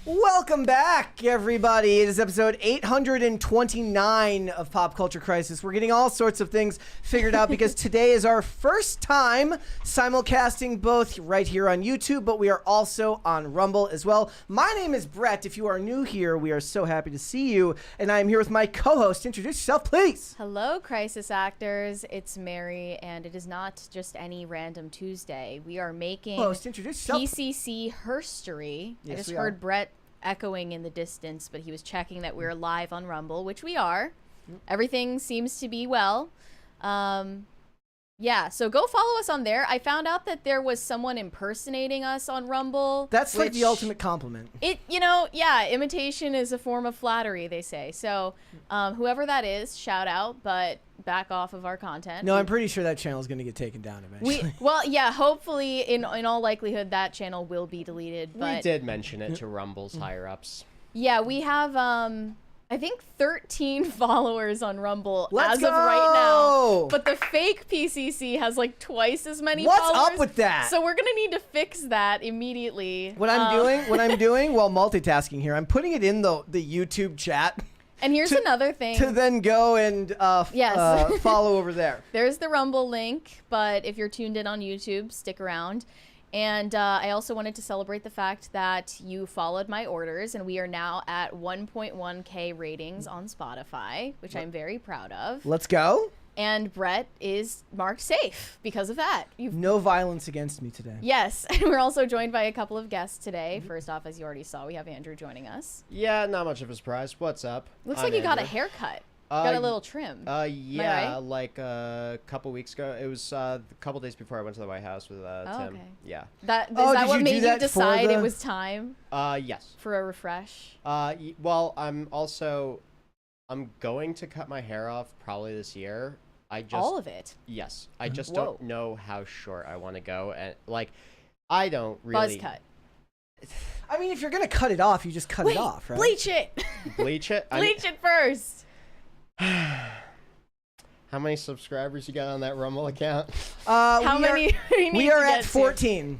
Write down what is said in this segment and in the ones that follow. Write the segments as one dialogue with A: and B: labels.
A: Welcome back, everybody. It is episode 829 of Pop Culture Crisis. We're getting all sorts of things figured out because today is our first time simulcasting both right here on YouTube, but we are also on Rumble as well. My name is Brett. If you are new here, we are so happy to see you. And I am here with my co-host. Introduce yourself, please.
B: Hello, Crisis Actors. It's Mary, and it is not just any random Tuesday. We are making PCC herstory. Yes, I just heard Brett echoing in the distance, but he was checking that we're live on Rumble, which we are. Everything seems to be well. Yeah, so go follow us on there. I found out that there was someone impersonating us on Rumble.
A: That's like the ultimate compliment.
B: Yeah, imitation is a form of flattery, they say. So whoever that is, shout out, but back off of our content.
A: No, I'm pretty sure that channel is going to get taken down eventually.
B: Well, yeah, hopefully, in all likelihood, that channel will be deleted. But
C: we did mention it to Rumble's higher-ups.
B: Yeah, we have, I think 13 followers on Rumble
A: Let's
B: as
A: go!
B: of right now. But the fake PCC has like twice as many followers.
A: What's up with that?
B: So we're gonna need to fix that immediately.
A: What I'm doing while multitasking here, I'm putting it in the YouTube chat.
B: And here's another thing.
A: To then go and follow over there.
B: There's the Rumble link, but if you're tuned in on YouTube, stick around. And I also wanted to celebrate the fact that you followed my orders, and we are now at 1.1K ratings on Spotify, which I'm very proud of.
A: Let's go.
B: And Brett is marked safe because of that.
A: No violence against me today.
B: Yes, and we're also joined by a couple of guests today. First off, as you already saw, we have Andrew joining us.
C: Yeah, not much of a surprise. What's up?
B: Looks like you got a haircut. Got a little trim.
C: Yeah,
B: right?
C: like a couple weeks ago. It was a couple days before I went to the White House with Tim.
B: Okay.
C: Yeah.
B: Is that what made you decide it was time?
C: Yes.
B: For a refresh?
C: Well, I'm going to cut my hair off probably this year.
B: All of it?
C: Yes. I just don't know how short I want to go. And, like, I don't really...
B: Buzz cut.
A: I mean, if you're going to cut it off, you just cut it off, right?
B: Bleach it!
C: Bleach it?
B: Bleach it first!
C: How many subscribers you got on that Rumble account?
B: How many?
A: We are at 14.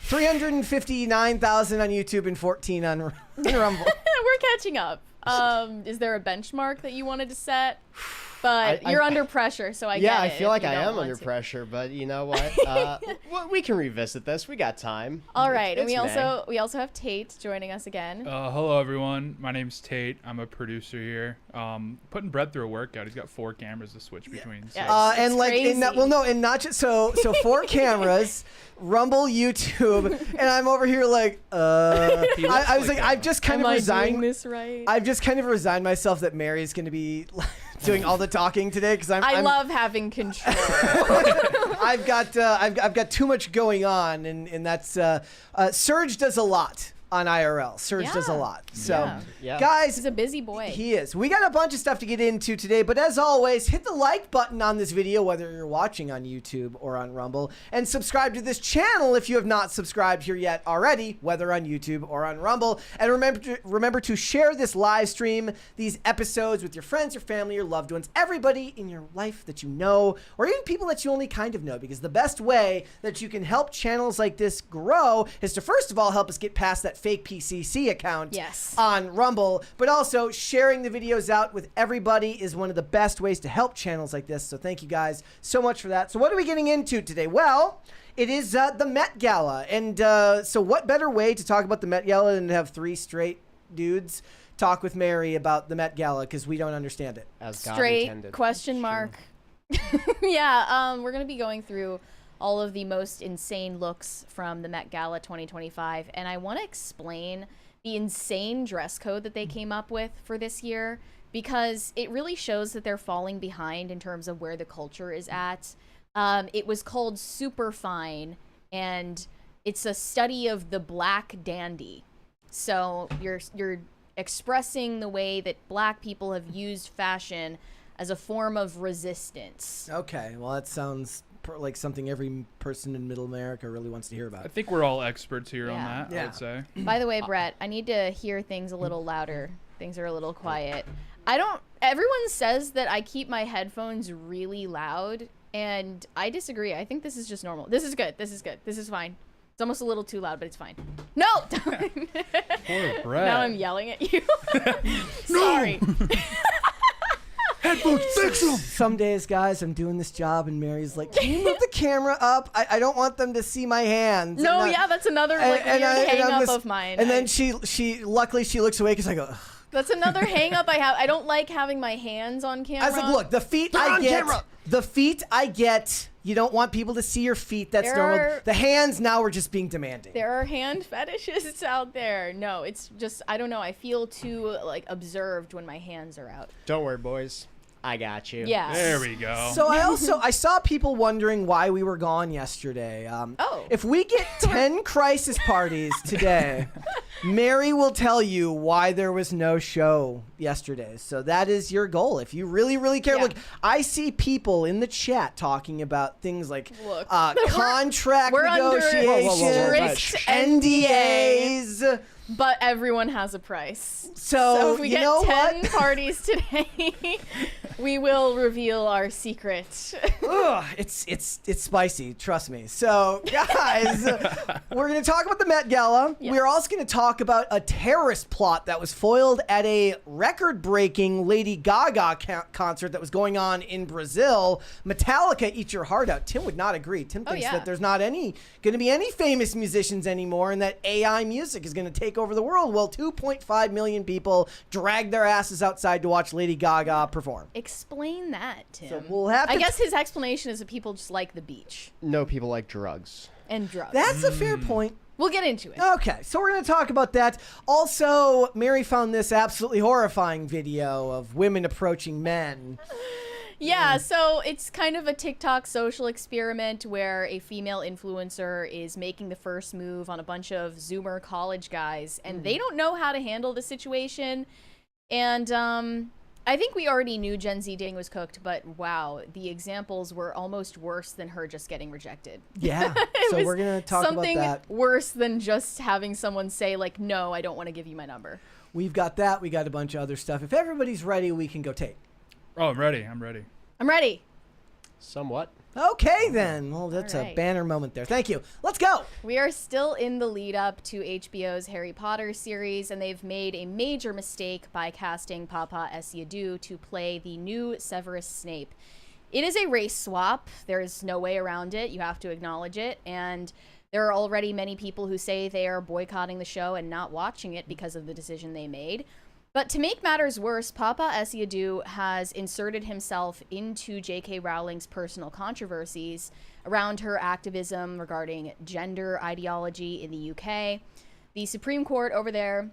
A: 359,000 on YouTube and 14 on Rumble.
B: We're catching up. Is there a benchmark that you wanted to set? But you're under pressure, so I get it.
C: Yeah, I feel like I am under pressure, but you know what? We can revisit this. We got time.
B: All right, and we also have Tate joining us again.
D: Hello, everyone. My name's Tate. I'm a producer here. Putting Brett through a workout. He's got 4 cameras to switch between. So.
A: And like, and not just so 4 cameras, Rumble, YouTube, and I'm over here like, I was like, I've just kind of resigned.
B: This right?
A: I've just kind of resigned myself that Mary's going to be doing all the talking today because I
B: love having control.
A: I've got too much going on, and that's Serge does a lot on IRL. Serge does a lot. So, guys,
B: he's a busy boy.
A: He is. We got a bunch of stuff to get into today, but as always, hit the like button on this video, whether you're watching on YouTube or on Rumble, and subscribe to this channel if you have not subscribed here yet already, whether on YouTube or on Rumble. And remember to share this live stream, these episodes with your friends, your family, your loved ones, everybody in your life that you know, or even people that you only kind of know, because the best way that you can help channels like this grow is to first of all help us get past that fake PCC account on Rumble, but also sharing the videos out with everybody is one of the best ways to help channels like this. So thank you guys so much for that. So what are we getting into today? Well, it is the Met Gala. And so what better way to talk about the Met Gala than to have 3 straight dudes talk with Mary about the Met Gala, because we don't understand it.
C: As God
B: straight
C: intended.
B: question mark. Yeah, we're going to be going through all of the most insane looks from the Met Gala 2025, and I want to explain the insane dress code that they came up with for this year, because it really shows that they're falling behind in terms of where the culture is at. It was called Superfine, and it's a study of the black dandy. So you're expressing the way that black people have used fashion as a form of resistance.
A: Okay, well, that sounds like something every person in Middle America really wants to hear about.
D: I think we're all experts here on that, I would say.
B: By the way, Brett, I need to hear things a little louder. Things are a little quiet. Everyone says that I keep my headphones really loud, and I disagree. I think this is just normal. This is good. This is good. This is fine. It's almost a little too loud, but it's fine. No!
D: Poor Brett.
B: Now I'm yelling at you. Sorry.
D: Headphones, fix them.
A: Some days, guys, I'm doing this job, and Mary's like, "Can you move the camera up? I don't want them to see my hands."
B: No,
A: and
B: yeah, that's another like weird hang-up of mine.
A: And then luckily she looks away because I go, "Ugh."
B: That's another hang-up I have. I don't like having my hands on camera.
A: I was like, look, the feet I get. You don't want people to see your feet. That's normal. The hands, now we're just being demanding.
B: There are hand fetishists out there. No, it's just, I don't know. I feel too like observed when my hands are out.
C: Don't worry, boys. I got you.
B: Yeah.
D: There we go.
A: So I saw people wondering why we were gone yesterday. If we get 10 crisis parties today, Mary will tell you why there was no show yesterday. So that is your goal. If you really, really care.
B: Yeah.
A: Look, I see people in the chat talking about things like
B: Look,
A: contract
B: we're under
A: negotiations,
B: strict
A: NDAs.
B: But everyone has a price.
A: So
B: if we
A: you
B: get
A: know
B: 10
A: what?
B: parties today, we will reveal our secret.
A: Ugh, it's spicy, trust me. So, guys, we're going to talk about the Met Gala.
B: Yes.
A: We're also going to talk about a terrorist plot that was foiled at a record-breaking Lady Gaga concert that was going on in Brazil. Metallica, eat your heart out. Tim would not agree. Tim thinks that there's not going to be any famous musicians anymore, and that AI music is going to take over the world. Well, 2.5 million people dragged their asses outside to watch Lady Gaga perform.
B: Explain that, Tim.
A: So we'll have to
B: I guess his explanation is that people just like the beach.
C: No, people like drugs.
B: And drugs.
A: That's a fair point.
B: We'll get into it.
A: Okay, so we're going to talk about that. Also, Mary found this absolutely horrifying video of women approaching men.
B: Yeah, so it's kind of a TikTok social experiment where a female influencer is making the first move on a bunch of Zoomer college guys, and they don't know how to handle the situation. And I think we already knew Gen Z dating was cooked, but wow, the examples were almost worse than her just getting rejected.
A: Yeah, so we're going to talk about that.
B: Something worse than just having someone say, like, no, I don't want to give you my number.
A: We've got that. We got a bunch of other stuff. If everybody's ready, we can go take.
D: Oh, I'm ready. I'm ready.
B: I'm ready.
C: Somewhat.
A: Okay, then. Well, that's
B: All
A: a
B: right.
A: banner moment there. Thank you. Let's go.
B: We are still in the lead up to HBO's Harry Potter series, and they've made a major mistake by casting Papa Essiadu to play the new Severus Snape. It is a race swap. There's no way around it. You have to acknowledge it. And there are already many people who say they are boycotting the show and not watching it because of the decision they made. But to make matters worse, Papa Essiadu has inserted himself into J.K. Rowling's personal controversies around her activism regarding gender ideology in the UK. The Supreme Court over there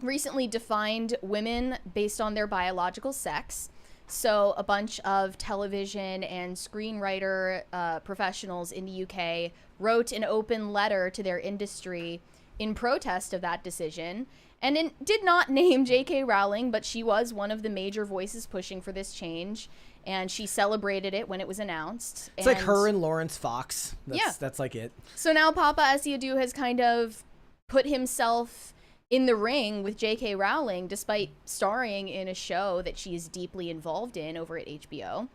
B: recently defined women based on their biological sex. So a bunch of television and screenwriter professionals in the UK wrote an open letter to their industry in protest of that decision. And it did not name J.K. Rowling, but she was one of the major voices pushing for this change. And she celebrated it when it was announced.
A: It's like her and Lawrence Fox. That's like it.
B: So now Papa Essiadu has kind of put himself in the ring with J.K. Rowling, despite starring in a show that she is deeply involved in over at HBO.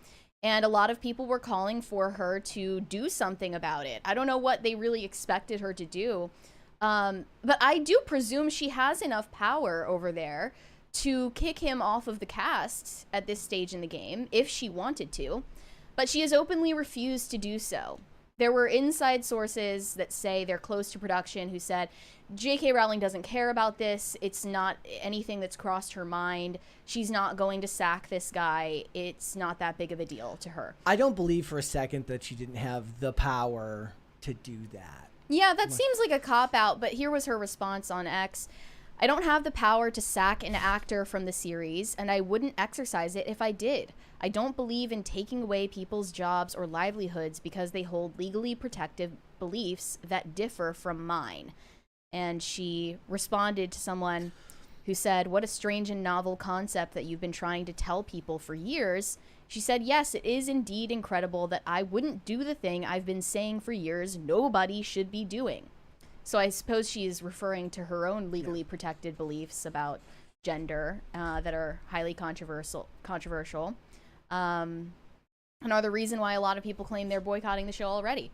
B: And a lot of people were calling for her to do something about it. I don't know what they really expected her to do. But I do presume she has enough power over there to kick him off of the cast at this stage in the game, if she wanted to. But she has openly refused to do so. There were inside sources that say they're close to production who said, J.K. Rowling doesn't care about this. It's not anything that's crossed her mind. She's not going to sack this guy. It's not that big of a deal to her.
A: I don't believe for a second that she didn't have the power to do that.
B: Yeah, that seems like a cop-out, but here was her response on X. I don't have the power to sack an actor from the series, and I wouldn't exercise it if I did. I don't believe in taking away people's jobs or livelihoods because they hold legally protected beliefs that differ from mine. And she responded to someone who said, what a strange and novel concept that you've been trying to tell people for years. She said, yes, it is indeed incredible that I wouldn't do the thing I've been saying for years nobody should be doing. So I suppose she is referring to her own legally protected beliefs about gender that are highly controversial, and are the reason why a lot of people claim they're boycotting the show already.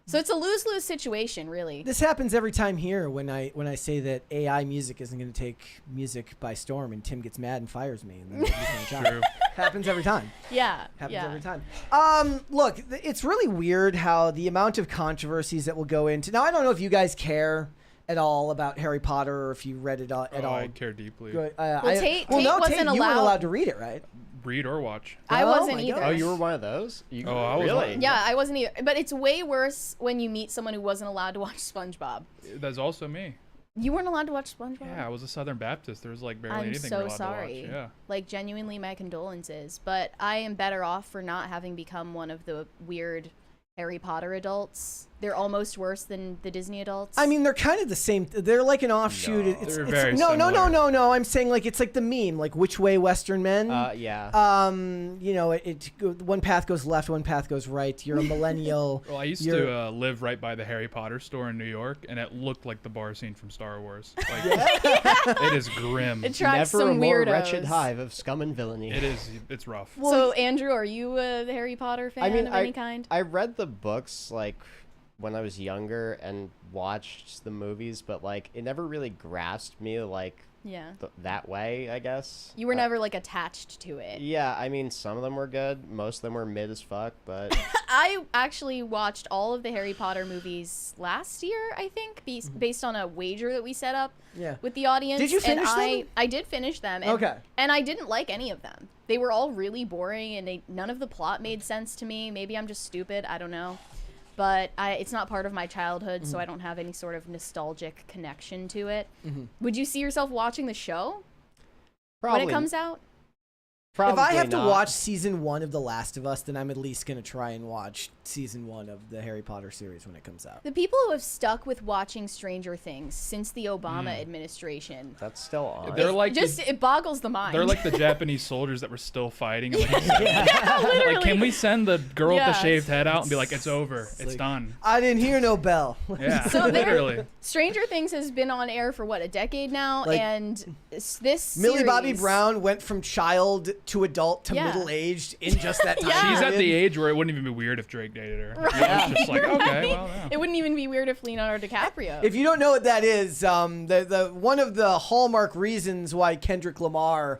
B: So it's a lose-lose situation, really.
A: This happens every time here when I say that AI music isn't going to take music by storm, and Tim gets mad and fires me. And then
D: True.
A: happens every time.
B: Yeah.
A: Happens every time. Look, it's really weird how the amount of controversies that will go into. Now, I don't know if you guys care at all about Harry Potter, or if you read it at all.
D: I care deeply.
B: Tate
A: no,
B: wasn't
A: Tate, you weren't
B: allowed-
A: allowed to read it, right?
D: Read or watch.
B: I
A: Oh
B: wasn't
A: my
B: either.
A: gosh.
C: Oh, you were one of those?
D: I was
C: really?
D: one.
B: Yeah, I wasn't either. But it's way worse when you meet someone who wasn't allowed to watch SpongeBob.
D: That's also me.
B: You weren't allowed to watch SpongeBob?
D: Yeah, I was a Southern Baptist. There was like barely
B: I'm
D: anything
B: so
D: we were allowed
B: sorry.
D: to watch. Yeah.
B: Like, genuinely, my condolences. But I am better off for not having become one of the weird Harry Potter adults. They're almost worse than the Disney adults.
A: I mean, they're kind of the same. They're like an offshoot.
C: No.
A: It's,
D: They're
A: it's,
D: very
A: no, no, no,
D: similar.
A: no, no. I'm saying like it's like the meme, like which way Western men.
C: Yeah.
A: You know, one path goes left, one path goes right. You're a millennial.
D: Well, I used to live right by the Harry Potter store in New York, and it looked like the bar scene from Star Wars. Like, it is grim.
B: it attracts
C: Never
B: some
C: a more
B: weirdos.
C: wretched hive of scum and villainy.
D: It is. It's rough.
B: So, Andrew, are you a Harry Potter fan of any kind?
C: I read the books like when I was younger and watched the movies, but like it never really grasped me like
B: Yeah.
C: that way, I guess.
B: You were never, like, attached to it.
C: Yeah, I mean, some of them were good. Most of them were mid as fuck, but
B: I actually watched all of the Harry Potter movies last year, I think, based on a wager that we set up
A: Yeah.
B: with the audience.
A: Did you finish
B: and
A: them?
B: I did finish them. And,
A: Okay.
B: And I didn't like any of them. They were all really boring, and none of the plot made sense to me. Maybe I'm just stupid. I don't know. But it's not part of my childhood, so I don't have any sort of nostalgic connection to it. Would you see yourself watching the show
C: probably
B: when it comes out?
C: Probably
A: if I have to
C: not.
A: watch season 1 of The Last of Us, then I'm at least going to try and watch season 1 of the Harry Potter series when it comes out.
B: The people who have stuck with watching Stranger Things since the Obama administration,
C: That's still on.
D: They're like
B: it boggles the mind.
D: they're like the Japanese soldiers that were still fighting. And like,
B: yeah, literally.
D: like, can we send the girl with the
B: Yes.
D: shaved head out and be like, it's over, it's
A: like-
D: done?
A: I didn't hear no bell.
D: Yeah,
B: So they're-
D: literally.
B: Stranger Things has been on air for what, a decade now,
A: Like,
B: and this
A: Millie Bobby
B: series-
A: Brown went from child to adult to
B: Yeah.
A: middle-aged in just that time.
B: Yeah.
D: She's at the
A: period.
D: age where it wouldn't even be weird if Drake dated her.
B: Right.
D: It's just like, okay, well, yeah.
B: It wouldn't even be weird if Leonardo DiCaprio.
A: If you don't know what that is, the one of the hallmark reasons why Kendrick Lamar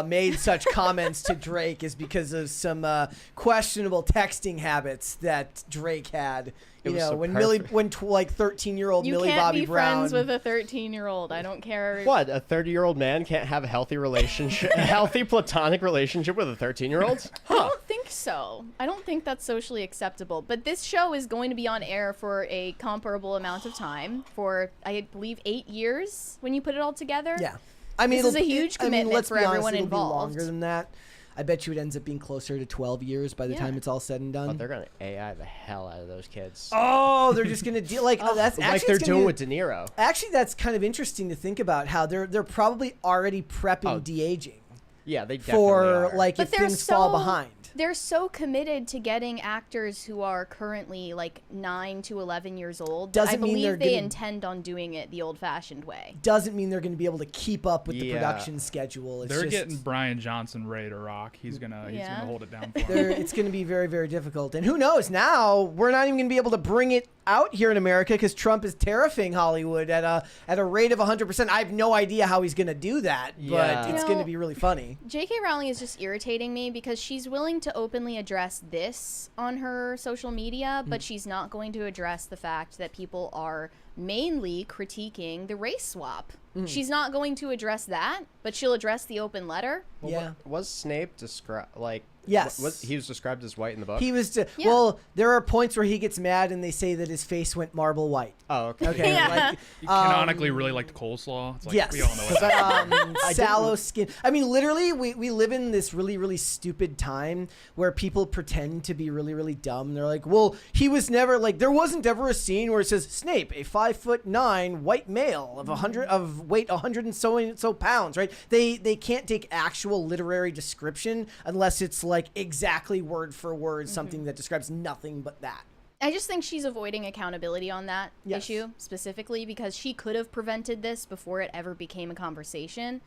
A: made such comments to Drake is because of some questionable texting habits that Drake had. You
C: It was
A: know,
C: so
A: when
C: perfect.
A: like 13-year-old
B: you
A: Millie
B: can't
A: Bobby
B: be
A: Brown.
B: friends with a 13-year-old. I don't care.
C: What, a 30-year-old man can't have a healthy relationship, a healthy platonic relationship with a 13-year-old?
B: I don't think so. I don't think that's socially acceptable. But this show is going to be on air for a comparable amount of time, for I believe 8 years when you put it all together.
A: Yeah, I mean,
B: This is a
A: it'll-
B: huge
A: I mean,
B: commitment
A: let's
B: for
A: be honest,
B: everyone
A: it'll
B: involved.
A: Be longer than that. I bet you it ends up being closer to 12 years by the
B: Yeah.
A: time it's all said and done.
C: But they're gonna AI the hell out of those kids.
A: Oh, they're just gonna deal like that's
C: like
A: actually
C: they're
A: it's gonna
C: doing
A: be-
C: with De Niro.
A: Actually, that's kind of interesting to think about how they're probably already prepping de-aging
C: Yeah, they definitely
A: for
C: are.
A: like
B: But
A: if
B: they're
A: things fall
B: so-
A: behind.
B: They're so committed to getting actors who are currently like 9 to 11 years old. that I
A: Doesn't mean they're
B: believe they
A: gonna-
B: intend on doing it the old-fashioned way.
A: Doesn't mean they're going to be able to keep up with the
C: Yeah.
A: production schedule. It's
D: They're
A: just,
D: getting Brian Johnson ready to rock. He's gonna
B: Yeah.
D: hold it down for them.
A: it's going to be very, very difficult. And who knows? Now we're not even going to be able to bring it out here in America because Trump is tariffing Hollywood at a rate of 100%. I have no idea how he's going to do that,
C: Yeah.
A: but
B: You
A: it's
B: know-
A: going to be really funny.
B: J.K. Rowling is just irritating me because she's willing to openly address this on her social media, but she's not going to address the fact that people are mainly critiquing the race swap. She's not going to address that, but she'll address the open letter.
C: Well,
A: Yeah.
C: Was Snape described like?
A: Yes.
C: He was described as white in the book.
A: He was
B: Yeah.
A: well. There are points where he gets mad and they say that his face went marble white.
C: Oh, okay.
A: Okay,
B: Yeah.
A: like,
D: You canonically really liked coleslaw. It's like,
A: yes.
D: we all know what that
A: Sallow skin. I mean, literally, we live in this really, really stupid time where people pretend to be really, really dumb. They're like, well, he was never like, there wasn't ever a scene where it says Snape, a 5'9" white male of 100 of weight 100 and so pounds, right? They can't take actual literary description unless it's like exactly word for word something that describes nothing but that.
B: I just think she's avoiding accountability on that
A: Yes.
B: issue specifically because she could have prevented this before it ever became a conversation.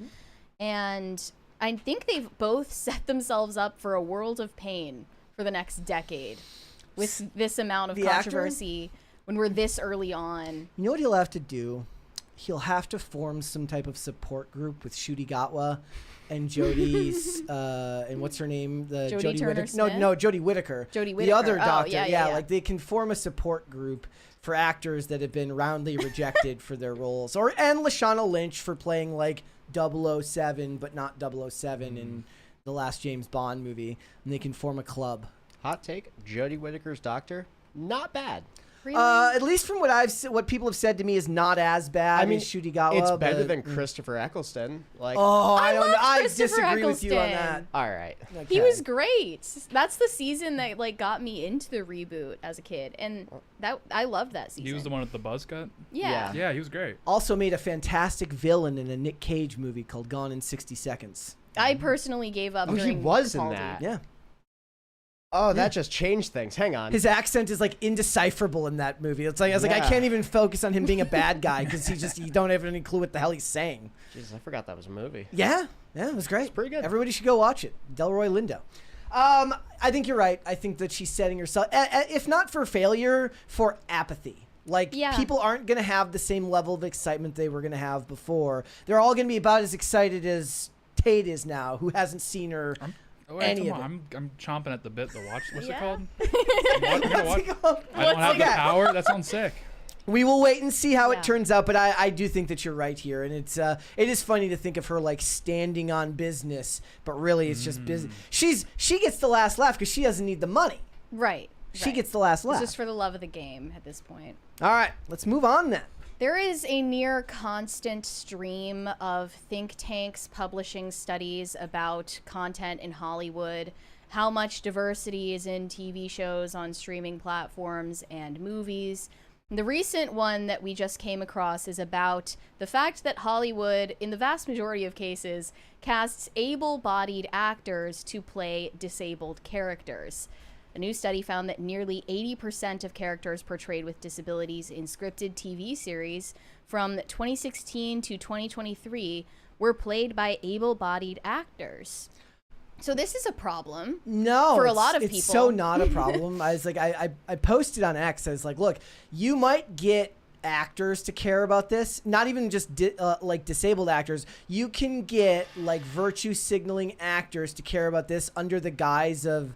B: And I think they've both set themselves up for a world of pain for the next decade with this amount of
A: The actor?
B: controversy. when we're this early on.
A: You know what he'll have to do? He'll have to form some type of support group with Ncuti Gatwa and Jodie's and what's her name? The
B: Jodie Turner
A: Whittaker.
B: Smith?
A: No, Jodie Whittaker.
B: Jodie
A: The other
B: Whittaker. Oh,
A: doctor.
B: yeah.
A: Like they can form a support group for actors that have been roundly rejected for their roles, and Lashana Lynch for playing like 007, but not 007 in the last James Bond movie, and they can form a club.
C: Hot take: Jodie Whittaker's Doctor, not bad.
B: Really?
A: At least from what people have said to me is not as bad.
C: I mean,
A: as Ncuti Gatwa.
C: It's better
A: but-
C: than Christopher Eccleston. Like,
A: Oh, I don't know.
B: love
A: I
B: Christopher
A: disagree with you on
B: Eccleston.
A: that.
C: all right.
B: He
A: Okay.
B: was great. That's the season that like got me into the reboot as a kid, and that I loved that season.
D: He was the one with the buzz cut.
B: Yeah.
D: Yeah, he was great.
A: Also made a fantastic villain in a Nick Cage movie called Gone in 60 Seconds.
B: I personally gave up.
C: Oh, he
B: during
C: was in
B: Capaldi.
C: that.
A: Yeah.
C: Oh, that just changed things. Hang on.
A: His accent is like indecipherable in that movie. It's like I was like, I
C: Yeah.
A: can't even focus on him being a bad guy because you don't have any clue what the hell he's saying.
C: Jesus, I forgot that was a movie.
A: Yeah, it was great.
C: It's pretty good.
A: Everybody should go watch it. Delroy Lindo. I think you're right. I think that she's setting herself, if not for failure, for apathy. Like,
B: Yeah.
A: people aren't going to have the same level of excitement they were going to have before. They're all going to be about as excited as Tate is now, who hasn't seen her.
D: Oh, wait,
A: Any
D: come
A: of
D: on. I'm chomping at the bit to watch. What's
B: Yeah.
D: it called? I'm gonna watch. I don't have the
A: Okay.
D: power. That sounds sick.
A: We will wait and see how
B: Yeah.
A: it turns out, but I do think that you're right here, and it is funny to think of her like standing on business, but really it's just business. She gets the last laugh because she doesn't need the money.
B: Right.
A: She
B: right.
A: gets the last
B: It's
A: laugh.
B: just for the love of the game at this point.
A: All right, let's move on then.
B: There is a near constant stream of think tanks publishing studies about content in Hollywood, how much diversity is in TV shows on streaming platforms and movies. The recent one that we just came across is about the fact that Hollywood, in the vast majority of cases, casts able-bodied actors to play disabled characters. A new study found that nearly 80% of characters portrayed with disabilities in scripted TV series from 2016 to 2023 were played by able-bodied actors. So this is a problem.
A: No,
B: For a lot of
A: it's
B: people.
A: so not a problem. I was like, I posted on X. I was like, look, you might get actors to care about this. Not even just like disabled actors. You can get like virtue signaling actors to care about this under the guise of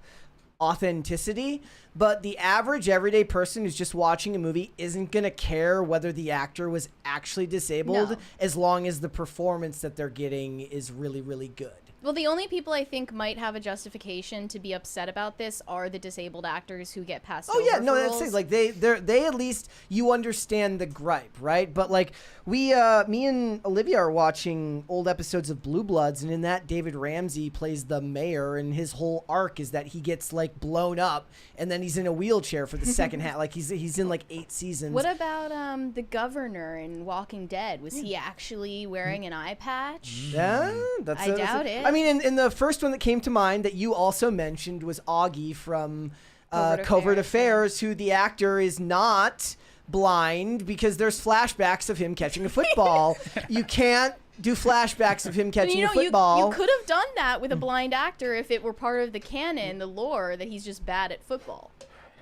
A: authenticity, but the average everyday person who's just watching a movie isn't going to care whether the actor was actually disabled,
B: No.
A: as long as the performance that they're getting is really, really good.
B: Well, the only people I think might have a justification to be upset about this are the disabled actors who get passed over.
A: Oh yeah, no,
B: for
A: that's
B: roles.
A: it. Like they at least you understand the gripe, right? But like me and Olivia are watching old episodes of Blue Bloods, and in that David Ramsey plays the mayor, and his whole arc is that he gets like blown up, and then he's in a wheelchair for the second half. Like he's in like 8 seasons.
B: What about the governor in Walking Dead? Was he actually wearing an eye patch?
A: Yeah,
B: I doubt it.
A: I mean, in the first one that came to mind that you also mentioned was Augie from Covert Affairs, who the actor is not blind because there's flashbacks of him catching a football. You can't do flashbacks of him catching a football.
B: You could have done that with a blind actor if it were part of the canon, the lore, that he's just bad at football.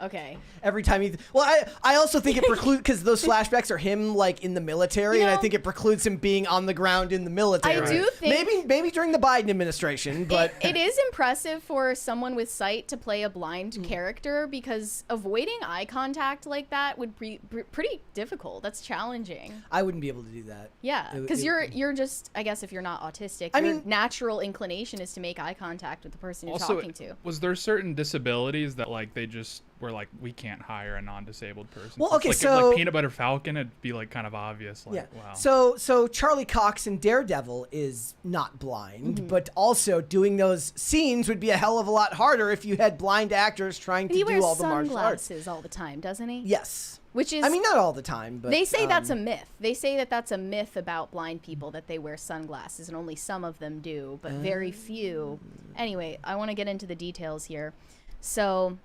B: Okay.
A: Every time he, well, I also think it precludes, because those flashbacks are him like in the military, and I think it precludes him being on the ground in the military.
B: I do think
A: maybe during the Biden administration, but
B: it is impressive for someone with sight to play a blind character, because avoiding eye contact like that would be pretty difficult. That's challenging.
A: I wouldn't be able to do that.
B: Yeah, because you're just, I guess if you're not autistic, your natural inclination is to make eye contact with the person you're talking to.
D: Was there certain disabilities that like they just were like, we can't hire a non-disabled person?
A: Well,
D: It's
A: okay,
D: like,
A: so-
D: like Peanut Butter Falcon, it'd be like kind of obvious. Like, wow.
A: So Charlie Cox in Daredevil is not blind, but also doing those scenes would be a hell of a lot harder if you had blind actors trying to
B: He
A: do
B: wears
A: all the martial arts.
B: sunglasses all the time, doesn't he?
A: Yes.
B: Which is,
A: I mean, not all the time, but
B: they say that's a myth. They say that that's a myth about blind people, that they wear sunglasses, and only some of them do, but very few. Anyway, I want to get into the details here. So,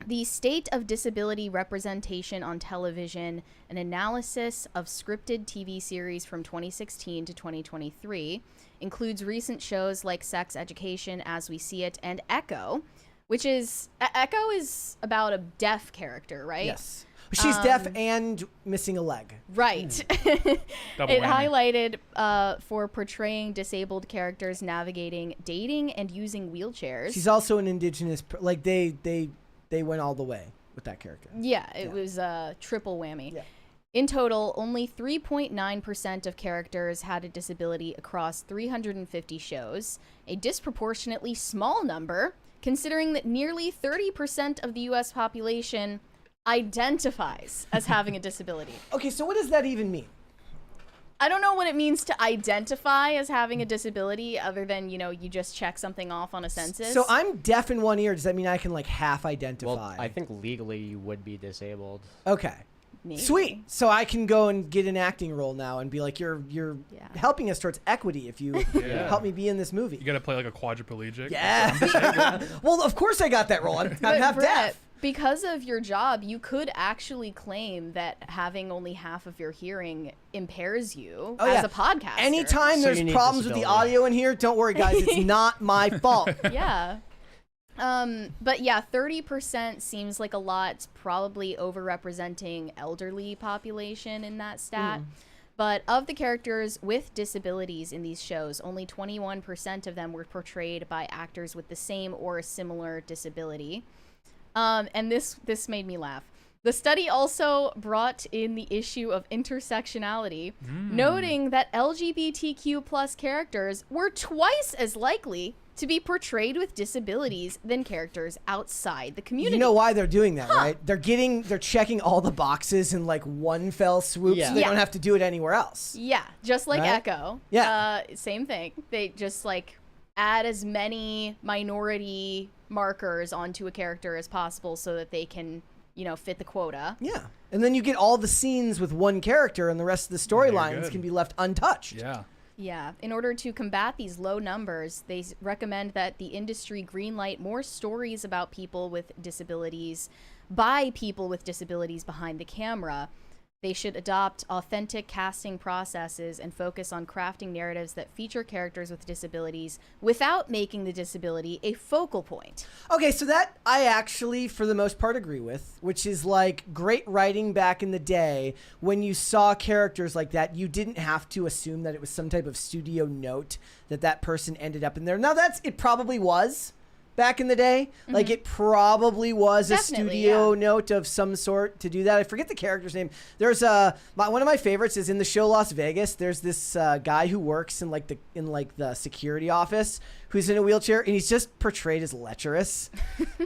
B: the State of Disability Representation on Television, an analysis of scripted TV series from 2016 to 2023, includes recent shows like Sex Education, As We See It, and Echo, which is, Echo is about a deaf character, right?
A: yes. She's deaf and missing a leg.
B: Right.
D: Double
B: It
D: whammy.
B: highlighted for portraying disabled characters navigating dating and using wheelchairs.
A: She's also an indigenous, like they went all the way with that character.
B: Yeah, it was a triple whammy.
A: Yeah.
B: In total, only 3.9% of characters had a disability across 350 shows, a disproportionately small number, considering that nearly 30% of the U.S. population identifies as having a disability.
A: Okay, so what does that even mean?
B: I don't know what it means to identify as having a disability other than, you know, you just check something off on a census.
A: So I'm deaf in one ear. Does that mean I can like half identify?
C: Well, I think legally you would be disabled.
A: Okay.
B: Maybe.
A: Sweet. So I can go and get an acting role now and be like, you're helping us towards equity if you help me be in this movie.
D: You got to play like a quadriplegic.
A: Yeah. Well, of course I got that role. I'm half
B: Brett,
A: deaf.
B: because of your job, you could actually claim that having only half of your hearing impairs you as a podcaster.
A: Anytime
C: So
A: there's
C: you need
A: problems with the
C: disability.
A: audio in here, don't worry, guys. It's not my fault.
B: Yeah. But yeah, 30% seems like a lot. It's probably overrepresenting elderly population in that stat. But of the characters with disabilities in these shows, only 21% of them were portrayed by actors with the same or a similar disability. And this made me laugh. The study also brought in the issue of intersectionality, noting that LGBTQ plus characters were twice as likely to be portrayed with disabilities than characters outside the community.
A: You know why they're doing that, right? They're checking all the boxes in like one fell swoop, so they don't have to do it anywhere else.
B: Yeah, just like
A: Right?
B: Echo.
A: Yeah.
B: Same thing. They just like add as many minority markers onto a character as possible so that they can, you know, fit the quota.
A: Yeah. And then you get all the scenes with one character and the rest of the storylines
D: good.
A: can be left untouched.
D: Yeah.
B: Yeah. In order to combat these low numbers, they recommend that the industry greenlight more stories about people with disabilities by people with disabilities behind the camera. They should adopt authentic casting processes and focus on crafting narratives that feature characters with disabilities without making the disability a focal point.
A: Okay, so that I actually, for the most part, agree with, which is like great writing back in the day when you saw characters like that, you didn't have to assume that it was some type of studio note that person ended up in there. Now, it probably was back in the day. Like, it probably was
B: Definitely,
A: a studio note of some sort to do that. I forget the character's name. There's one of my favorites is in the show Las Vegas. There's this guy who works in the security office who's in a wheelchair, and he's just portrayed as lecherous.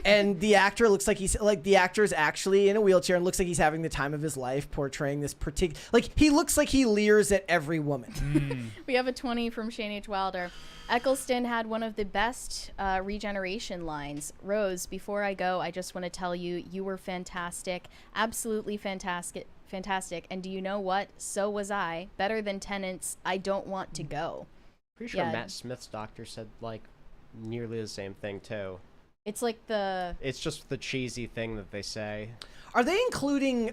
A: And the actor looks like the actor is actually in a wheelchair and looks like he's having the time of his life portraying this particular, like, he looks like he leers at every woman.
B: We have a 20 from Shane H. Wilder. Eccleston had one of the best regeneration lines. Rose, before I go, I just want to tell you, you were fantastic. Absolutely fantastic. And do you know what? So was I. Better than Tenants. I don't want to go.
C: Pretty sure
B: Yeah.
C: Matt Smith's doctor said like nearly the same thing too.
B: It's like the...
C: It's just the cheesy thing that they say.
A: Are they including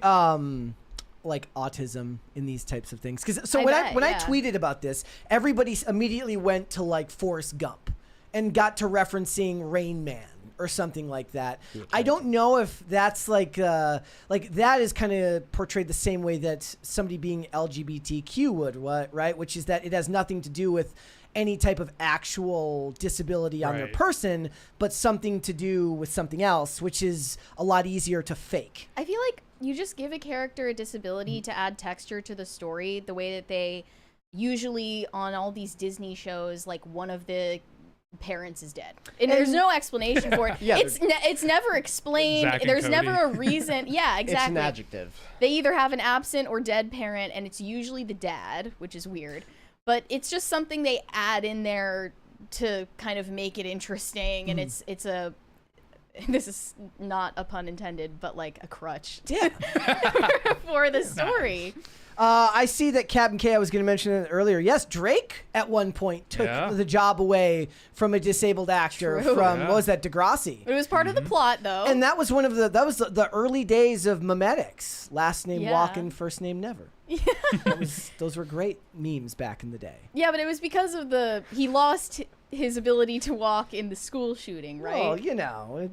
A: like autism in these types of things? Because
B: I
A: when
B: bet,
A: I
B: yeah.
A: tweeted about this, everybody immediately went to like Forrest Gump and got to referencing Rain Man or something like that. I don't know if that's like that is kind of portrayed the same way that somebody being LGBTQ would, right? Which is that it has nothing to do with any type of actual disability on their
D: Right.
A: person, but something to do with something else, which is a lot easier to fake.
B: I feel like you just give a character a disability to add texture to the story, the way that they usually on all these Disney shows, like one of the parents is dead and there's no explanation for it.
C: Yeah,
B: It's never explained.
D: Zack and
B: There's
D: Cody.
B: never a reason. Yeah, exactly.
C: It's an adjective.
B: They either have an absent or dead parent, and it's usually the dad, which is weird. But it's just something they add in there to kind of make it interesting, and it's a... This is not a pun intended, but like a crutch for the story.
A: I see that Captain K, I was going to mention it earlier. Yes, Drake at one point took the job away from a disabled actor
B: True.
A: from,
D: Yeah.
A: what was that, Degrassi?
B: But it was part of the plot, though.
A: And that was the early days of memetics. Last name
B: Yeah.
A: walkin', first name never. Those were great memes back in the day.
B: Yeah, but it was because of he lost his ability to walk in the school shooting, right?
A: Well, you know,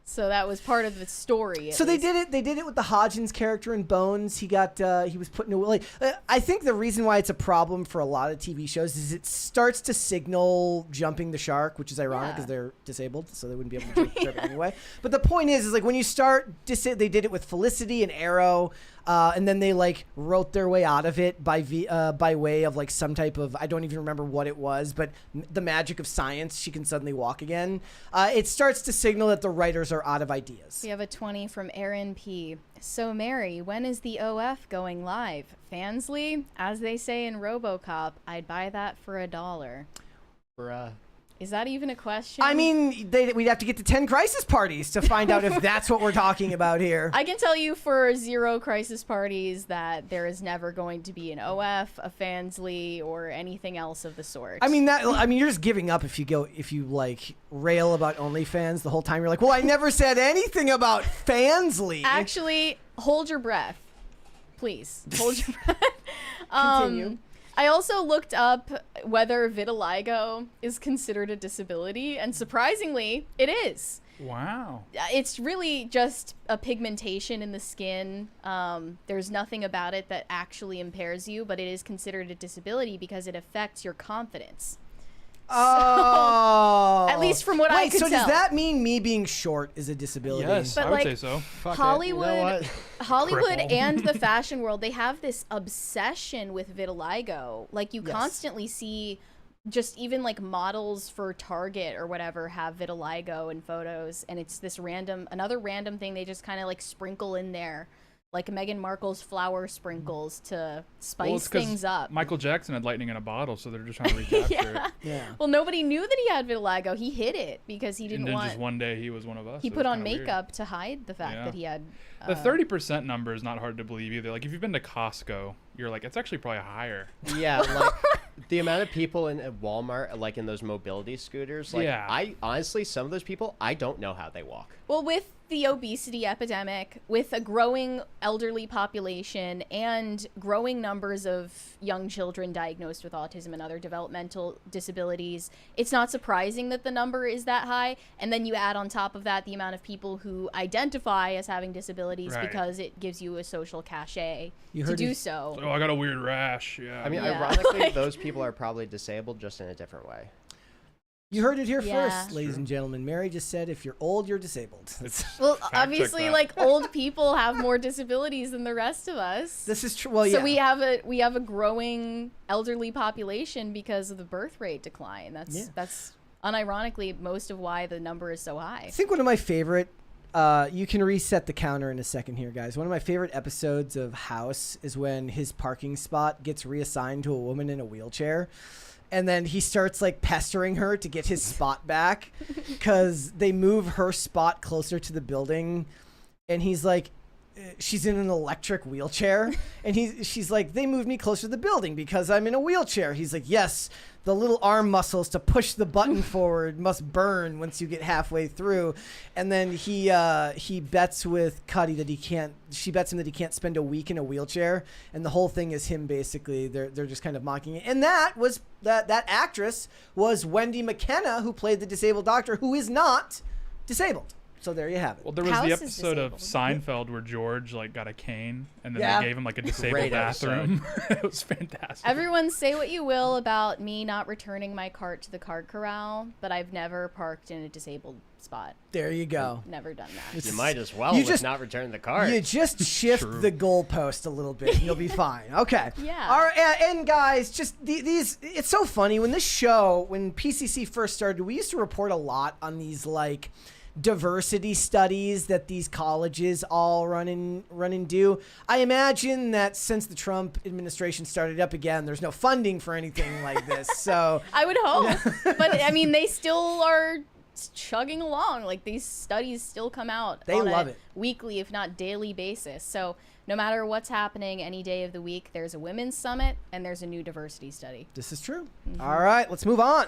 B: So that was part of the story.
A: So they did it. They did it with the Hodgins character in Bones. He got he was put in a like. I think the reason why it's a problem for a lot of TV shows is it starts to signal jumping the shark, which is ironic because they're disabled, so they wouldn't be able to jump it anyway. But the point is like when you start, they did it with Felicity and Arrow. And then they like wrote their way out of it by way of like some type of, I don't even remember what it was, but the magic of science, she can suddenly walk again. It starts to signal that the writers are out of ideas.
B: We have a 20 from Aaron P. So Mary, when is the OF going live? Fansly, as they say in RoboCop, I'd buy that for $1.
C: Bruh.
B: Is that even a question?
A: I mean, we'd have to get to 10 crisis parties to find out if that's what we're talking about here.
B: I can tell you for 0 crisis parties that there is never going to be an OF, a Fansly, or anything else of the sort.
A: I mean, you're just giving up if you like rail about OnlyFans the whole time. You're like, well, I never said anything about Fansly.
B: Actually, hold your breath. Please, hold your breath.
A: Continue.
B: I also looked up whether vitiligo is considered a disability, and surprisingly, it is.
D: Wow.
B: It's really just a pigmentation in the skin. There's nothing about it that actually impairs you, but it is considered a disability because it affects your confidence.
A: Oh.
B: At least from what I could
A: so
B: tell.
A: does that mean me being short is a disability?
D: Yes,
B: But
D: I would
B: like,
D: say so.
B: Hollywood,
C: You know what?
B: Hollywood
D: Cripple.
B: and the fashion world, they have this obsession with vitiligo. Like you
A: Yes.
B: constantly see just even like models for Target or whatever have vitiligo in photos, and it's this another random thing they just kind of like sprinkle in there. Like Meghan Markle's flower sprinkles to spice
D: Well, it's 'cause
B: things up.
D: Michael Jackson had lightning in a bottle, so they're just trying to recapture
B: Yeah.
D: it.
A: Yeah.
B: Well, nobody knew that he had vitiligo. He hid it because he
D: And
B: didn't
D: then
B: want.
D: just one day he was one of us.
B: He
D: It
B: put
D: was
B: on
D: kinda weird.
B: makeup to hide the fact
D: Yeah.
B: that he had.
D: The 30% number is not hard to believe either. Like if you've been to Costco, you're like, it's actually probably higher.
C: Yeah, like the amount of people in Walmart, like in those mobility scooters, like
D: Yeah.
C: I honestly, some of those people, I don't know how they walk.
B: Well, with the obesity epidemic, with a growing elderly population and growing numbers of young children diagnosed with autism and other developmental disabilities, it's not surprising that the number is that high. And then you add on top of that the amount of people who identify as having disabilities
D: Right.
B: because it gives you a social cachet
A: You
B: to
A: heard
B: do
A: it-
B: so.
D: Oh, I got a weird rash. Yeah.
C: I mean,
B: Yeah.
C: ironically,
B: Like-
C: those people are probably disabled just in a different way.
A: You heard it here
B: Yeah.
A: first, ladies and gentlemen. Mary just said if you're old, you're disabled.
B: Well,
D: Fact
B: obviously,
D: check that.
B: like old people have more disabilities than the rest of us.
A: This is true. Well, yeah.
B: So we have a growing elderly population because of the birth rate decline. That's unironically most of why the number is so high.
A: I think one of my favorite, you can reset the counter in a second here, guys. One of my favorite episodes of House is when his parking spot gets reassigned to a woman in a wheelchair. And then he starts like pestering her to get his spot back because they move her spot closer to the building. And he's like, she's in an electric wheelchair. And she's like, they moved me closer to the building because I'm in a wheelchair. He's like, yes, the little arm muscles to push the button forward must burn once you get halfway through. And then he bets with Cuddy that she bets him that he can't spend a week in a wheelchair. And the whole thing is him basically, they're just kind of mocking it. And that actress was Wendy McKenna, who played the disabled doctor, who is not disabled. So there you have it.
D: Well, there was
B: House
D: the
B: is
D: episode of
B: disabled.
D: Seinfeld where George like got a cane and then
A: Yeah.
D: they gave him like a disabled
C: Great
D: bathroom. It was fantastic.
B: Everyone say what you will about me not returning my cart to the cart corral, but I've never parked in a disabled spot.
A: There you go.
B: Never done that.
C: You might as well
A: You
C: with
A: just-
C: not return the card.
A: You just shift
D: True.
A: the goalpost a little bit and you'll be fine. Okay.
B: Yeah.
A: All right, and guys, just these, it's so funny. When PCC first started, we used to report a lot on these like diversity studies that these colleges all run and do. I imagine that since the Trump administration started up again, there's no funding for anything like this. So
B: I would hope. But I mean, they still are chugging along. Like these studies still come out
A: They
B: on
A: love
B: a
A: it.
B: weekly, if not daily basis. So no matter what's happening any day of the week, there's a women's summit and there's a new diversity study.
A: this is true. All right, let's move on.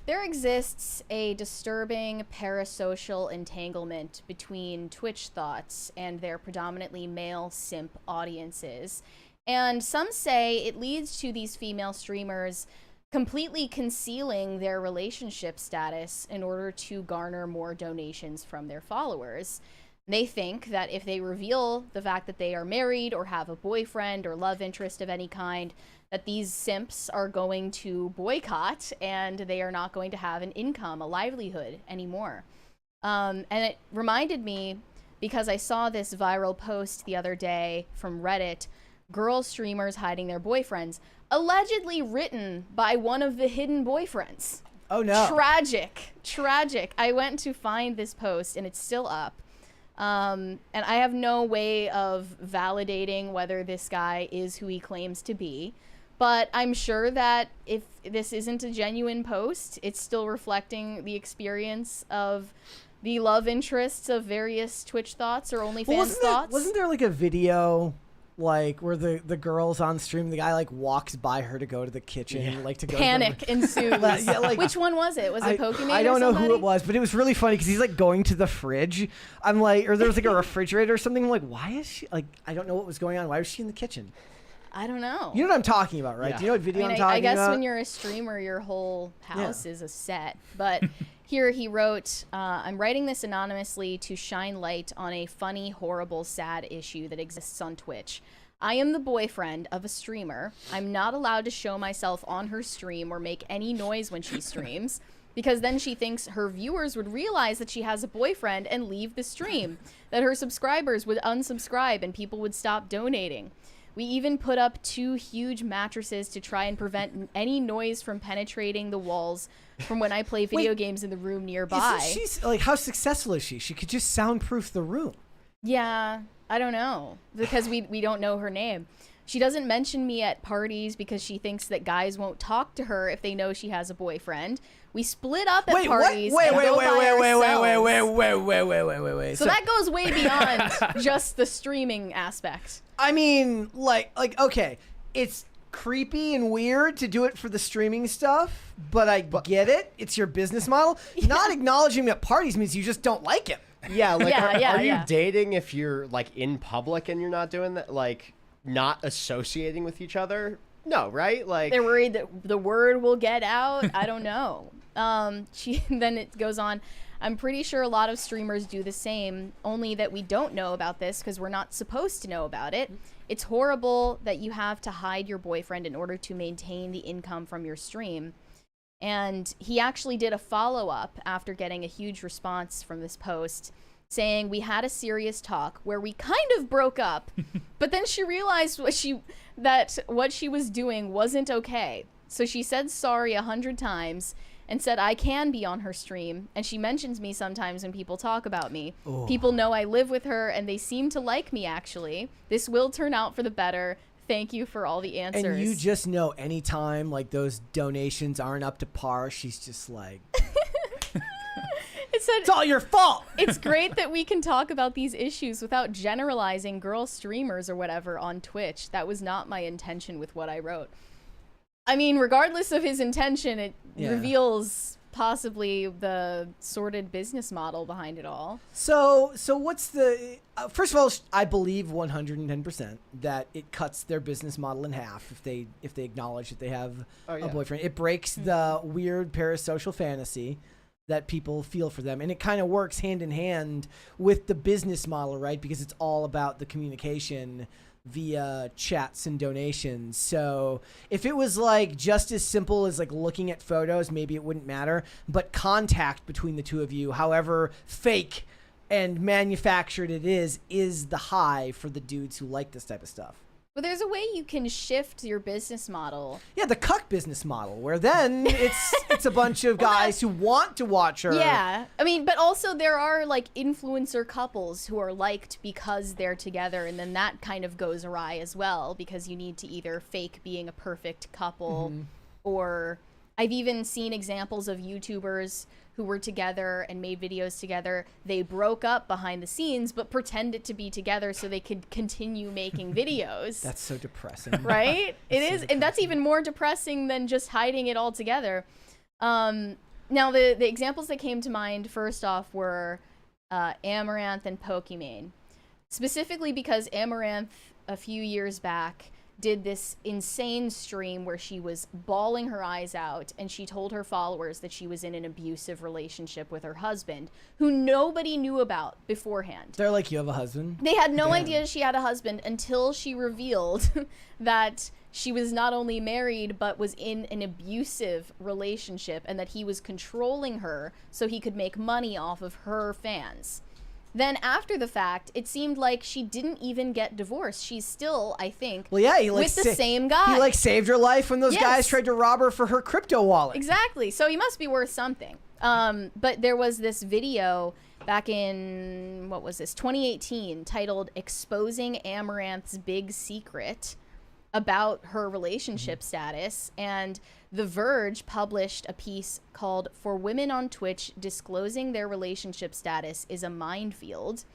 B: There exists a disturbing parasocial entanglement between Twitch thoughts and their predominantly male simp audiences. And some say it leads to these female streamers completely concealing their relationship status in order to garner more donations from their followers. They think that if they reveal the fact that they are married or have a boyfriend or love interest of any kind, that these simps are going to boycott and they are not going to have an income, a livelihood anymore. And it reminded me, because I saw this viral post the other day from Reddit, girl streamers hiding their boyfriends, allegedly written by one of the hidden boyfriends.
A: Oh no.
B: Tragic. I went to find this post and it's still up. And I have no way of validating whether this guy is who he claims to be. But I'm sure that if this isn't a genuine post, it's still reflecting the experience of the love interests of various Twitch thoughts or OnlyFans thoughts.
A: Wasn't there like a video like where the girl's on stream, the guy like walks by her to go to the kitchen, like to go
B: Panic ensues.
A: Yeah, like,
B: which one was it? Was it Pokemon?
A: I don't know who it was, but it was really funny because he's like going to the fridge. I'm like, or there's like a refrigerator or something. I'm like, why is she like? I don't know what was going on. Why was she in the kitchen?
B: I don't know.
A: You know what I'm talking about, right?
C: Yeah.
A: Do you know what video I'm talking
B: I guess
A: about?
B: when you're a streamer, your whole house is a set. But here he wrote, I'm writing this anonymously to shine light on a funny, horrible, sad issue that exists on Twitch. I am the boyfriend of a streamer. I'm not allowed to show myself on her stream or make any noise when she streams, because then she thinks her viewers would realize that she has a boyfriend and leave the stream, that her subscribers would unsubscribe and people would stop donating. We even put up 2 huge mattresses to try and prevent any noise from penetrating the walls from when I play video games in the room nearby.
A: She's like, how successful is she? She could just soundproof the room.
B: Yeah, I don't know, because we don't know her name. She doesn't mention me at parties because she thinks that guys won't talk to her if they know she has a boyfriend. We split up at parties.
A: Wait.
B: So
A: So
B: that goes way beyond just the streaming aspect.
A: I mean, like, okay, it's creepy and weird to do it for the streaming stuff, but I get it. It's your business model. Not acknowledging me at parties means you just don't like him.
C: Yeah, like,
B: Yeah,
C: are you
B: yeah.
C: dating if you're like in public and you're not doing that, like not associating with each other? No, right? Like
B: They're worried that the word will get out. I don't know. Then it goes on. I'm pretty sure a lot of streamers do the same, only that we don't know about this because we're not supposed to know about it. It's horrible that you have to hide your boyfriend in order to maintain the income from your stream. And he actually did a follow-up after getting a huge response from this post, saying we had a serious talk where we kind of broke up, but then she realized what she was doing wasn't okay. So she said sorry 100 times and said I can be on her stream, and she mentions me sometimes when people talk about me.
A: Oh.
B: People know I live with her and they seem to like me, actually. This will turn out for the better. Thank you for all the answers.
A: And you just know anytime like those donations aren't up to par, she's just like, it's all your fault.
B: It's great that we can talk about these issues without generalizing girl streamers or whatever on Twitch. That was not my intention with what I wrote. I mean, regardless of his intention, it reveals possibly the sordid business model behind it all.
A: So what's the first of all, I believe 110% that it cuts their business model in half if they acknowledge that they have a boyfriend. It breaks the weird parasocial fantasy that people feel for them, and it kind of works hand in hand with the business model, right? Because it's all about the communication via chats and donations. So if it was like just as simple as like looking at photos, maybe it wouldn't matter, but contact between the two of you, however fake and manufactured it is the high for the dudes who like this type of stuff.
B: But there's a way you can shift your business model.
A: Yeah, the cuck business model, where then it's a bunch of guys who want to watch her.
B: Yeah, I mean, but also there are like influencer couples who are liked because they're together, and then that kind of goes awry as well because you need to either fake being a perfect couple, or I've even seen examples of YouTubers who were together and made videos together. They broke up behind the scenes, but pretended to be together so they could continue making videos.
A: That's so depressing.
B: Right? It is, and that's even more depressing than just hiding it all together. Now, the examples that came to mind first off were Amaranth and Pokimane. Specifically because Amaranth, a few years back, did this insane stream where she was bawling her eyes out, and she told her followers that she was in an abusive relationship with her husband, who nobody knew about beforehand.
A: They're like, you have a husband?
B: They had no
A: Damn.
B: idea she had a husband until she revealed that she was not only married, but was in an abusive relationship, and that he was controlling her so he could make money off of her fans. Then after the fact, it seemed like she didn't even get divorced. She's still, I think,
A: Well, yeah, he like
B: with the same guy.
A: He like saved her life when those
B: Yes.
A: guys tried to rob her for her crypto wallet.
B: Exactly. So he must be worth something. But there was this video back in, what was this, 2018, titled Exposing Amaranth's Big Secret, about her relationship status. And The Verge published a piece called For Women on Twitch, Disclosing Their Relationship Status is a Minefield.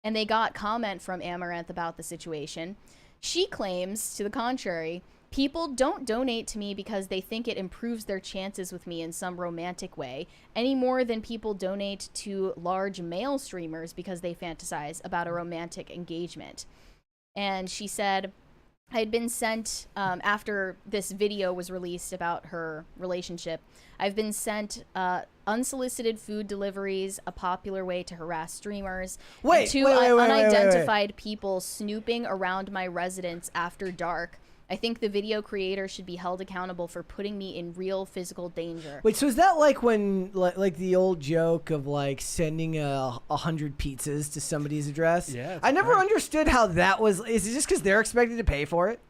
B: And they got comment from Amaranth about the situation. She claims, to the contrary, people don't donate to me because they think it improves their chances with me in some romantic way, any more than people donate to large male streamers because they fantasize about a romantic engagement. And she said, I had been sent, after this video was released about her relationship, I've been sent unsolicited food deliveries, a popular way to harass streamers, and two unidentified people snooping around my residence after dark. I think the video creator should be held accountable for putting me in real physical danger.
A: Wait, so is that like when, like the old joke of like sending 100 pizzas to somebody's address?
D: Yeah,
A: I never
D: right.
A: understood how that was. Is it just because they're expected to pay for it?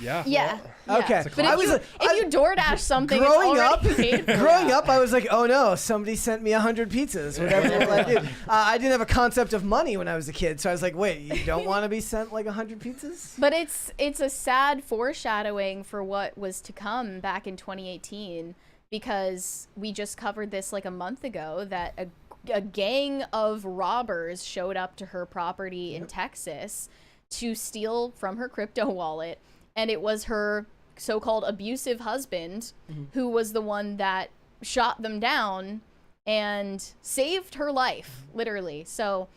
D: Yeah.
B: Yeah.
A: Okay.
B: But if you DoorDash something, it's
A: growing
B: already
A: up,
B: paid for.
A: growing up, I was like, oh no, somebody sent me 100 pizzas. Whatever will I do? I didn't have a concept of money when I was a kid, so I was like, wait, you don't want to be sent like 100 pizzas?
B: But it's a sad foreshadowing for what was to come back in 2018, because we just covered this like a month ago that a gang of robbers showed up to her property in Texas to steal from her crypto wallet. And it was her so-called abusive husband who was the one that shot them down and saved her life, literally. So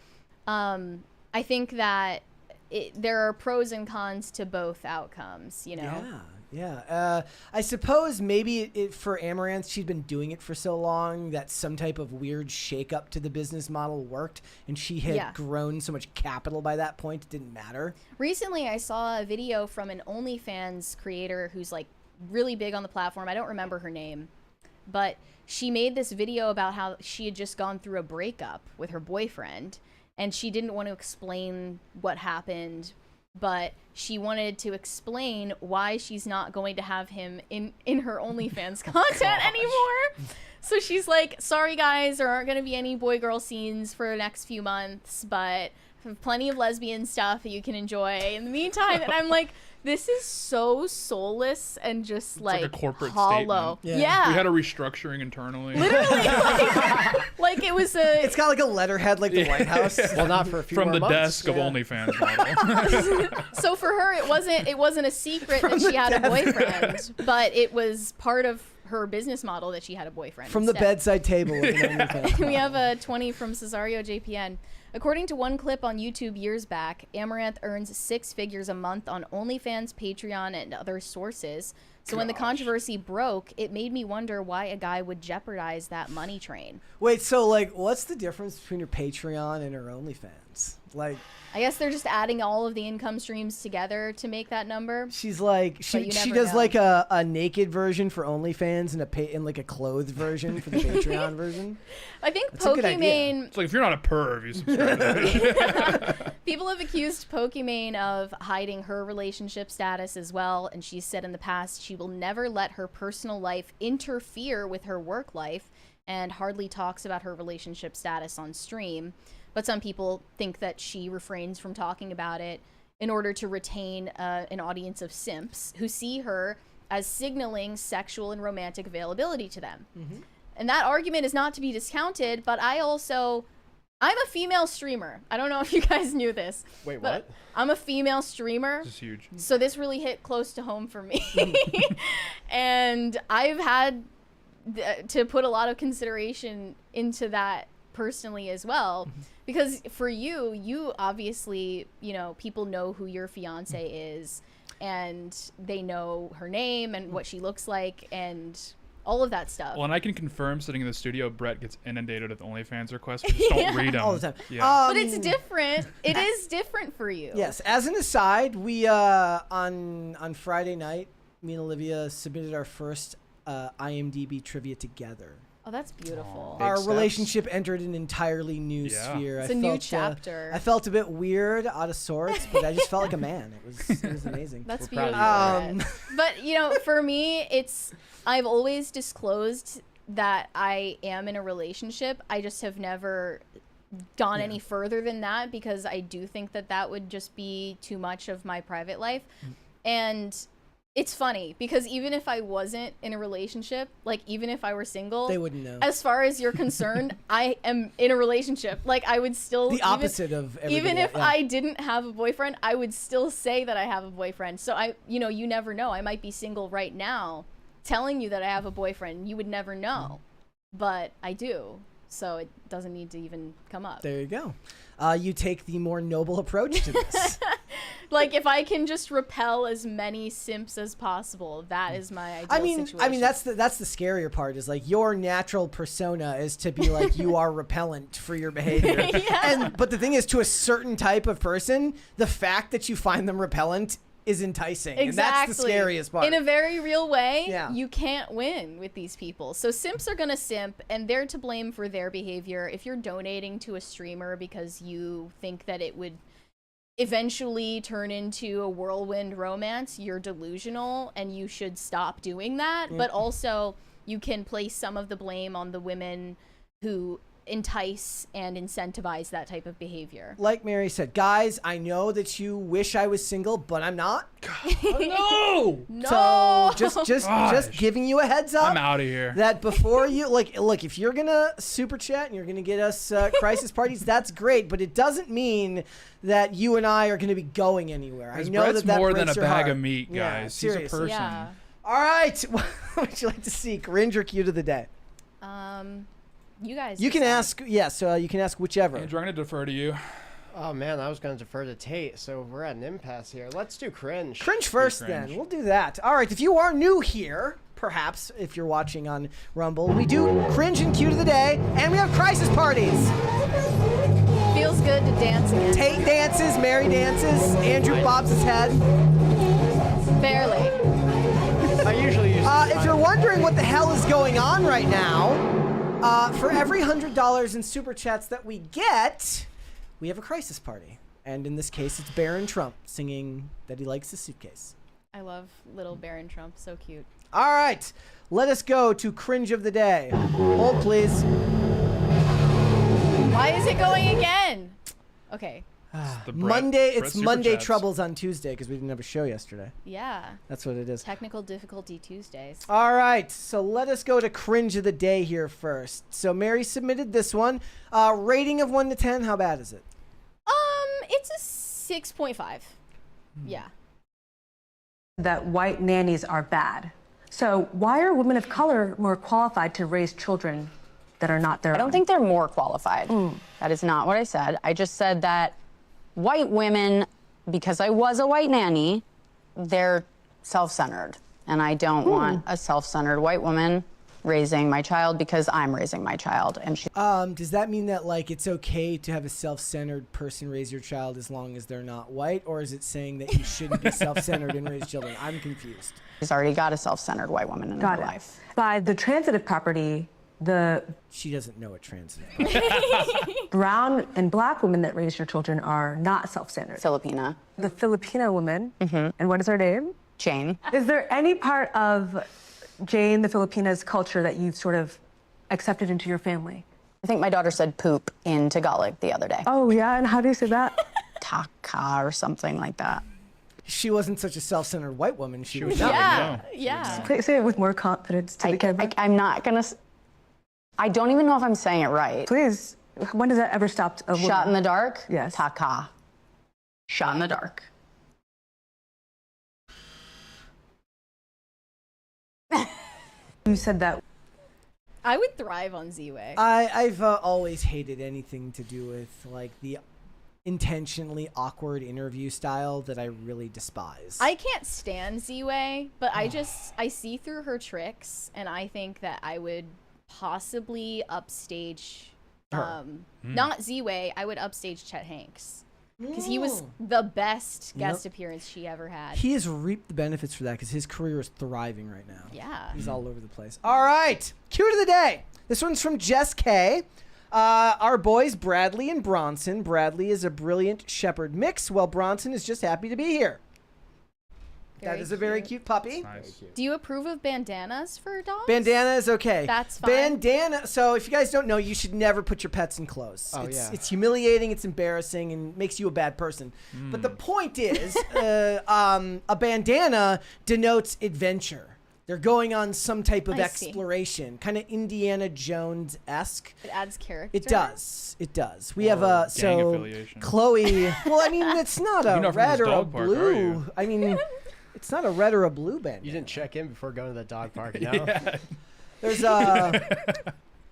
B: I think that there are pros and cons to both outcomes, you know?
A: Yeah. I suppose maybe for Amaranth, she'd been doing it for so long that some type of weird shakeup to the business model worked, and she had grown so much capital by that point it didn't matter.
B: Recently, I saw a video from an OnlyFans creator who's like really big on the platform. I don't remember her name, but she made this video about how she had just gone through a breakup with her boyfriend, and she didn't want to explain what happened, but she wanted to explain why she's not going to have him in her OnlyFans content anymore. So she's like, sorry guys, there aren't going to be any boy-girl scenes for the next few months, but plenty of lesbian stuff that you can enjoy in the meantime. And I'm like, this is so soulless and just like
D: a corporate
B: hollow.
D: statement.
B: Yeah.
D: We had a restructuring internally.
B: Literally, like it was a.
A: It's got like a letterhead like the White House.
C: Well, not for a few
D: From
C: more
D: the
C: months.
D: desk of OnlyFans model.
B: So for her, it wasn't a secret that she had a boyfriend, but it was part of her business model that she had a boyfriend.
A: From the
B: instead.
A: bedside table. With an OnlyFans
B: We have a 20 from Cesario JPN. According to one clip on YouTube years back, Amaranth earns 6 figures a month on OnlyFans, Patreon, and other sources. So when the controversy broke, it made me wonder why a guy would jeopardize that money train.
A: Wait, so like, what's the difference between her Patreon and her OnlyFans? Like,
B: I guess they're just adding all of the income streams together to make that number.
A: she's like, she
B: you
A: does
B: never know.
A: like a naked version for OnlyFans and like a clothed version for the Patreon version.
B: I think
A: That's a good idea.
B: Pokimane.
D: It's like, if you're not a perv, you subscribe to it.
B: People have accused Pokimane of hiding her relationship status as well, and she's said in the past she will never let her personal life interfere with her work life, and hardly talks about her relationship status on stream. But some people think that she refrains from talking about it in order to retain an audience of simps who see her as signaling sexual and romantic availability to them. And that argument is not to be discounted, but I'm a female streamer. I don't know if you guys knew this.
C: Wait,
B: but
C: what?
B: I'm a female streamer.
D: This is huge.
B: So this really hit close to home for me. And I've had to put a lot of consideration into that personally as well. Because for you obviously, you know, people know who your fiance is. and they know her name and what she looks like and all of that stuff.
D: Well, and I can confirm, sitting in the studio, Brett gets inundated with OnlyFans requests. We just don't read them
A: all the time.
D: Yeah.
B: But it's different. It is different for you.
A: Yes. As an aside, we on Friday night, me and Olivia submitted our first IMDb trivia together.
B: Oh, that's beautiful.
C: Big
A: Our
C: steps.
A: relationship entered an entirely new
D: Yeah.
A: sphere.
B: It's a new chapter.
A: I felt a bit weird, out of sorts, but I just felt like a man. It was amazing.
B: That's
C: We're proud of
B: beautiful.
C: you,
B: Brett. But you know, for me, I've always disclosed that I am in a relationship. I just have never gone any further than that because I do think that that would just be too much of my private life. And it's funny because even if I wasn't in a relationship, like even if I were single,
A: They wouldn't know.
B: as far as you're concerned, I am in a relationship. Like I would still
A: The opposite of everybody
B: even if
A: else, yeah.
B: I didn't have a boyfriend, I would still say that I have a boyfriend. So you never know. I might be single right now, telling you that I have a boyfriend. You would never know, but I do. So it doesn't need to even come up.
A: There you go. You take the more noble approach to this.
B: Like if I can just repel as many simps as possible, that is my ideal situation.
A: I mean that's the scarier part is like your natural persona is to be like you are repellent for your behavior.
B: Yeah.
A: But the thing is, to a certain type of person, the fact that you find them repellent is enticing.
B: Exactly.
A: And that's the scariest part.
B: In a very real way,
A: Yeah.
B: you can't win with these people. So simps are going to simp, and they're to blame for their behavior. If you're donating to a streamer because you think that it would eventually turn into a whirlwind romance, you're delusional, and you should stop doing that. But also, you can place some of the blame on the women who entice and incentivize that type of behavior.
A: Like Mary said, guys, I know that you wish I was single, but I'm not.
D: No!
B: No!
A: So just giving you a heads up.
D: I'm out of here.
A: That before you look, if you're gonna super chat and you're gonna get us crisis parties, that's great. But it doesn't mean that you and I are gonna be going anywhere. I
D: Because
A: know
D: Brett's
A: that
D: more than a
A: breaks your
D: bag
A: heart.
D: of meat,
A: Yeah,
D: guys. He's a
A: seriously.
D: person.
B: Yeah.
A: All right, what would you like to see? Cringe or cute of the day?
B: You guys.
A: You can
B: decide.
A: ask. Yes, you can ask whichever.
D: Andrew, I'm going to defer to you.
C: Oh man, I was gonna defer to Tate, so we're at an impasse here. Let's do cringe.
A: Cringe first,
D: cringe.
A: then. We'll do that. All right. If you are new here, perhaps if you're watching on Rumble, we do cringe and cute of the day, and we have crisis parties.
B: Feels good to dance again.
A: Tate dances, Mary dances, Andrew bobs his head.
B: Barely.
C: I usually use.
A: If you're wondering what the hell is going on right now, for every $100 in super chats that we get, we have a crisis party. And in this case, it's Baron Trump singing that he likes his suitcase.
B: I love little Baron Trump. So cute.
A: All right, let us go to cringe of the day. Hold, please.
B: Why is it going again? Okay.
D: The Brett-
A: Monday,
D: Brett
A: it's
D: Super
A: Monday
D: Chats.
A: troubles on Tuesday because we didn't have a show yesterday.
B: Yeah.
A: That's what it is.
B: Technical difficulty Tuesdays.
A: All right, so let us go to cringe of the day here first. So Mary submitted this one. Rating of 1 to 10, how bad is it?
B: It's a 6.5. Yeah.
E: That white nannies are bad. So why are women of color more qualified to raise children that are not their
F: I don't think they're more qualified. That is not what I said. I just said that white women, because I was a white nanny, they're self-centered. And I don't want a self-centered white woman raising my child because I'm raising my child. And she
A: Does that mean that like it's okay to have a self-centered person raise your child as long as they're not white, or is it saying that you shouldn't be self-centered and raise children? I'm confused.
F: she's already got a self-centered white woman in her
E: got it.
F: life.
E: By the transitive property, the
A: She doesn't know what trans is.
E: brown and black women that raise your children are not self-centered.
F: Filipina.
E: The Filipino woman, and what is her name?
F: Jane.
E: Is there any part of Jane the Filipina's culture that you've sort of accepted into your family?
F: I think my daughter said poop in Tagalog the other day.
E: Oh yeah, and how do you say that?
F: Taka or something like that.
A: She wasn't such a self-centered white woman. She would
D: was
A: know.
B: Yeah.
D: no.
B: Yeah.
E: Say it with more confidence to the camera.
F: I'm not gonna. I don't even know if I'm saying it right.
E: Please. When does that ever stop a woman?
F: Shot in the dark?
E: Yes.
F: Taka. Shot in the dark.
E: You said that.
B: I would thrive on Z-Way.
A: I've always hated anything to do with like the intentionally awkward interview style that I really despise.
B: I can't stand Z-Way, but I see through her tricks, and I think that I would possibly upstage, not Z-Way, I would upstage Chet Hanks. Because he was the best guest appearance she ever had.
A: He has reaped the benefits for that because his career is thriving right now.
B: Yeah.
A: He's all over the place. All right. Cute of the day. This one's from Jess K. Our boys, Bradley and Bronson. Bradley is a brilliant shepherd mix, while Bronson is just happy to be here. That is a very cute puppy.
D: Nice.
B: Do you approve of bandanas for dogs?
A: Bandana is okay.
B: That's fine.
A: Bandana. So if you guys don't know, you should never put your pets in clothes. It's humiliating. It's embarrassing and makes you a bad person. But the point is, a bandana denotes adventure. They're going on some type of exploration, kind of Indiana Jones-esque.
B: It adds character.
A: It does. It does. We have
D: Gang
A: so
D: affiliation.
A: Chloe. Well, I mean, it's not a
D: You're not from
A: red
D: this
A: or a
D: dog park, are
A: blue.
D: you?
A: I mean, it's not a red or a blue bandana.
C: You didn't check in before going to the dog park, no?
A: There's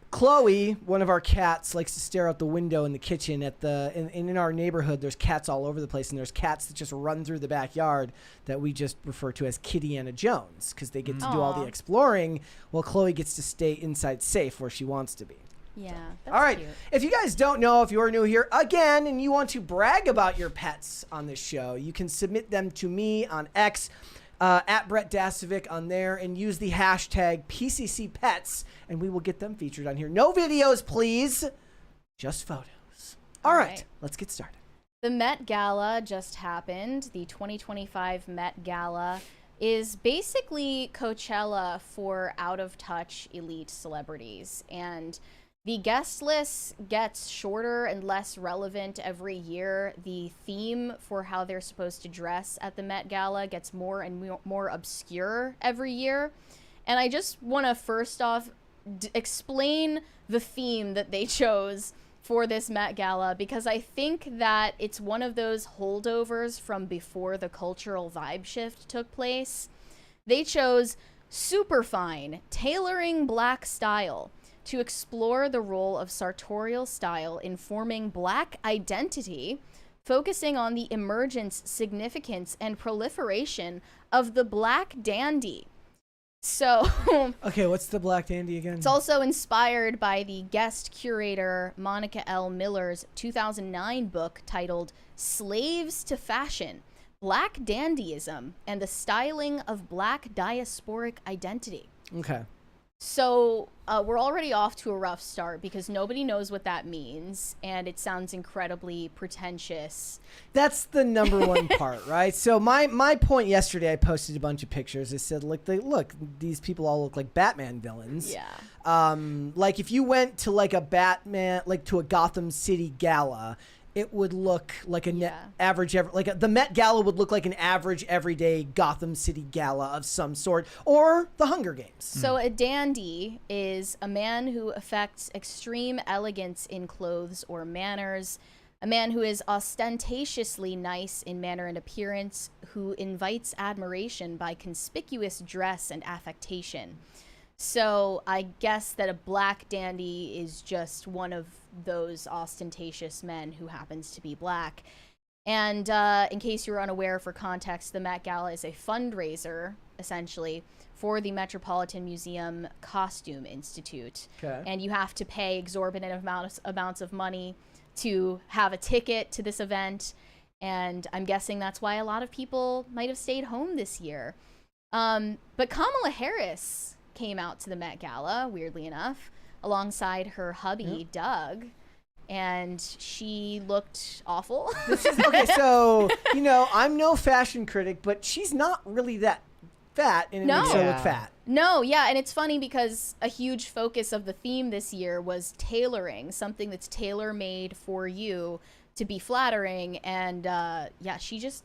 A: Chloe, one of our cats, likes to stare out the window in the kitchen at in our neighborhood. There's cats all over the place, and there's cats that just run through the backyard that we just refer to as Kitty-Anna Jones because they get to do all the exploring while Chloe gets to stay inside safe where she wants to be.
B: Yeah. That's
A: All right.
B: cute.
A: If you guys don't know, if you're new here again and you want to brag about your pets on this show, you can submit them to me on X. At Brett Dasovic on there, and use the hashtag PCCPets, and we will get them featured on here. No videos, please. Just photos. All right. Let's get started.
B: The Met Gala just happened. The 2025 Met Gala is basically Coachella for out-of-touch elite celebrities, and the guest list gets shorter and less relevant every year. The theme for how they're supposed to dress at the Met Gala gets more and more obscure every year. And I just want to first off explain the theme that they chose for this Met Gala, because I think that it's one of those holdovers from before the cultural vibe shift took place. They chose Superfine, Tailoring Black Style, to explore the role of sartorial style in forming Black identity, focusing on the emergence, significance, and proliferation of the Black dandy. So,
A: okay, what's the Black dandy again?
B: It's also inspired by the guest curator Monica L. Miller's 2009 book titled Slaves to Fashion, Black Dandyism and the Styling of Black Diasporic Identity.
A: Okay.
B: So we're already off to a rough start because nobody knows what that means, and it sounds incredibly pretentious.
A: That's the number one part, right? So my point yesterday, I posted a bunch of pictures. I said, look, these people all look like Batman villains.
B: Yeah.
A: Like if you went to like a Batman, like to a Gotham City gala, it would look like the Met Gala would look like an average everyday Gotham City gala of some sort, or the Hunger Games.
B: So a dandy is a man who affects extreme elegance in clothes or manners, a man who is ostentatiously nice in manner and appearance, who invites admiration by conspicuous dress and affectation. So I guess that a Black dandy is just one of those ostentatious men who happens to be Black. And in case you're unaware, for context, the Met Gala is a fundraiser, essentially, for the Metropolitan Museum Costume Institute.
A: Okay.
B: And you have to pay exorbitant amounts of money to have a ticket to this event. And I'm guessing that's why a lot of people might have stayed home this year. But Kamala Harris came out to the Met Gala, weirdly enough, alongside her hubby, Doug, and she looked awful.
A: Okay, so, I'm no fashion critic, but she's not really that fat, and it makes her look fat.
B: No, yeah, and it's funny because a huge focus of the theme this year was tailoring, something that's tailor-made for you to be flattering, and she just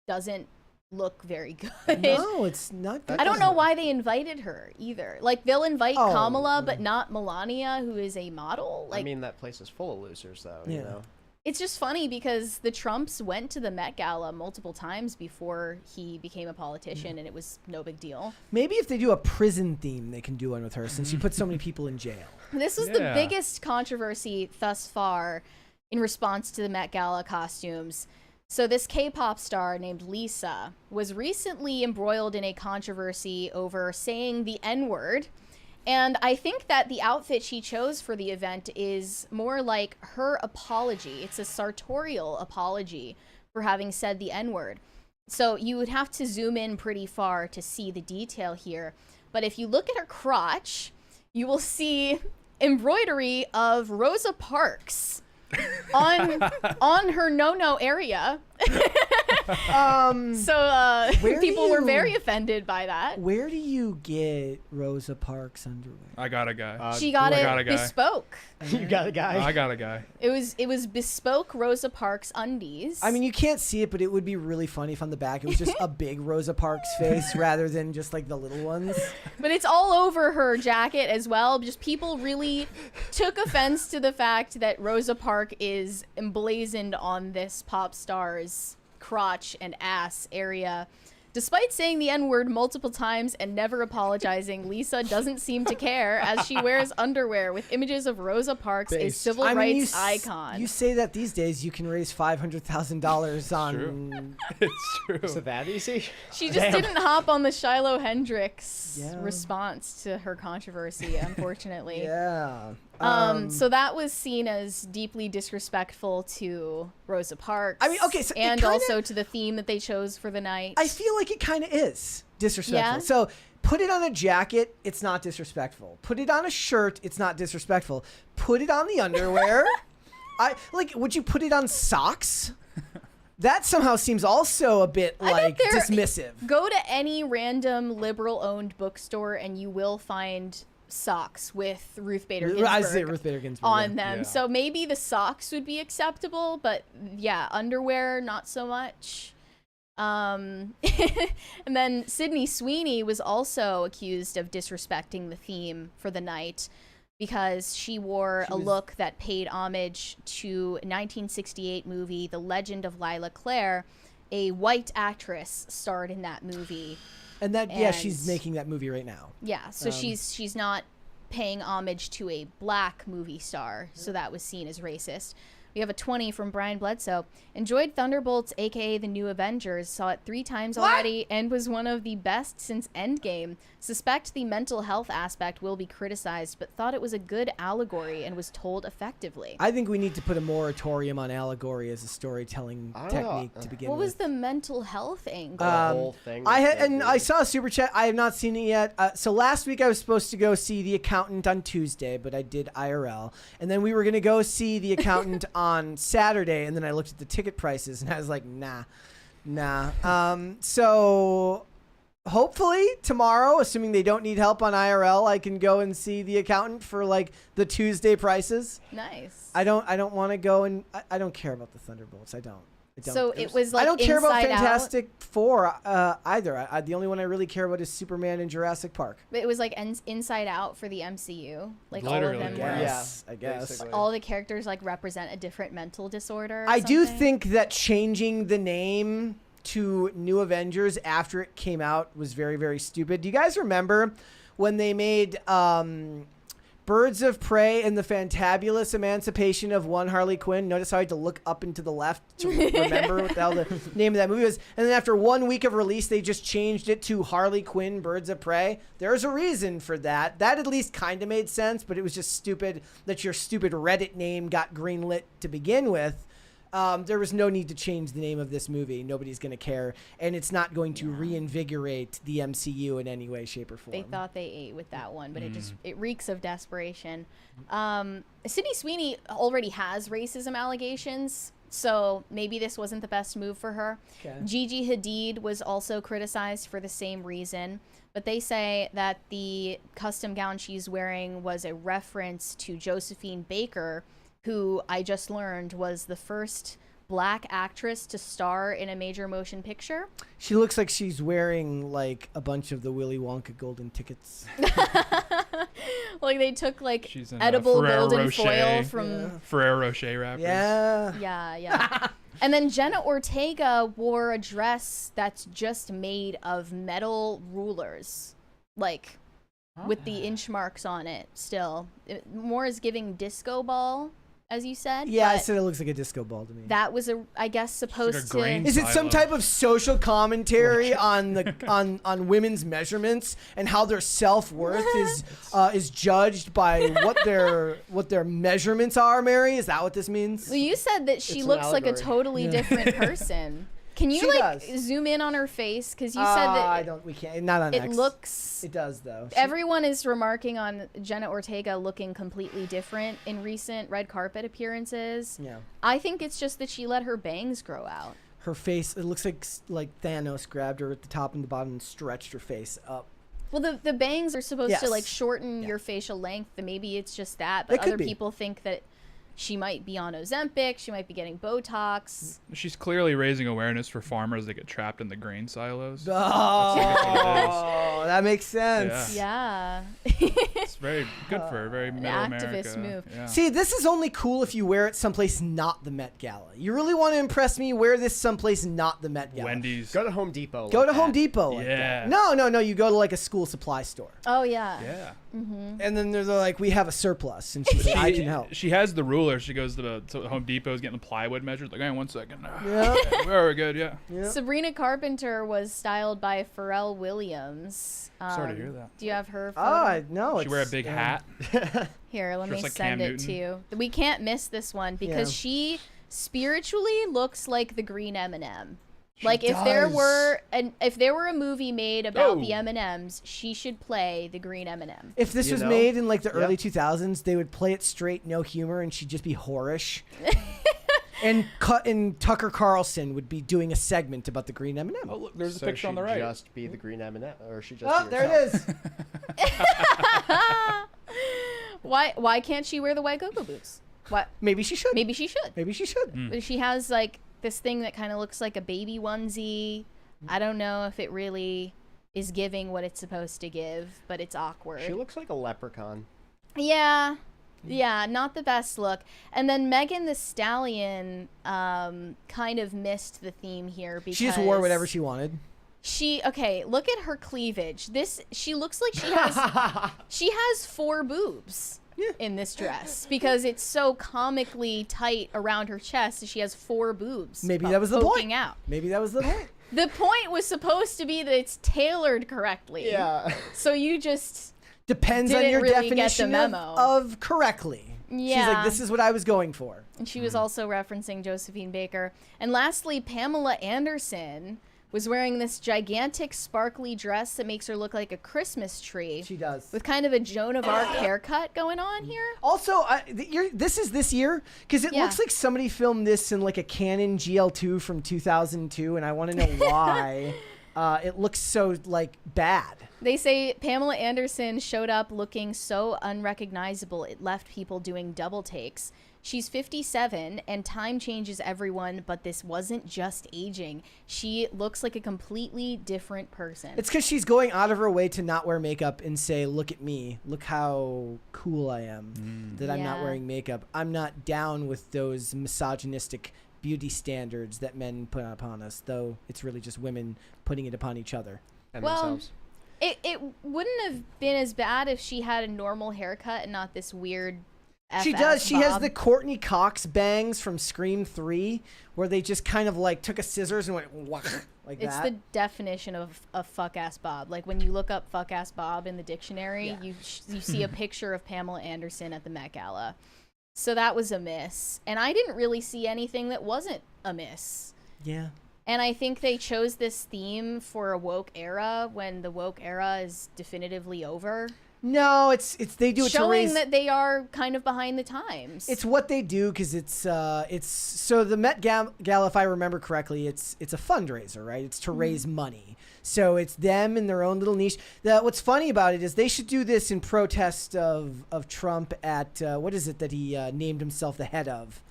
B: doesn't look very good.
A: No, it's not good.
B: I don't know why they invited her either. Like, they'll invite Kamala, but not Melania, who is a model. Like,
C: I mean, that place is full of losers, though,
A: Yeah.
C: you know?
B: It's just funny because the Trumps went to the Met Gala multiple times before he became a politician, and it was no big deal.
A: Maybe if they do a prison theme, they can do one with her, since you put so many people in jail.
B: This was the biggest controversy thus far. in response to the Met Gala costumes. So this K-pop star named Lisa was recently embroiled in a controversy over saying the N-word. And I think that the outfit she chose for the event is more like her apology. It's a sartorial apology for having said the N-word. So you would have to zoom in pretty far to see the detail here. But if you look at her crotch, you will see embroidery of Rosa Parks on her no-no area. So people were very offended by that.
A: Where do you get Rosa Parks underwear?
D: I got a guy.
B: She got
D: got a
B: it
D: guy.
B: bespoke.
C: You got a guy.
D: I got a guy.
B: It was bespoke Rosa Parks undies.
A: I mean, you can't see it, but it would be really funny if on the back it was just a big Rosa Parks face rather than just like the little ones.
B: But it's all over her jacket as well. Just people really took offense to the fact that Rosa Parks is emblazoned on this pop star's crotch and ass area. Despite saying the N-word multiple times and never apologizing, Lisa doesn't seem to care as she wears underwear with images of Rosa Parks, a civil rights icon.
A: You say that these days you can raise $500,000 on.
D: True. It's true.
C: Is it that easy?
B: She just didn't hop on the Shiloh Hendrix
A: Yeah.
B: response to her controversy, unfortunately.
A: Yeah.
B: So that was seen as deeply disrespectful to Rosa Parks.
A: I mean, okay, so it
B: and
A: kinda-
B: also to the theme that they chose for the night.
A: I feel like it kind of is disrespectful.
B: Yeah?
A: So put it on a jacket, it's not disrespectful. Put it on a shirt, it's not disrespectful. Put it on the underwear. Would you put it on socks? That somehow seems also a bit like dismissive.
B: Go to any random liberal-owned bookstore and you will find socks with Ruth Bader Ginsburg,
A: I say Ruth Bader Ginsburg
B: on them.
D: Yeah.
B: So maybe the socks would be acceptable, but yeah, underwear not so much. And then Sydney Sweeney was also accused of disrespecting the theme for the night because she wore a look that paid homage to 1968 movie The Legend of Lila Clare. A white actress starred in that movie.
A: Yeah, she's making that movie right now.
B: Yeah, so she's not paying homage to a black movie star, so that was seen as racist. We have a 20 from Brian Bledsoe. Enjoyed Thunderbolts, aka The New Avengers. Saw it 3 times already and was one of the best since Endgame. Suspect the mental health aspect will be criticized, but thought it was a good allegory and was told effectively.
A: I think we need to put a moratorium on allegory as a storytelling technique to begin
B: What
A: with.
B: was the mental health angle?
C: The whole thing.
A: I saw a super chat. I have not seen it yet. So last week I was supposed to go see The Accountant on Tuesday, but I did IRL, and then we were gonna go see The Accountant on Saturday, and then I looked at the ticket prices and I was like, nah. So hopefully tomorrow, assuming they don't need help on IRL, I can go and see The Accountant for like the Tuesday prices.
B: Nice.
A: I don't want to go, and I don't care about the Thunderbolts. I don't.
B: So it was like
A: I don't care about
B: Inside Out?
A: Fantastic Four either. The only one I really care about is Superman and Jurassic Park.
B: But it was like Inside Out for the MCU. Like all of
D: Literally,
B: them
D: yeah.
B: were.
A: Yes, I guess.
C: basically.
B: All the characters like represent a different mental disorder. Or
A: I do
B: something.
A: think that changing the name to New Avengers after it came out was very, very stupid. Do you guys remember when they made Birds of Prey and the Fantabulous Emancipation of One Harley Quinn? Notice how I had to look up and to the left to remember what the hell the name of that movie was. And then after 1 week of release, they just changed it to Harley Quinn Birds of Prey. There's a reason for that. That at least kind of made sense, but it was just stupid that your stupid Reddit name got greenlit to begin with. There was no need to change the name of this movie. Nobody's going to care. And it's not going to reinvigorate the MCU in any way, shape, or form.
B: They thought they ate with that one, but it reeks of desperation. Sydney Sweeney already has racism allegations, so maybe this wasn't the best move for her.
A: Okay.
B: Gigi Hadid was also criticized for the same reason, but they say that the custom gown she's wearing was a reference to Josephine Baker, who I just learned was the first black actress to star in a major motion picture.
A: She looks like she's wearing like a bunch of the Willy Wonka golden tickets.
B: Like they took like
D: She's in
B: edible
D: Ferrero
B: golden
D: Rocher.
B: foil from
D: Ferrero Rocher wrappers.
A: Yeah.
B: Yeah. And then Jenna Ortega wore a dress that's just made of metal rulers, like with the inch marks on it still. More is giving disco ball as you said.
A: Yeah, I
B: but
A: said it looks like a disco ball to me.
B: that was I guess supposed to.
D: grain
A: Is it some
D: silo.
A: type of social commentary on the on women's measurements and how their self-worth is judged by what their measurements are, Mary? Is that what this means?
B: Well, you said that she
C: It's an
B: looks like a
C: allegory.
B: totally different person. Can you
A: She
B: like
A: does.
B: zoom in on her face? Because you said that
A: we can't. Not on
B: it
A: X.
B: looks.
A: It does though.
B: Everyone is remarking on Jenna Ortega looking completely different in recent red carpet appearances.
A: Yeah.
B: I think it's just that she let her bangs grow out.
A: Her face. It looks like Thanos grabbed her at the top and the bottom and stretched her face up.
B: Well, the bangs are supposed to
A: Yes.
B: like shorten
A: Yeah.
B: your facial length. And maybe it's just that,
A: It
B: but
A: could
B: other
A: be.
B: people think that she might be on Ozempic. She might be getting Botox.
D: She's clearly raising awareness for farmers that get trapped in the grain silos.
A: Oh, that makes sense.
B: Yeah.
D: It's very good for her. Very middle
B: activist
D: America.
B: move.
D: Yeah.
A: See, this is only cool if you wear it someplace not the Met Gala. You really want to impress me? Wear this someplace not the Met Gala.
D: Wendy's.
C: Go to Home Depot.
A: Go
C: like
A: to Home
C: that.
A: Depot. Like
D: Yeah.
A: that. No. You go to like a school supply store,
B: Oh yeah.
D: Yeah.
A: and then they're like, "We have a surplus," and she's like, "I can help."
D: She has the ruler. She goes to Home Depot's getting the plywood measured. Like, hang on 1 second.
A: Yeah.
D: Okay, we're good. Yeah.
A: Yeah.
B: Sabrina Carpenter was styled by Pharrell Williams.
D: Sorry to hear that.
B: Do you have her photo?
A: Oh, no.
D: She wear a big hat.
B: Here, let me
D: Dressed like
B: send
D: Cam
B: it to
D: Newton.
B: you. We can't miss this one because
A: Yeah.
B: she spiritually looks like the green M&M. Like if there were a movie made about the
D: Oh.
B: M&Ms, she should play the green M&M.
A: If this
C: You
A: was
C: know?
A: made in like the early
C: Yep.
A: 2000s, they would play it straight, no humor, and she'd just be whorish. and Tucker Carlson would be doing a segment about the green M&M.
D: Oh, look, there's
C: So
D: a picture on the
C: she'd
D: right.
C: Just be the green M&M, or she just.
A: Oh,
C: be
A: there
C: herself.
A: it is.
B: Why can't she wear the white go-go boots? What?
A: Maybe she should.
B: Maybe she should.
A: Maybe she should.
D: Hmm.
B: But she has like this thing that kind of looks like a baby onesie. I don't know if it really is giving what it's supposed to give, but it's awkward.
C: She looks like a leprechaun.
B: Yeah. Yeah, not the best look. And then Megan the Stallion kind of missed the theme here because
A: She just wore whatever she wanted.
B: okay, look at her cleavage. She looks like she has 4 boobs in this dress because it's so comically tight around her chest. She has 4 boobs.
A: Maybe that was the
B: poking
A: point.
B: out.
A: Maybe that was the point.
B: The point was supposed to be that it's tailored correctly.
C: Yeah.
B: So you just
A: Depends on
B: Didn't
A: your
B: really get the
A: definition
B: memo.
A: of correctly. She's
B: Yeah.
A: like, this is what I was going for.
B: And she was also referencing Josephine Baker. And lastly, Pamela Anderson was wearing this gigantic sparkly dress that makes her look like a Christmas tree.
A: She does.
B: With kind of a Joan of Arc haircut going on here.
A: Also, this is this year because it
B: Yeah.
A: looks like somebody filmed this in like a Canon GL2 from 2002, and I want to know why it looks so like bad.
B: They say Pamela Anderson showed up looking so unrecognizable it left people doing double takes. She's 57 and time changes everyone, but this wasn't just aging. She looks like a completely different person.
A: It's because she's going out of her way to not wear makeup and say, look at me, look how cool I am that I'm not
B: Yeah.
A: wearing makeup. I'm not down with those misogynistic beauty standards that men put upon us, though it's really just women putting it upon each other.
C: And
B: Well,
C: themselves.
B: It wouldn't have been as bad if she had a normal haircut and not this weird
A: She
B: FS
A: does. She has
B: bob.
A: the Courtney Cox bangs from Scream 3, where they just kind of like took a scissors and went wah, like
B: It's
A: that.
B: the definition of a fuck ass Bob. Like when you look up fuck ass Bob in the dictionary,
A: Yeah.
B: you see a picture of Pamela Anderson at the Met Gala. So that was a miss, and I didn't really see anything that wasn't a miss.
A: Yeah.
B: And I think they chose this theme for a woke era when the woke era is definitively over.
A: No, it's they do it to
B: Showing
A: raise.
B: that they are kind of behind the times.
A: It's what they do because it's so the Met Gala, if I remember correctly, it's a fundraiser, right? It's to raise money. So it's them in their own little niche. What's funny about it is they should do this in protest of Trump at what is it that he named himself the head of?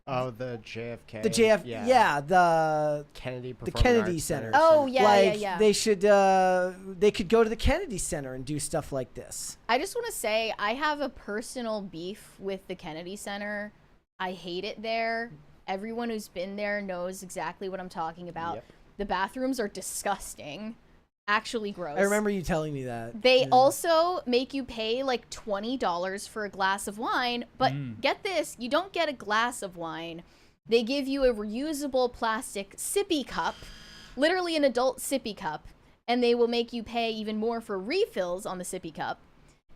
C: Oh, the JFK.
A: The yeah, the
C: Kennedy.
A: the
C: Performing
A: Kennedy
C: Arts
A: Center.
B: Oh, yeah,
A: like
B: yeah.
A: they should they could go to the Kennedy Center and do stuff like this.
B: I just want to say I have a personal beef with the Kennedy Center. I hate it there. Everyone who's been there knows exactly what I'm talking about.
C: Yep.
B: The bathrooms are disgusting. Actually gross.
A: I remember you telling me that.
B: They also make you pay like $20 for a glass of wine, but get this, you don't get a glass of wine. They give you a reusable plastic sippy cup, literally an adult sippy cup, and they will make you pay even more for refills on the sippy cup,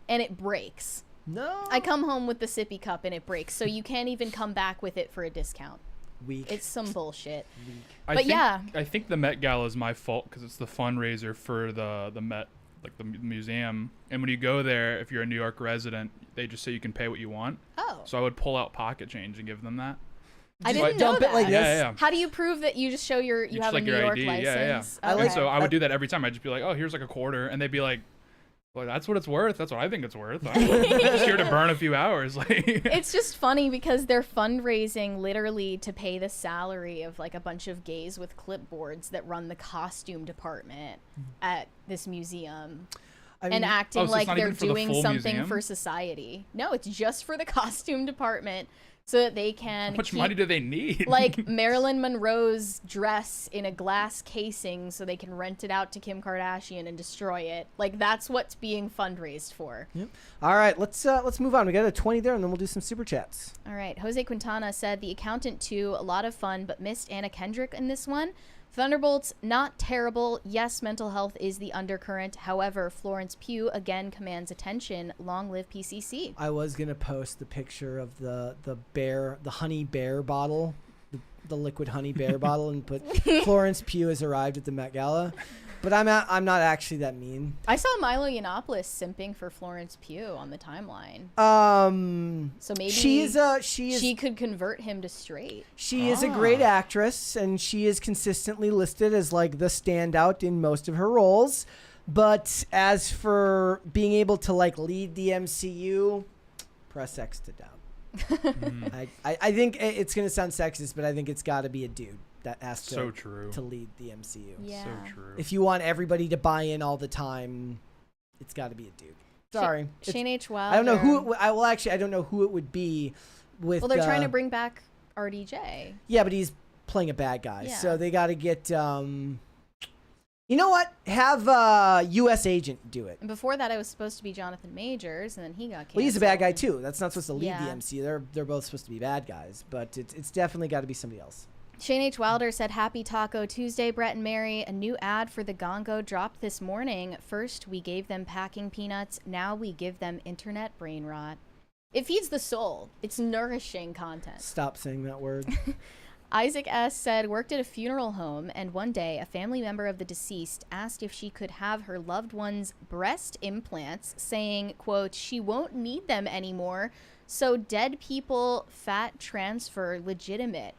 B: and it breaks.
A: No.
B: I come home with the sippy cup and it breaks, so you can't even come back with it for a discount.
A: Weak.
B: It's some bullshit.
D: I think the Met Gala is my fault because it's the fundraiser for the Met, like the museum. And when you go there, if you're a New York resident, they just say you can pay what you want.
B: Oh.
D: So I would pull out pocket change and give them that.
B: I didn't know
A: dump
B: that.
A: it like this.
D: Yeah.
B: How do you prove that you just show you have a New York
D: ID.
B: license?
D: Yeah.
B: Okay.
D: And so I would do that every time. I'd just be like, oh, here's like a quarter. And they'd be like, well, that's what it's worth. That's what I think it's worth. I'm just here to burn a few hours.
B: It's just funny because they're fundraising literally to pay the salary of like a bunch of gays with clipboards that run the costume department at this museum. And acting
D: so
B: like
D: it's not
B: they're
D: even for the
B: doing
D: full
B: something
D: museum?
B: for society. No, it's just for the costume department so that they can
D: How much
B: keep,
D: money do they need?
B: like Marilyn Monroe's dress in a glass casing so they can rent it out to Kim Kardashian and destroy it. Like that's what's being fundraised for.
A: Yep. All right, let's move on. We got a 20 there, and then we'll do some super chats.
B: All right. Jose Quintana said The Accountant 2, a lot of fun, but missed Anna Kendrick in this one. Thunderbolts, not terrible. Yes, mental health is the undercurrent. However, Florence Pugh again commands attention. Long live PCC.
A: I was gonna post the picture of the honey bear bottle, the liquid honey bear bottle, and put Florence Pugh has arrived at the Met Gala. But I'm not actually that mean.
B: I saw Milo Yiannopoulos simping for Florence Pugh on the timeline. So maybe she could convert him to straight.
A: She is a great actress, and she is consistently listed as like the standout in most of her roles. But as for being able to like lead the MCU, press X to doubt. I think it's gonna sound sexist, but I think it's got to be a dude that has to lead the MCU.
B: Yeah.
D: So true.
A: If you want everybody to buy in all the time, it's got to be a dude. Sorry,
B: Shane H. Wilder.
A: I don't know who. I don't know who it would be. Well,
B: they're trying to bring back RDJ.
A: Yeah, but he's playing a bad guy,
B: Yeah.
A: so they got to get. You know what? Have U.S. Agent do it.
B: And before that, it was supposed to be Jonathan Majors, and then he got canceled.
A: Well, he's a bad guy too. That's not supposed to lead
B: Yeah.
A: the MCU. They're both supposed to be bad guys, but it's definitely got to be somebody else.
B: Shane H. Wilder said, Happy Taco Tuesday, Brett and Mary. A new ad for the Gongo dropped this morning. First, we gave them packing peanuts. Now we give them internet brain rot. It feeds the soul. It's nourishing content.
A: Stop saying that word.
B: Isaac S. said, worked at a funeral home, and one day a family member of the deceased asked if she could have her loved one's breast implants, saying, quote, she won't need them anymore, so dead people fat transfer legitimate.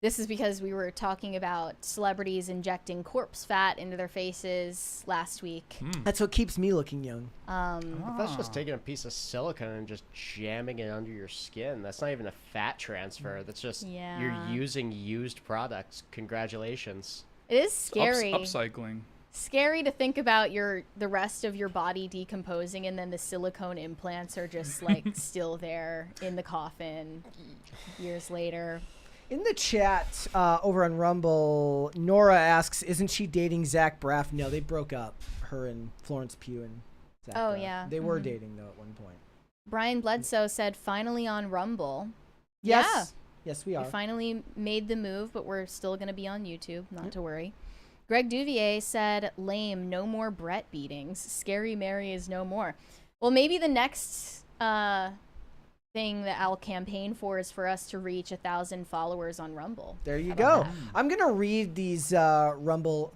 B: This is because we were talking about celebrities injecting corpse fat into their faces last week.
A: That's what keeps me looking young.
C: If that's just taking a piece of silicone and just jamming it under your skin, that's not even a fat transfer. That's just you're using used products. Congratulations.
B: It is scary.
D: Upcycling.
B: Scary to think about the rest of your body decomposing, and then the silicone implants are just like still there in the coffin years later.
A: In the chat over on Rumble, Nora asks, isn't she dating Zach Braff? No, they broke up, her and Florence Pugh and Zach
B: Oh,
A: Braff.
B: yeah.
A: They were dating, though, at one point.
B: Brian Bledsoe said, finally on Rumble.
A: Yes.
B: Yeah.
A: Yes, we are.
B: We finally made the move, but we're still going to be on YouTube, not to worry. Greg Duvier said, lame, no more Brett beatings. Scary Mary is no more. Well, maybe the next thing that I'll campaign for is for us to reach 1,000 followers on Rumble.
A: There you go. I'm going to read these Rumble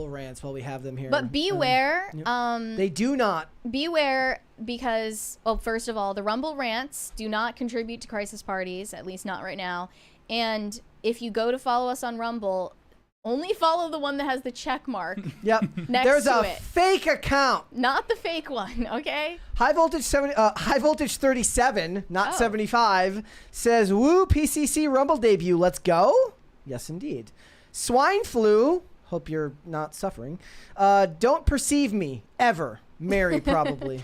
A: rants while we have them here.
B: But beware.
A: They do not.
B: Beware because, well, first of all, the Rumble rants do not contribute to crisis parties, at least not right now. And if you go to follow us on Rumble, only follow the one that has the check mark.
A: Yep.
B: Next
A: There's
B: to
A: a
B: it.
A: fake account.
B: Not the fake one, okay?
A: High voltage 37, not 75, says, woo, PCC Rumble debut. Let's go. Yes, indeed. Swine flu. Hope you're not suffering. Don't perceive me ever. Mary, probably.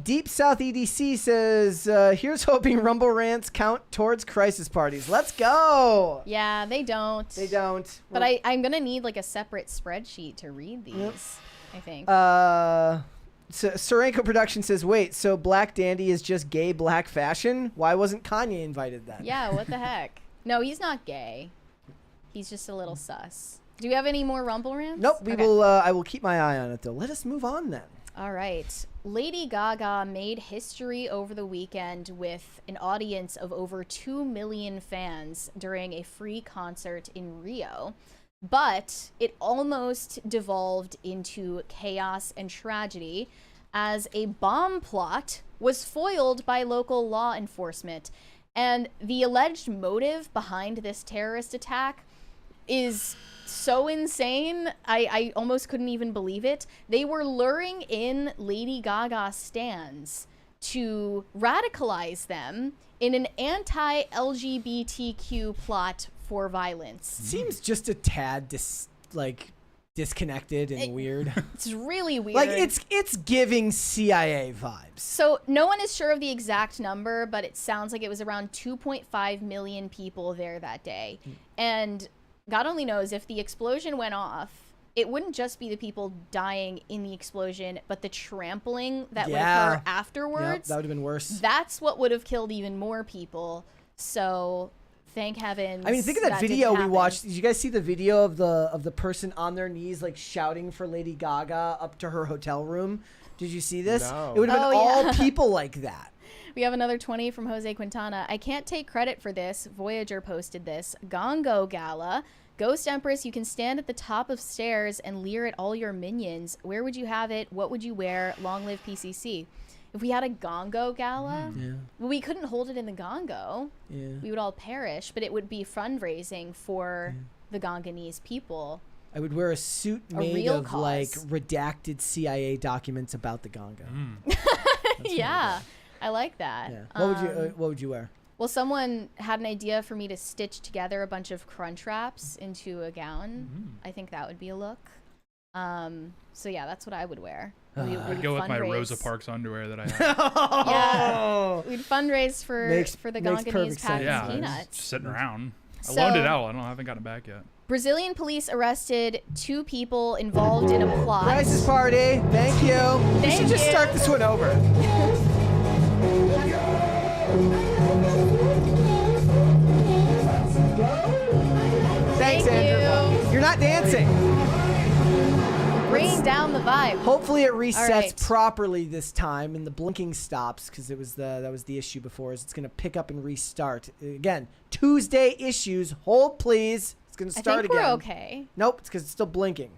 A: Deep South EDC says, here's hoping Rumble rants count towards crisis parties. Let's go.
B: Yeah, they don't.
A: They don't.
B: But I'm going to need like a separate spreadsheet to read these, I think.
A: So Serenko Production says, wait, so Black Dandy is just gay black fashion? Why wasn't Kanye invited then?
B: Yeah, what the heck? No, he's not gay. He's just a little sus. Do we have any more Rumble rants?
A: Nope. We will. I will keep my eye on it, though. Let us move on then.
B: All right. Lady Gaga made history over the weekend with an audience of over 2 million fans during a free concert in Rio. But it almost devolved into chaos and tragedy as a bomb plot was foiled by local law enforcement. And the alleged motive behind this terrorist attack is so insane, I almost couldn't even believe it. They were luring in Lady Gaga stans to radicalize them in an anti-LGBTQ plot for violence.
A: Seems just a tad disconnected and weird.
B: It's really weird.
A: Like it's giving CIA vibes.
B: So no one is sure of the exact number, but it sounds like it was around 2.5 million people there that day. And God only knows, if the explosion went off, it wouldn't just be the people dying in the explosion, but the trampling that would occur afterwards.
A: Yep, that would have been worse.
B: That's what would have killed even more people. So thank heavens.
A: I mean, think of that video we watched. Did you guys see the video of the person on their knees, like shouting for Lady Gaga up to her hotel room? Did you see this?
C: No.
A: It would have been all people like that.
B: We have another 20 from Jose Quintana. I can't take credit for this. Voyager posted this. Gongo Gala. Ghost Empress, you can stand at the top of stairs and leer at all your minions. Where would you have it? What would you wear? Long live PCC. If we had a Gongo Gala, well, we couldn't hold it in the Gongo.
A: Yeah.
B: We would all perish, but it would be fundraising for the Gonganese people.
A: I would wear a suit made
B: real
A: of
B: cause.
A: like redacted CIA documents about the Gongo.
B: Yeah, I like that.
A: Yeah. What would you wear?
B: Well, someone had an idea for me to stitch together a bunch of crunch wraps into a gown. I think that would be a look. So yeah, that's what I would wear.
D: I'd go with my Rosa Parks underwear that I have.
B: Yeah, we'd fundraise for the Gonganese Packers
D: yeah,
B: peanuts.
D: it's just sitting around. I
B: So-
D: loaned it out. I haven't gotten it back yet.
B: Brazilian police arrested 2 people involved in a plot.
A: Crisis party. Thank you. We should just start this one over. Thanks, Andrew. You're not dancing.
B: Bringing down the vibe.
A: Hopefully it resets
B: right.
A: properly this time and the blinking stops, because that was the issue before. Is it's going to pick up and restart. Again, Tuesday issues. Hold, please. It's going to start again.
B: I think we're okay.
A: Nope, it's because it's still blinking.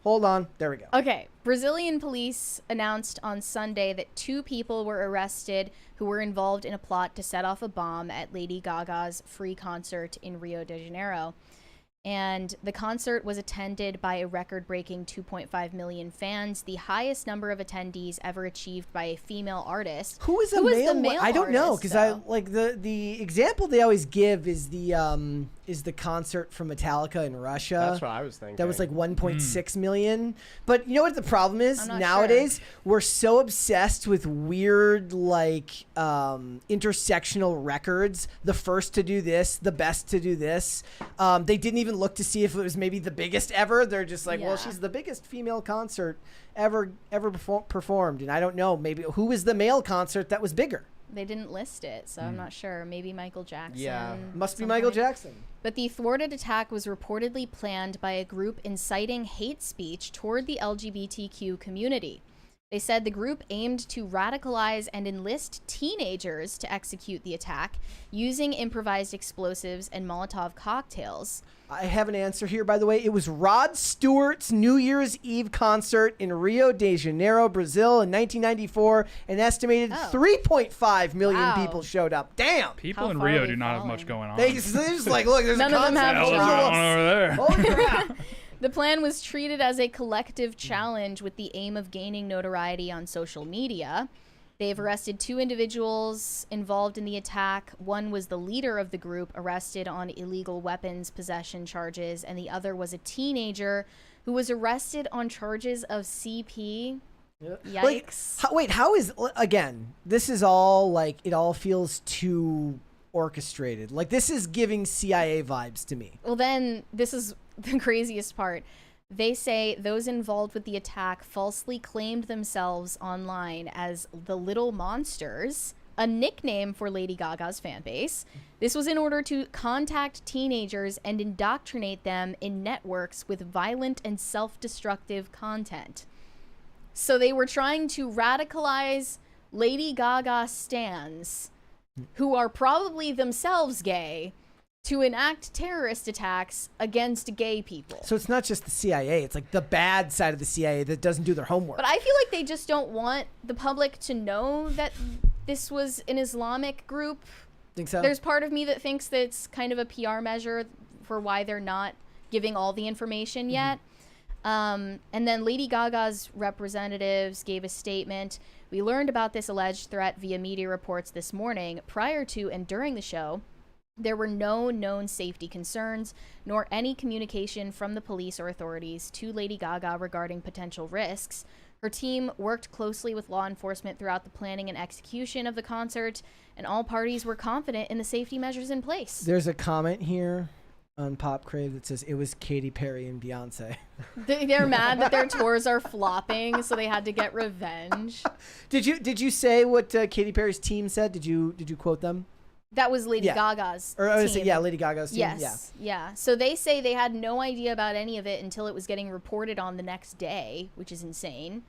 A: Hold on. There we go.
B: Okay. Brazilian police announced on Sunday that 2 people were arrested who were involved in a plot to set off a bomb at Lady Gaga's free concert in Rio de Janeiro. And the concert was attended by a record-breaking 2.5 million fans, the highest number of attendees ever achieved by a female artist.
A: Who is the male? I don't know, because I like the example they always give is the concert from Metallica in Russia.
C: That's what I was thinking.
A: That was like 1.6 million. But you know what the problem is
B: I'm not
A: nowadays? We're so obsessed with weird like intersectional records. The first to do this, the best to do this. They didn't even look to see if it was maybe the biggest ever. They're just like, well, she's the biggest female concert ever performed, and I don't know. Maybe who was the male concert that was bigger?
B: They didn't list it, so I'm not sure. Maybe Michael Jackson.
C: Yeah.
A: Must be Michael Jackson.
B: But the thwarted attack was reportedly planned by a group inciting hate speech toward the LGBTQ community. They said the group aimed to radicalize and enlist teenagers to execute the attack using improvised explosives and Molotov cocktails.
A: I have an answer here, by the way. It was Rod Stewart's New Year's Eve concert in Rio de Janeiro, Brazil in 1994. An estimated 3.5 million people showed up. Damn!
D: People in Rio do not have much going on.
A: They're just like, look, there's
B: None
A: a
B: of them
A: concert.
B: have
D: What's going on over there?
A: Holy crap.
B: The plan was treated as a collective challenge with the aim of gaining notoriety on social media. They've arrested 2 individuals involved in the attack. One was the leader of the group, arrested on illegal weapons possession charges, and the other was a teenager who was arrested on charges of CP. Yikes.
A: Wait, how is, again, this is all like, it all feels too orchestrated. Like, this is giving CIA vibes to me.
B: Well, then, this is the craziest part. They say those involved with the attack falsely claimed themselves online as the Little Monsters, a nickname for Lady Gaga's fan base. This was in order to contact teenagers and indoctrinate them in networks with violent and self-destructive content. So they were trying to radicalize Lady Gaga stans, who are probably themselves gay, to enact terrorist attacks against gay people.
A: So it's not just the CIA. It's like the bad side of the CIA that doesn't do their homework.
B: But I feel like they just don't want the public to know that this was an Islamic group.
A: Think so?
B: There's part of me that thinks that it's kind of a PR measure for why they're not giving all the information yet. And then Lady Gaga's representatives gave a statement. We learned about this alleged threat via media reports this morning. Prior to and during the show, there were no known safety concerns, nor any communication from the police or authorities to Lady Gaga regarding potential risks. Her team worked closely with law enforcement throughout the planning and execution of the concert, and all parties were confident in the safety measures in place.
A: There's a comment here on Pop Crave that says it was Katy Perry and Beyonce.
B: They're mad that their tours are flopping, so they had to get revenge.
A: Did you say what Katy Perry's team said? Did you quote them?
B: That was Lady Gaga's team.
A: Lady Gaga's team.
B: Yes, yeah. So they say they had no idea about any of it until it was getting reported on the next day, which is insane.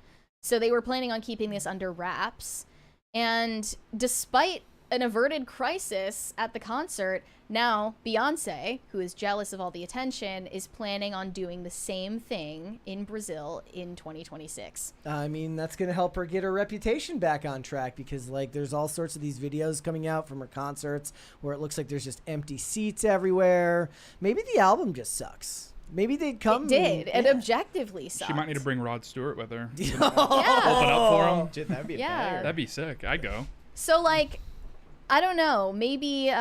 B: So they were planning on keeping this under wraps. And despite an averted crisis at the concert, now Beyonce, who is jealous of all the attention, is planning on doing the same thing in Brazil in 2026.
A: I mean, that's going to help her get her reputation back on track because, like, there's all sorts of these videos coming out from her concerts where it looks like there's just empty seats everywhere. Maybe the album just sucks. Maybe they'd come.
B: It did. It objectively sucked.
D: She might need to bring Rod Stewart with her.
B: Yeah.
D: Open up for him.
C: Dude, that'd be
B: Yeah.
C: better.
D: That'd be sick. I'd go.
B: So, like, I don't know. Maybe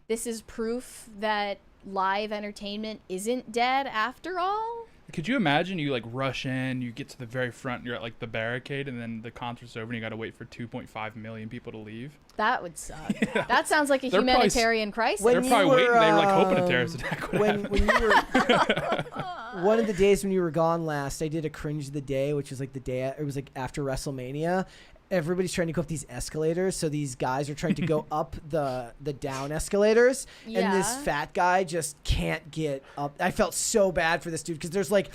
B: this is proof that live entertainment isn't dead after all.
D: Could you imagine you like rush in, you get to the very front, you're at like the barricade, and then the concert's over and you got to wait for 2.5 million people to leave?
B: That would suck. That sounds like a
D: They're
B: humanitarian crisis.
D: They're probably waiting. They were like hoping a terrorist attack would happen.
A: When you were one of the days when you were gone last, I did a cringe of the day, which was like the day it was like after WrestleMania. Everybody's trying to go up these escalators, so these guys are trying to go up the down escalators, and this fat guy just can't get up. I felt so bad for this dude because there's like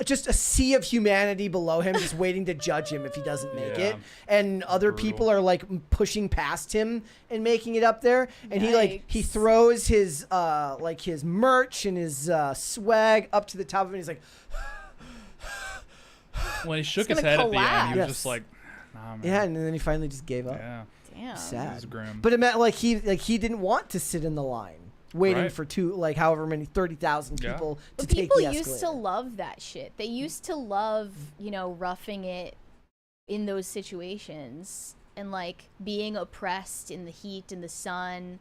A: just a sea of humanity below him just waiting to judge him if he doesn't make it, and other people are like pushing past him and making it up there, and he throws his like his merch and his swag up to the top of it. He's like,
D: when he shook his head at the end, he was just like, nah, man.
A: Yeah, and then he finally just gave up.
D: Yeah.
B: Damn.
A: Sad.
D: It was grim.
A: But it meant like he didn't want to sit in the line waiting for however many 30,000 people to
B: But
A: take
B: people
A: the escalator.
B: used to love that shit. They used to love, roughing it in those situations and like being oppressed in the heat and the sun.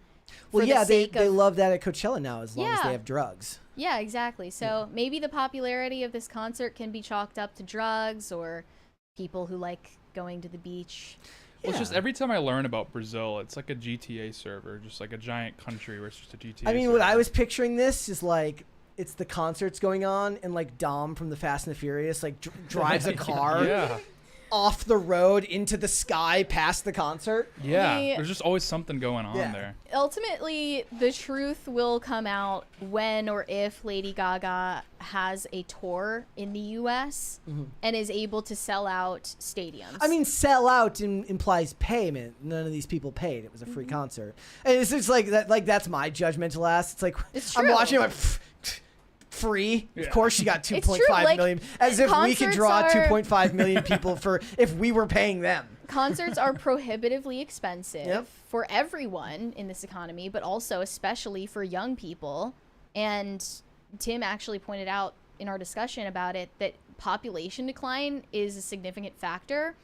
A: Well,
B: for
A: yeah,
B: the sake
A: they
B: of,
A: love that at Coachella now as long as
B: Yeah.
A: they have drugs.
B: Yeah, exactly. So maybe the popularity of this concert can be chalked up to drugs or people who like going to the beach.
D: Well, it's just every time I learn about Brazil, it's like a GTA server, just like a giant country where it's just a GTA
A: I mean,
D: server.
A: what I was picturing this is like it's the concerts going on and like Dom from the Fast and the Furious like drives a car off the road into the sky past the concert.
D: Yeah, there's just always something going on there.
B: Ultimately, the truth will come out when or if Lady Gaga has a tour in the U.S. and is able to sell out stadiums.
A: I mean, sell out implies payment. None of these people paid. It was a free concert. And it's just like that. Like that's my judgmental ass. It's like
B: It's
A: I'm
B: true.
A: watching. I'm like, free. Of course, she got
B: It's true,
A: 2.5 million. As if we could
B: concerts
A: draw
B: are-
A: 2.5 million people for if we were paying them.
B: Concerts are prohibitively expensive
A: Yep.
B: for everyone in this economy, but also especially for young people. And Tim actually pointed out in our discussion about it that population decline is a significant factor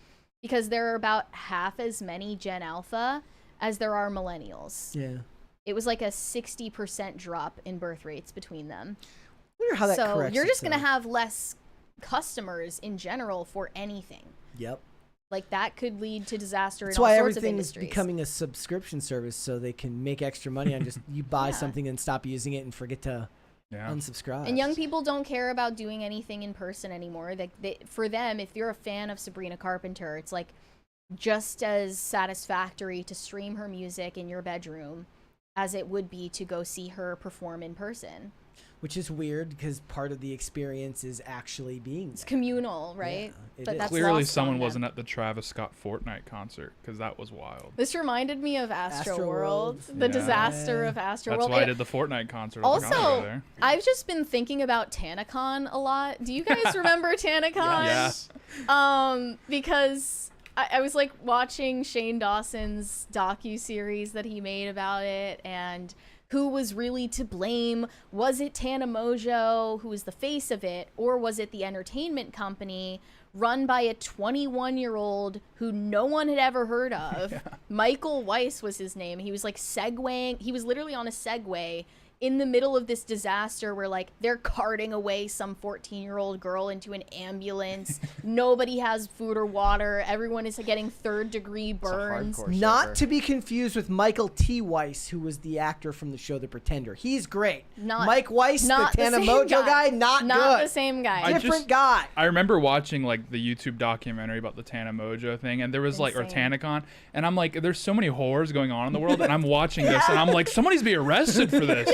B: because there are about half as many Gen Alpha as there are millennials.
A: Yeah.
B: It was like a 60% drop in birth rates between them.
A: I wonder how that
B: So
A: corrects
B: you're just going to
A: itself.
B: have less customers in general for anything.
A: Yep.
B: Like that could lead to disaster
A: That's
B: in all
A: why
B: sorts of
A: everything is
B: industries.
A: becoming a subscription service, so they can make extra money on just you buy
B: Yeah.
A: something and stop using it and forget to unsubscribe.
B: And young people don't care about doing anything in person anymore. For them, if you're a fan of Sabrina Carpenter, it's like just as satisfactory to stream her music in your bedroom as it would be to go see her perform in person.
A: Which is weird because part of the experience is actually being
B: It's communal, right?
A: Yeah,
B: But that's
D: Clearly
B: lost
D: someone
B: on
D: wasn't
B: them.
D: at the Travis Scott Fortnite concert because that was wild.
B: This reminded me of Astroworld,
A: Astroworld.
B: the
D: Yeah.
B: disaster of Astroworld.
D: That's why I did the Fortnite concert. I was like, I'll go
B: Also,
D: there.
B: I've just been thinking about TanaCon a lot. Do you guys remember TanaCon?
D: Yes.
B: Because I was like watching Shane Dawson's docu-series that he made about it, and who was really to blame? Was it Tana Mojo, who was the face of it, or was it the entertainment company run by a 21-year-old who no one had ever heard of? Michael Weiss was his name. He was like segwaying. He was literally on a Segway in the middle of this disaster where like they're carting away some 14-year-old girl into an ambulance. Nobody has food or water. Everyone is getting third-degree burns.
A: Not to be confused with Michael T. Weiss, who was the actor from the show The Pretender. He's great. Mike Weiss, the Tana Mojo guy, not good.
B: The same guy.
A: Different guy.
D: I remember watching like the YouTube documentary about the Tana Mojo thing, and there was like, or TanaCon, and I'm like, there's so many horrors going on in the world, and I'm watching this, and I'm like, somebody's being arrested for this.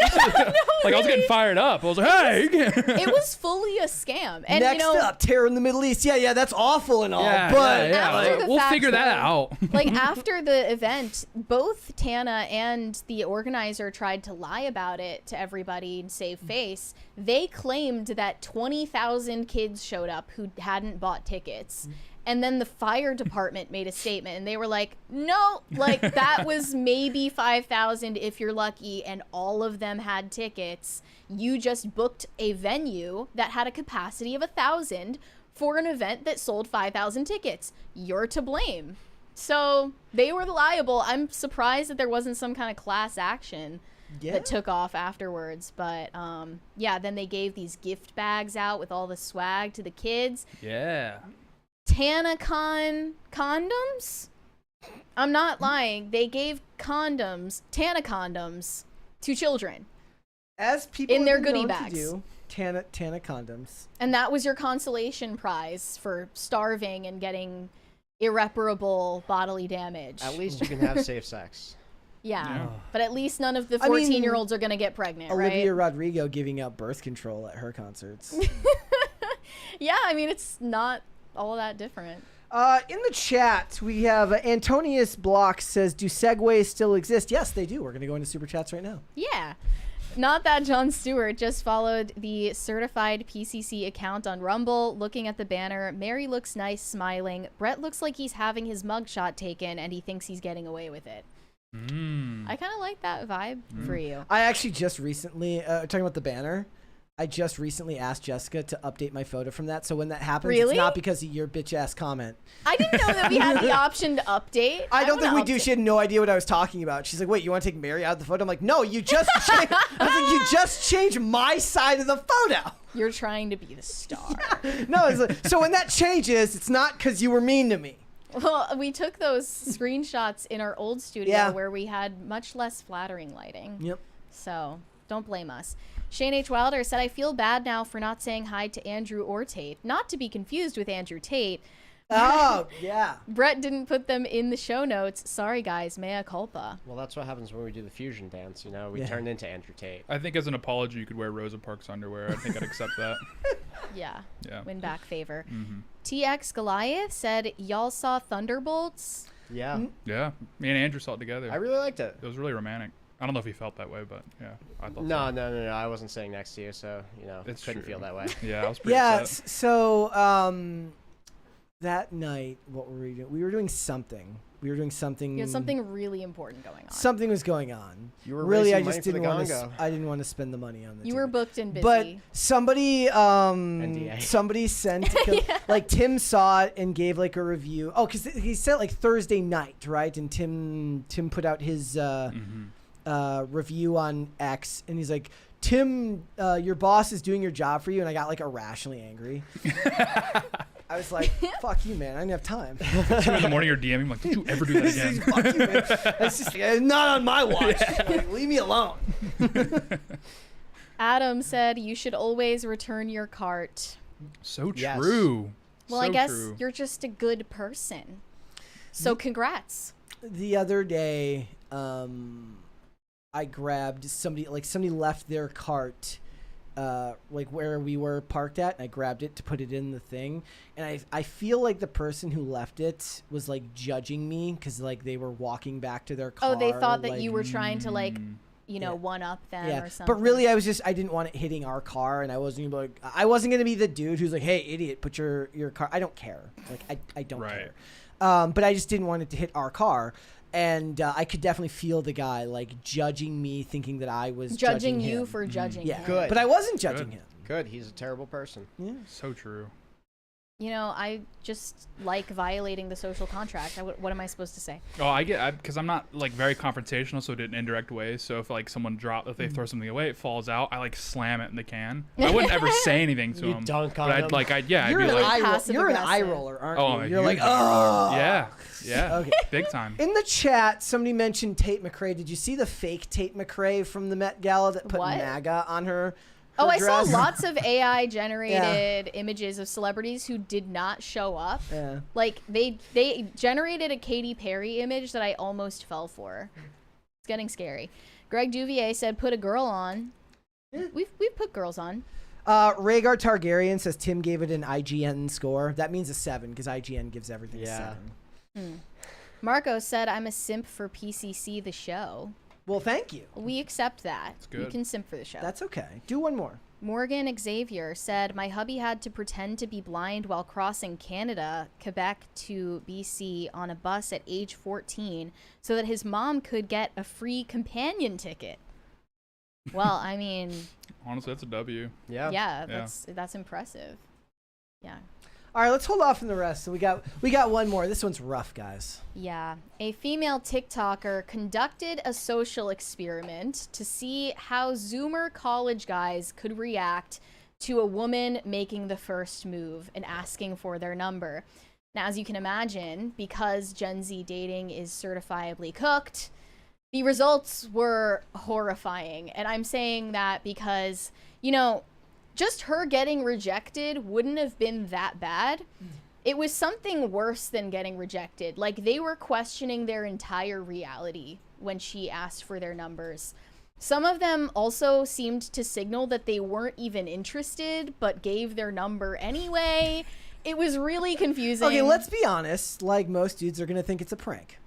D: Like I was getting fired up. I was like, hey.
B: It was fully a scam. And
A: Next
B: you know,
A: up, terror in the Middle East. Yeah, that's awful and all. But
B: After the
D: we'll
B: fact,
D: figure that
B: though,
D: out.
B: Like after the event, both Tana and the organizer tried to lie about it to everybody and save face. They claimed that 20,000 kids showed up who hadn't bought tickets. And then the fire department made a statement, and they were like, no, like that was maybe 5,000 if you're lucky, and all of them had tickets. You just booked a venue that had a capacity of 1,000 for an event that sold 5,000 tickets. You're to blame. So they were liable. I'm surprised that there wasn't some kind of class action that took off afterwards. But yeah, then they gave these gift bags out with all the swag to the kids.
D: Yeah.
B: TanaCon condoms? I'm not lying. They gave condoms, Tana condoms, to children.
A: As people
B: in
A: have
B: their
A: been
B: goodie
A: known
B: bags.
A: to do, Tana condoms.
B: And that was your consolation prize for starving and getting irreparable bodily damage.
C: At least you can have safe sex.
B: Yeah. But at least none of the
A: I mean,
B: 14-year-olds are going to get pregnant,
A: Olivia
B: right?
A: Rodrigo giving out birth control at her concerts.
B: Yeah, I mean, it's not all that different.
A: In the chat, we have Antonius Block says, do Segways still exist? Yes, they do. We're going to go into Super Chats right now.
B: Yeah. Not that Jon Stewart just followed the certified PCC account on Rumble, looking at the banner. Mary looks nice, smiling. Brett looks like he's having his mugshot taken, and he thinks he's getting away with it. I kind of like that vibe for you.
A: I actually just recently, talking about the banner, I just recently asked Jessica to update my photo from that. So when that happens,
B: Really?
A: it's not because of your bitch ass comment.
B: I didn't know that we had the option to update.
A: I don't think we
B: wanna
A: do.
B: update.
A: She had no idea what I was talking about. She's like, wait, you want to take Mary out of the photo? I'm like, no, you just changed. I was like, you just changed my side of the photo.
B: You're trying to be the star.
A: No, it's like, so when that changes, it's not because you were mean to me.
B: Well, we took those screenshots in our old studio
A: Yeah.
B: where we had much less flattering lighting.
A: Yep.
B: So don't blame us. Shane H. Wilder said, I feel bad now for not saying hi to Andrew or Tate. Not to be confused with Andrew Tate.
A: Oh, yeah.
B: Brett didn't put them in the show notes. Sorry, guys. Mea culpa.
C: Well, that's what happens when we do the fusion dance, you know? We
A: Yeah.
C: turn into Andrew Tate.
D: I think as an apology, you could wear Rosa Parks underwear. I think I'd accept that.
B: Yeah.
D: Yeah.
B: Win back favor.
D: Mm-hmm.
B: TX Goliath said, y'all saw Thunderbolts?
C: Yeah.
D: Yeah. Me and Andrew saw it together.
C: I really liked it.
D: It was really romantic. I don't know if he felt that way, but yeah, I thought
C: No,
D: so.
C: no. I wasn't sitting next to you, so, you know,
D: It's
C: couldn't
D: true.
C: feel that way.
D: Yeah, I was pretty
A: Yeah,
D: upset.
A: so that night, what were we doing? We were doing something. We were doing something.
B: You had something really important going on.
A: Something was going on.
C: You were
A: really, I
C: raising
A: just
C: money for
A: didn't
C: the
A: want to.
C: Gongo.
A: I didn't want to spend the money on the.
B: You were
A: ticket.
B: booked and busy.
A: But somebody,
C: NDA.
A: somebody sent, like Tim saw it and gave like a review. Oh, because he said like Thursday night, right? And Tim put out his review on X, and he's like, Tim, your boss is doing your job for you, and I got like irrationally angry. I was like, fuck you, man. I didn't have time.
D: 2 in the morning, you're DMing like, don't you ever do that again.
A: Fuck you, man. It's just not on my watch. Like, leave me alone.
B: Adam said you should always return your cart.
D: So
C: Yes.
D: true.
B: Well,
D: so
B: I guess
D: true.
B: you're just a good person. So congrats.
A: The other day, I grabbed somebody left their cart like where we were parked at, and I grabbed it to put it in the thing, and I feel like the person who left it was like judging me because like they were walking back to their car.
B: Oh, they thought that
A: like,
B: you were trying to like,
A: Yeah.
B: one up them
A: yeah,
B: or something.
A: but really I didn't want it hitting our car, and I wasn't gonna be the dude who's like, hey idiot, put your car. I don't care, like I don't care, but I just didn't want it to hit our car. And I could definitely feel the guy like judging me, thinking that I was judging
B: you
A: him.
B: for judging him.
C: Good.
A: But I wasn't judging him.
C: Good. He's a terrible person.
A: Yeah.
D: So true.
B: You know, I just like violating the social contract. What am I supposed to say?
D: Oh, because I'm not like very confrontational, so I did it in indirect ways. So if like someone if they throw something away, it falls out, I like slam it in the can. I wouldn't ever say anything to
C: You
D: them.
C: dunk on
D: but
C: them.
D: I'd be
A: You're
D: like,
A: an eye roller, aren't
D: oh,
A: you? You're like,
D: huge
A: oh.
D: yeah,
A: Okay.
D: big time.
A: In the chat, somebody mentioned Tate McRae. Did you see the fake Tate McRae from the Met Gala that put
B: What?
A: MAGA on her?
B: Oh, I saw
A: dress?
B: lots of AI generated images of celebrities who did not show up.
A: Yeah.
B: Like they generated a Katy Perry image that I almost fell for. It's getting scary. Greg Duvier said, "Put a girl on."
A: Yeah.
B: We've put girls on.
A: Rhaegar Targaryen says Tim gave it an IGN score. That means a 7 because IGN gives everything a 7.
B: Marco said, "I'm a simp for PCC the show."
A: Well, thank you.
B: We accept that.
D: That's good.
B: You can simp for the show.
A: That's okay. Do one more.
B: Morgan Xavier said, "My hubby had to pretend to be blind while crossing Canada, Quebec to BC on a bus at age 14 so that his mom could get a free companion ticket." Well, I mean,
D: Honestly, that's a W.
B: yeah, that's impressive. Yeah.
A: All right, let's hold off on the rest. So we got one more. This one's rough, guys.
B: Yeah. A female TikToker conducted a social experiment to see how Zoomer college guys could react to a woman making the first move and asking for their number. Now, as you can imagine, because Gen Z dating is certifiably cooked, the results were horrifying. And I'm saying that because, just her getting rejected wouldn't have been that bad. It was something worse than getting rejected. Like, they were questioning their entire reality when she asked for their numbers. Some of them also seemed to signal that they weren't even interested, but gave their number anyway. It was really confusing.
A: Okay, let's be honest. Like, most dudes are going to think it's a prank.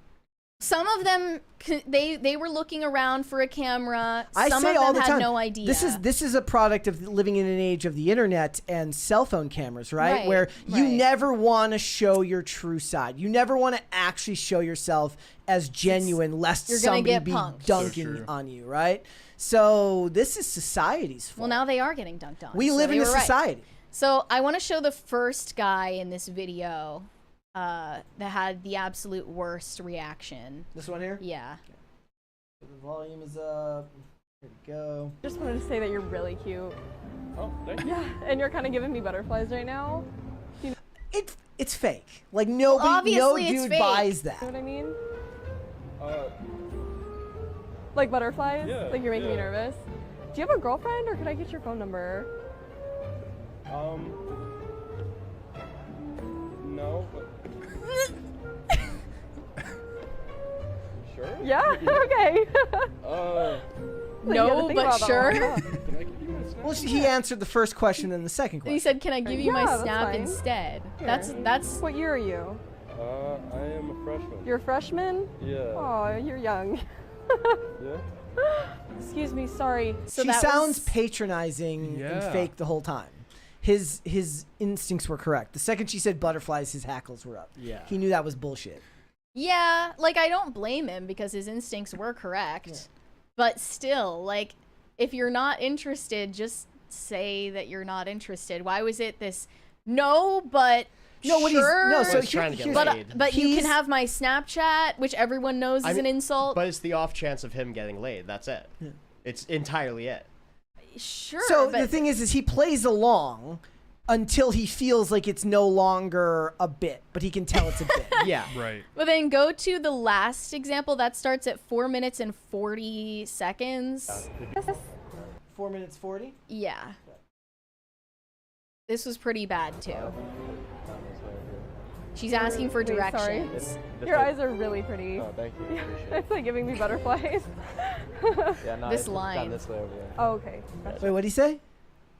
B: Some of them, they were looking around for a camera.
A: I
B: Some
A: say
B: of
A: all
B: them
A: the
B: had
A: time,
B: no idea.
A: This is a product of living in an age of the internet and cell phone cameras, right? Where you never want to show your true side. You never want to actually show yourself as genuine, lest somebody be dunking on you, right? So this is society's fault.
B: Well, now they are getting dunked on.
A: We live in a society.
B: So I want to show the first guy in this video that had the absolute worst reaction.
A: This one here?
B: Yeah.
A: Okay. So the volume is up. Here we go.
G: Just wanted to say that you're really cute.
H: Oh, thank you.
G: Yeah, and you're kind of giving me butterflies right now.
A: It's fake. Like no dude buys that.
G: You know what I mean?
H: Uh,
G: Like butterflies?
H: Yeah,
G: Like you're making me
H: yeah.
G: nervous. Do you have a girlfriend or could I get your phone number?
H: No, but... Sure?
G: Yeah? Okay.
B: No, but sure.
H: Can I give you my Snap?
A: Well, he answered the first question and the second question.
B: He said, "Can I give you my
G: Yeah, that's
B: snap
G: fine.
B: instead?"
G: Here.
B: That's
G: What year are you?
H: I am a freshman.
G: You're a freshman?
H: Yeah.
G: Oh, you're young.
H: Yeah?
G: Excuse me, sorry.
B: so
A: she
B: that
A: sounds
B: was,
A: patronizing and
D: Yeah.
A: fake the whole time. His instincts were correct. The second she said butterflies, his hackles were up.
C: Yeah.
A: He knew that was bullshit.
B: yeah, like I don't blame him because his instincts were correct.
A: Yeah.
B: But still, like if you're not interested, just say that you're not interested. Why was it this no, but
A: No, what he's
B: sure,
A: no.
C: Well,
A: So
C: he's trying to get
A: here's-
C: laid.
B: but you
A: He's-
B: can have my Snapchat, which everyone knows is an insult.
C: But it's the off chance of him getting laid. That's it. It's entirely it.
B: Sure.
A: So
B: but
A: the thing is he plays along until he feels like it's no longer a bit, but he can tell it's a bit.
C: Yeah.
D: Right.
B: But then go to the last example that starts at 4 minutes and 40 seconds.
A: 4 minutes 40?
B: Yeah. This was pretty bad too. She's asking for
G: Wait, sorry.
B: directions.
G: Your eyes are really pretty.
H: Oh, thank you. Appreciate it.
G: It's like giving me butterflies.
H: Yeah, no,
B: This
H: it's
B: line.
H: down this way over there.
G: Oh, okay. Gotcha.
A: Wait, what'd he say?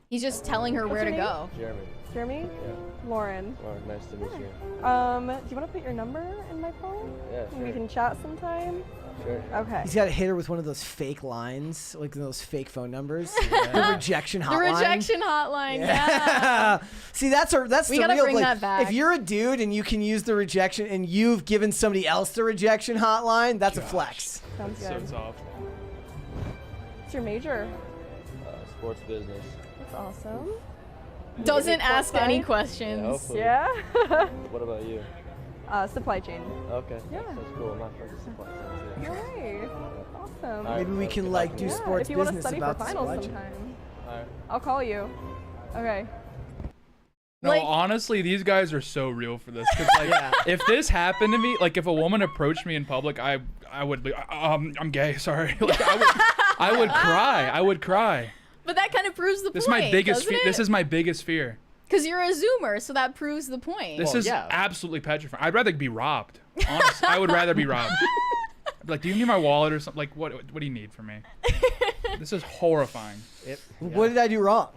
B: He's just telling her where to
G: your name?
B: go.
H: Jeremy.
G: Jeremy?
H: Yeah.
G: Lauren.
H: Well, nice to meet you.
G: Do you want to put your number in my phone?
H: Yeah,
G: And we
H: sure.
G: can chat sometime?
H: Sure.
G: Okay.
A: He's got to hit her with one of those fake lines, like those fake phone numbers. The rejection hotline.
B: The rejection hotline, yeah.
A: See, that's
B: We
A: the
B: gotta
A: real
B: bring
A: like,
B: that back.
A: if you're a dude and you can use the rejection and you've given somebody else the rejection hotline, that's a flex.
G: Sounds
D: So
G: good.
D: tough.
G: What's your major?
H: Sports business.
G: That's awesome.
B: Doesn't
G: Plus
B: ask any
G: size?
B: questions.
H: Hopefully.
G: Yeah?
H: What about you?
G: Supply chain.
H: Okay.
G: Yeah.
H: That's cool. I'm not from the supply chain.
G: No way. Awesome.
H: Alright,
A: Maybe we
H: well,
A: can
H: good
A: like
H: luck
A: do
H: with
G: Yeah,
H: it.
A: sports
G: if you want to
A: business
G: study for
A: about the
G: finals
A: supply chain.
G: sometime,
H: Alright.
G: I'll call you. Okay.
D: No,
B: Like-
D: honestly, these guys are so real for this. 'Cause, like,
C: Yeah.
D: if this happened to me, like if a woman approached me in public, I would be, I'm gay. Sorry. Like I would cry. I would cry.
B: But that kind of proves the
D: This
B: point.
D: is my biggest.
B: doesn't
D: This
B: it?
D: is my biggest fear.
B: Because you're a Zoomer, so that proves the point.
D: This
C: Well,
D: is
C: yeah.
D: absolutely petrifying. I'd rather be robbed. Honestly, I would rather be robbed. I'd be like, do you need my wallet or something? Like, what do you need from me? This is horrifying.
A: What did I do wrong?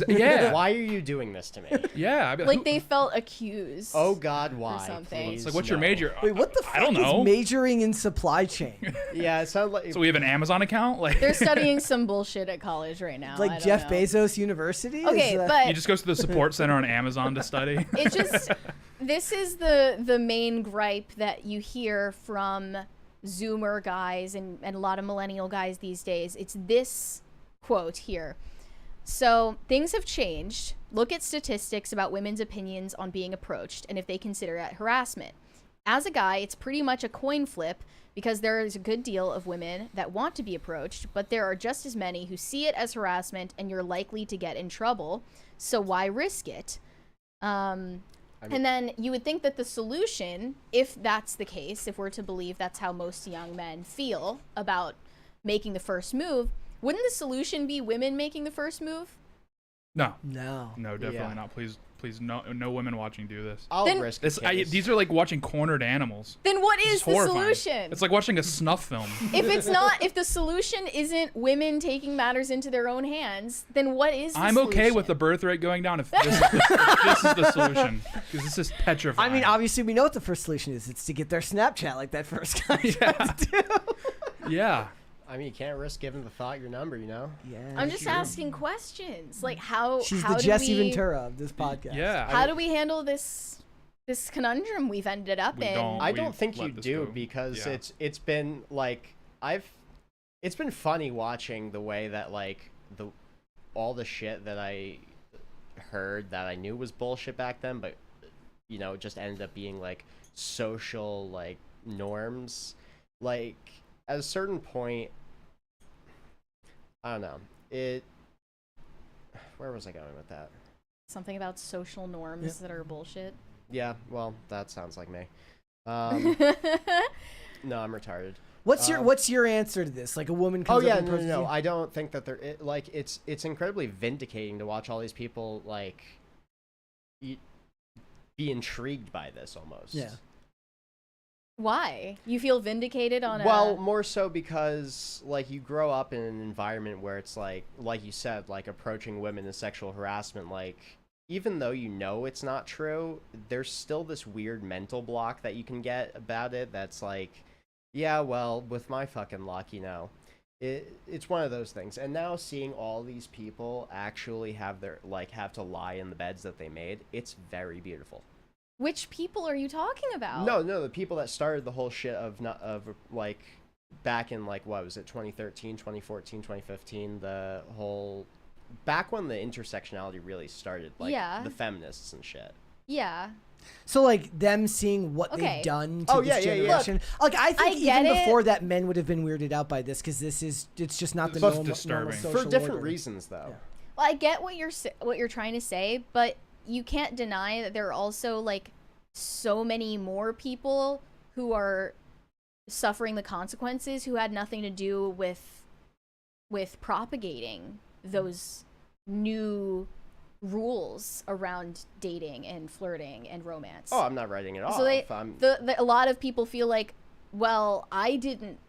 D: Yeah.
C: Why are you doing this to me?
D: Yeah. I'd be
B: Like
D: who-
B: they felt accused.
C: Oh God, why?
B: something.
C: Please,
D: It's like, what's your
C: no.
D: major?
A: Wait, what the fuck
D: I don't know.
A: is majoring in supply chain?
C: Yeah, it sounds like.
D: So we have an Amazon account? Like
B: They're studying some bullshit at college right now. I
A: Like
B: don't
A: Jeff
B: know.
A: Bezos University?
B: Okay,
A: Is,
B: but
D: you just goes to the support center on Amazon to study.
B: it just this is the main gripe that you hear from Zoomer guys and a lot of millennial guys these days. It's this quote here. So things have changed. Look at statistics about women's opinions on being approached and if they consider it harassment. As a guy, it's pretty much a coin flip because there is a good deal of women that want to be approached, but there are just as many who see it as harassment and you're likely to get in trouble. So why risk it? And then you would think that the solution, if that's the case, if we're to believe that's how most young men feel about making the first move, wouldn't the solution be women making the first move?
D: No,
A: no.
D: definitely
C: Yeah.
D: not. Please, no women watching do this.
C: I'll
B: Then-
C: risk
D: This,
C: a case.
D: these are like watching cornered animals.
B: Then what
D: This
B: is the
D: horrifying.
B: solution?
D: It's like watching a snuff film.
B: If it's not, if the solution isn't women taking matters into their own hands, then what is the
D: I'm
B: solution?
D: okay with the birth rate going down if this is the solution, because this is petrifying.
A: I mean, obviously, we know what the first solution is. It's to get their Snapchat like that first guy tried to do.
D: Yeah.
C: I mean, you can't risk giving the thought your number, you know?
A: Yeah.
B: I'm just asking questions. Like how
A: She's
B: how
A: the
B: do
A: Jesse
B: we,
A: Ventura of this podcast.
D: Yeah.
B: How do we handle this conundrum we've ended up
D: We
B: in?
D: don't.
C: I
D: we
C: don't think
D: let
C: you
D: this
C: do
D: go.
C: because
D: Yeah.
C: it's been like it's been funny watching the way that like all the shit that I heard that I knew was bullshit back then, but you know, just ended up being like social like norms. Like at a certain point, I don't know. Where was I going with that?
B: Something about social norms that are bullshit.
C: Yeah, well, that sounds like me. No, I'm retarded.
A: What's your answer to this? Like a woman
C: Oh
A: comes
C: yeah,
A: up and
C: no.
A: approaches you?
C: I don't think that it's incredibly vindicating to watch all these people like be intrigued by this almost.
A: Yeah.
B: Why? You feel vindicated on
C: Well, more so because like you grow up in an environment where it's like you said, like approaching women as sexual harassment, like even though you know it's not true, there's still this weird mental block that you can get about it that's like, yeah, well, with my fucking luck, you know. It's one of those things. And now seeing all these people actually have to lie in the beds that they made, it's very beautiful.
B: Which people are you talking about?
C: No, the people that started the whole shit of like back in like what was it 2013, 2014, 2015, the whole back when the intersectionality really started, like
B: Yeah.
C: the feminists and shit.
B: Yeah.
A: So like them seeing what
B: Okay.
A: they've done to
C: Oh,
A: this
C: yeah, yeah, yeah.
A: generation. Like I think
B: get
A: even
B: it.
A: before that, men would have been weirded out by this because it's just not the
D: It's
A: normal
D: disturbing.
A: social
C: For different
A: order.
C: reasons, though.
B: Well, I get what you're trying to say, but you can't deny that there are also like so many more people who are suffering the consequences who had nothing to do with propagating those new rules around dating and flirting and romance.
C: Oh, I'm not writing it off.
B: So
C: I'm,
B: a lot of people feel like, well,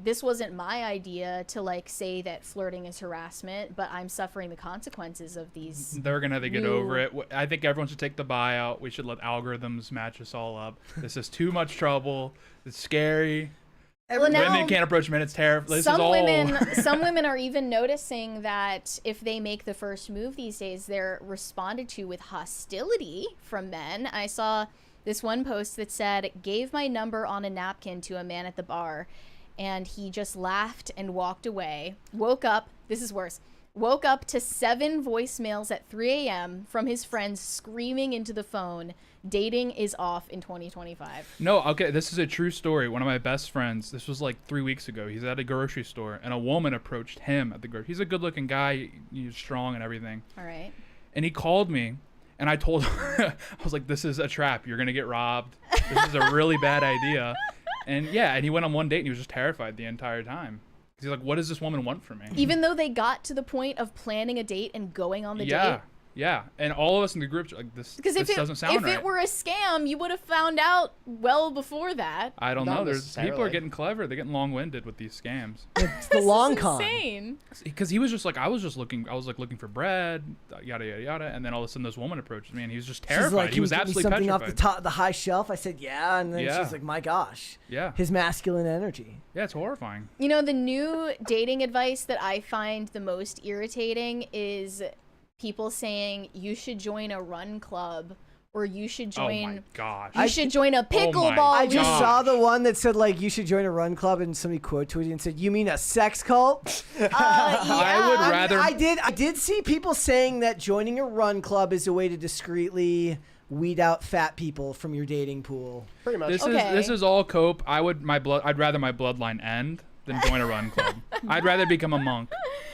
B: this wasn't my idea to like say that flirting is harassment, but I'm suffering the consequences of these.
D: They're gonna have to get
B: new-
D: over it. I think everyone should take the buyout. We should let algorithms match us all up. This is too much trouble. It's scary.
B: Well, now,
D: Women can't approach men. It's terrible. This is
B: some
D: all.
B: some women are even noticing that if they make the first move these days, they're responded to with hostility from men. I saw this one post that said, "Gave my number on a napkin to a man at the bar, and he just laughed and walked away. Woke up. This is worse. Woke up to 7 voicemails at 3 a.m. from his friends screaming into the phone. Dating is off in 2025."
D: No, okay, this is a true story. One of my best friends, this was like 3 weeks ago. He's at a grocery store, and a woman approached him at the grocery. He's a good-looking guy. He's strong and everything.
B: All right.
D: And he called me, and I told him, I was like, this is a trap. You're going to get robbed. This is a really bad idea. And yeah, and he went on one date, and he was just terrified the entire time. He's like, what does this woman want from me?
B: Even though they got to the point of planning a date and going on the
D: yeah.
B: date?
D: Yeah, and all of us in the group like this.
B: Because
D: this doesn't sound
B: if
D: right.
B: it were a scam, you would have found out well before that.
D: I don't
C: Not
D: know. There's people are
C: necessarily.
D: getting clever. They're getting long-winded with these scams.
A: It's the long
B: This is
A: con.
B: insane.
D: Because he was just like, I was like looking for bread, yada yada yada, and then all of a sudden this woman approaches me, and he was just terrified.
A: She's like,
D: he was
A: "Can you get me
D: absolutely
A: something
D: petrified.
A: off the high shelf." I said, "Yeah," and then
D: Yeah.
A: she's like, "My gosh."
D: Yeah.
A: His masculine energy.
D: Yeah, it's horrifying.
B: You know, the new dating advice that I find the most irritating is people saying you should join a run club or you should
D: Oh
B: join
D: my gosh.
B: you should join a pickleball
D: my
A: I just
B: league.
A: saw the one that said like you should join a run club, and somebody quote tweeted and said, "You mean a sex cult?"
D: I would rather.
A: I did see people saying that joining a run club is a way to discreetly weed out fat people from your dating pool.
C: pretty much.
D: This is all cope. I'd rather my bloodline end than join a run club. I'd rather become a monk.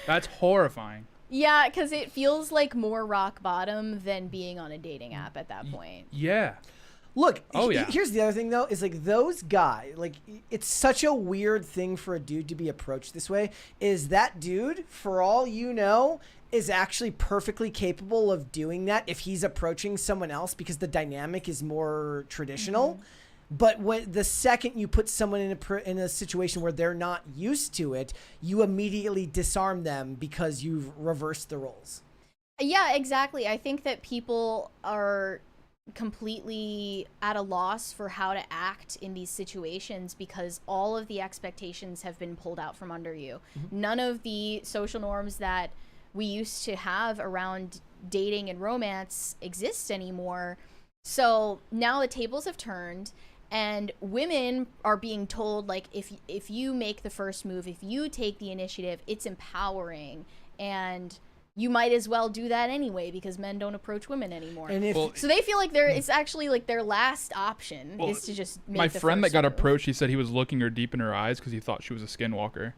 D: That's horrifying.
B: Yeah, because it feels like more rock bottom than being on a dating app at that point.
D: Yeah.
A: Look,
D: Oh, yeah.
A: here's the other thing though, is like those guys, like it's such a weird thing for a dude to be approached this way, is that dude, for all you know, is actually perfectly capable of doing that if he's approaching someone else because the dynamic is more traditional. But when the second you put someone in a situation where they're not used to it, you immediately disarm them because you've reversed the roles.
B: Yeah, exactly. I think that people are completely at a loss for how to act in these situations because all of the expectations have been pulled out from under you. None of the social norms that we used to have around dating and romance exist anymore. So now the tables have turned. And women are being told, like, if you make the first move, if you take the initiative, it's empowering. And you might as well do that anyway because men don't approach women anymore.
A: And if
B: So they feel like it's actually like their last option is to just make
D: My
B: the
D: friend that
B: first
D: got
B: move.
D: approached, he said he was looking her deep in her eyes because he thought she was a skinwalker.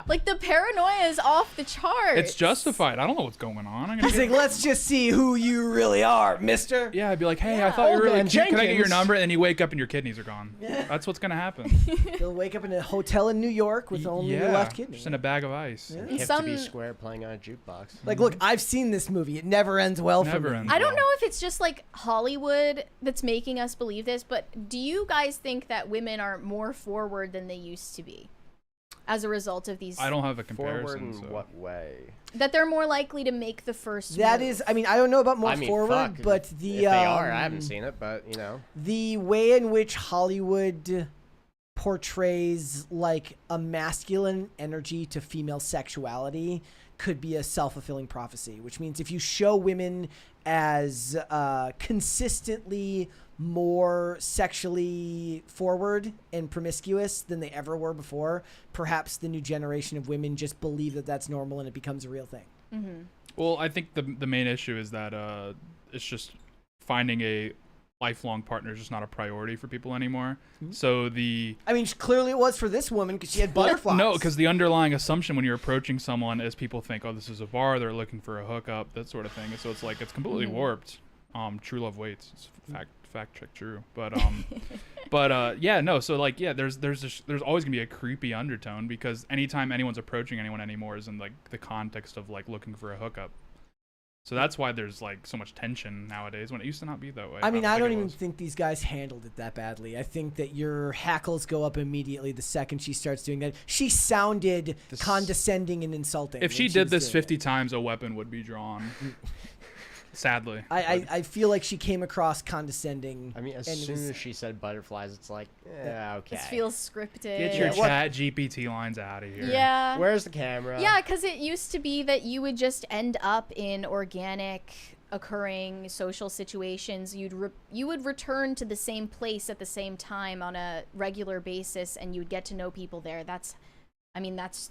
B: Like the paranoia is off the charts.
D: It's justified. I don't know what's going on. I'm gonna
A: he's like, "Let's just see who you really are, mister."
D: yeah, I'd be like, hey, I
B: Yeah.
D: thought you were really
C: man,
D: cute. Can I get your
C: Jenkins.
D: number? And then you wake up and your kidneys are gone. That's what's gonna happen.
A: He'll wake up in a hotel in New York with only your left kidney.
D: just in a bag of ice.
A: Yeah.
C: Hip to
B: Some-
C: be square playing on a jukebox.
A: Like, look, I've seen this movie. It never ends well for
D: Never
A: me.
D: ends.
B: I don't
D: well.
B: know if it's just like Hollywood that's making us believe this, but do you guys think that women are more forward than they used to be as a result of these?
D: I don't have a
C: Forward
D: comparison.
C: in
D: So.
C: what way?
B: That they're more likely to make the first
A: That
B: move.
A: is, I mean, I don't know about more
C: I mean,
A: forward,
C: fuck,
A: but
C: if
A: the
C: they are, I haven't seen it, but you know.
A: the way in which Hollywood portrays like a masculine energy to female sexuality could be a self-fulfilling prophecy, which means if you show women as consistently more sexually forward and promiscuous than they ever were before, perhaps the new generation of women just believe that that's normal and it becomes a real thing.
D: Well, I think the main issue is that it's just finding a lifelong partner is just not a priority for people anymore. So
A: I mean, clearly it was for this woman because she had butterflies.
D: No, because the underlying assumption when you're approaching someone is people think, oh, this is a bar, they're looking for a hookup, that sort of thing. So it's like it's completely warped. True love waits. It's fact check true. But yeah, no. So like there's always gonna be a creepy undertone because anytime anyone's approaching anyone anymore is in like the context of like looking for a hookup. So that's why there's like so much tension nowadays when it used to not be that way.
A: I mean, I don't even think these guys handled it that badly. I think that your hackles go up immediately the second she starts doing that. She sounded condescending and insulting.
D: If she did this 50 times, a weapon would be drawn. Sadly.
A: I feel like she came across condescending.
C: I mean, as soon as she said butterflies, it's like, okay.
B: This feels scripted.
D: Get your chat GPT lines out of here.
B: Yeah.
C: Where's the camera?
B: Yeah, because it used to be that you would just end up in organic, occurring social situations. You would return to the same place at the same time on a regular basis, and you'd get to know people there. That's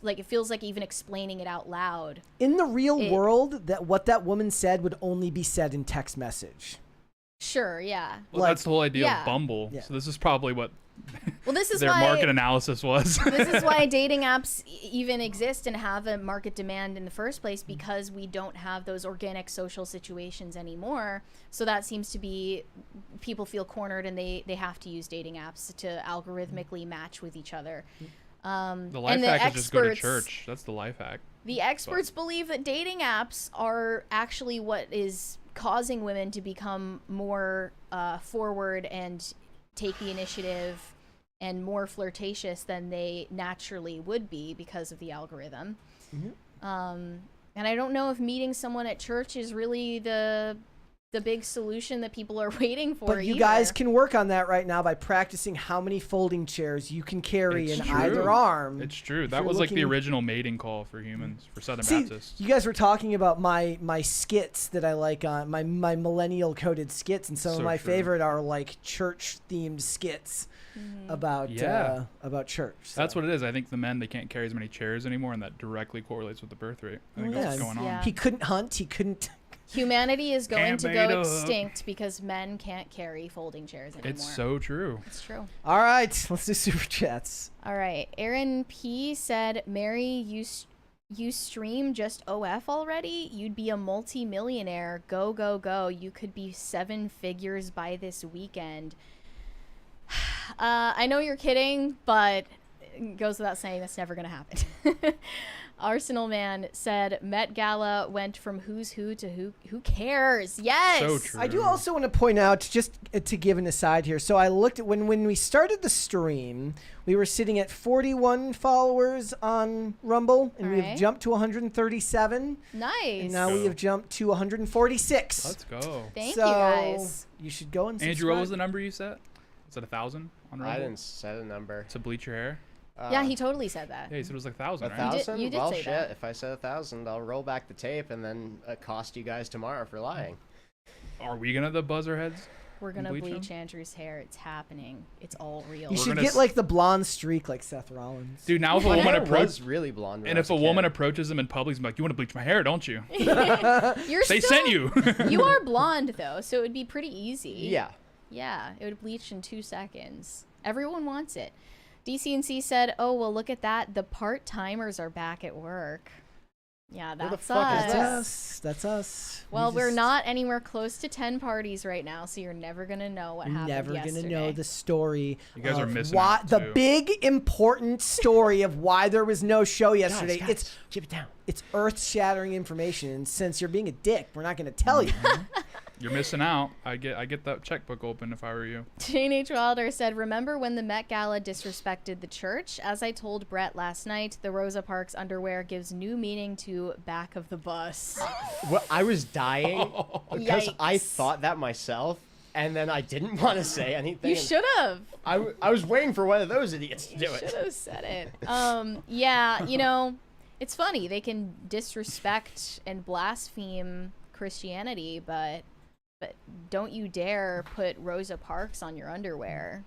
B: like, it feels like even explaining it out loud.
A: In the real world, that what that woman said would only be said in text message.
B: Sure, yeah.
D: Well, that's the whole idea of Bumble. Yeah. So this is probably what
B: this is
D: their market analysis was.
B: This is why dating apps even exist and have a market demand in the first place, because we don't have those organic social situations anymore. So that seems to be, people feel cornered and they have to use dating apps to algorithmically match with each other.
D: The life hack is just go to church. That's the life hack.
B: The experts believe that dating apps are actually what is causing women to become more forward and take the initiative and more flirtatious than they naturally would be because of the algorithm. And I don't know if meeting someone at church is really the big solution that people are waiting for.
A: But you guys can work on that right now by practicing how many folding chairs you can carry in either arm.
D: It's true. That was like the original mating call for humans, for Southern Baptists.
A: You guys were talking about my skits that I like on my millennial coded skits, and some of my favorite are like church themed skits about church. So.
D: That's what it is. I think the men, they can't carry as many chairs anymore, and that directly correlates with the birth rate. I think that's what's going on.
A: He couldn't hunt. He couldn't.
B: Humanity is going to go extinct because men can't carry folding chairs anymore.
D: It's so true.
B: It's true.
A: All right, let's do super chats.
B: All right, Aaron P said, "Mary, you stream just OF already? You'd be a multi-millionaire. Go, go, go. You could be 7 figures by this weekend." I know you're kidding, but it goes without saying that's never going to happen. Arsenal Man said, Met Gala went from who's who to who cares? Yes.
D: So true.
A: I do also want to point out, just to give an aside here. So I looked at when we started the stream, we were sitting at 41 followers on Rumble, and we've jumped to 137.
B: Nice.
A: And now we have jumped to 146.
D: Let's go.
B: Thank you guys.
A: You should go and subscribe.
D: Andrew, what was the number you set? Was it 1,000 on Rumble?
C: I didn't set a number.
D: To bleach your hair?
B: Yeah, he totally said that.
D: Yeah, he said it was like 1,000, right?
C: 1,000?
B: You did
C: well,
B: say
C: shit.
B: that.
C: If I said 1,000, I'll roll back the tape and then accost you guys tomorrow for lying.
D: Are we gonna the buzzer heads?
B: We're gonna bleach Andrew's hair. It's happening. It's all real.
A: You should get like the blonde streak like Seth Rollins.
D: Dude, now if a woman approaches,
C: really blonde.
D: And if a woman approaches him in public, he's like, "You want to bleach my hair, don't you?" They sent you.
B: You are blonde though, so it would be pretty easy.
C: Yeah.
B: Yeah, it would bleach in 2 seconds. Everyone wants it. DCNC said, "Oh well, look at that. The part-timers are back at work." Yeah, that's us.
A: That's us.
B: Well, we're not anywhere close to 10 parties right now, so you're never gonna know what happened
A: Never
B: yesterday.
A: gonna know the story.
D: You guys are missing
A: why,
D: out,
A: the
D: too.
A: big important story of why there was no show yesterday.
C: Guys, keep it down.
A: It's earth-shattering information, and since you're being a dick, we're not gonna tell you.
D: You're missing out. I get that checkbook open if I were you.
B: Jane H. Wilder said, "Remember when the Met Gala disrespected the church? As I told Brett last night, the Rosa Parks underwear gives new meaning to back of the bus."
C: Well, I was dying because I
B: Yikes.
C: thought that myself, and then I didn't want to say anything.
B: You should have.
C: I was waiting for one of those idiots to do
B: You
C: it.
B: should have said it. Yeah, you know, it's funny. They can disrespect and blaspheme Christianity, but don't you dare put Rosa Parks on your underwear.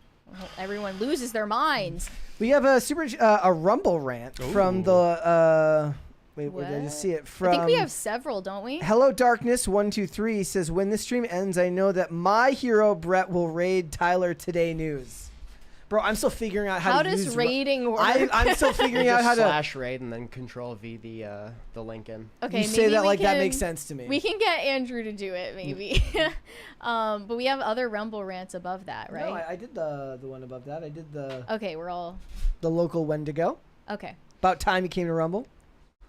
B: Everyone loses their minds.
A: We have a Rumble rant from the Wait, where did I just
B: What?
A: see it from?
B: I think we have several, don't we?
A: Hello Darkness 123 says, when the stream ends, I know that my hero Brett will raid Tyler Today News. Bro, I'm still figuring out how to use...
B: How does raiding work?
A: I'm still figuring out how to...
C: slash raid and then control V the link in.
B: Okay,
A: you say
B: maybe
A: that
B: we
A: like that
B: can-
A: makes sense to me.
B: We can get Andrew to do it, maybe. But we have other Rumble rants above that, right?
A: No, I did the one above that. I did the
B: Okay, we're all...
A: local Wendigo.
B: Okay.
A: About time he came to Rumble.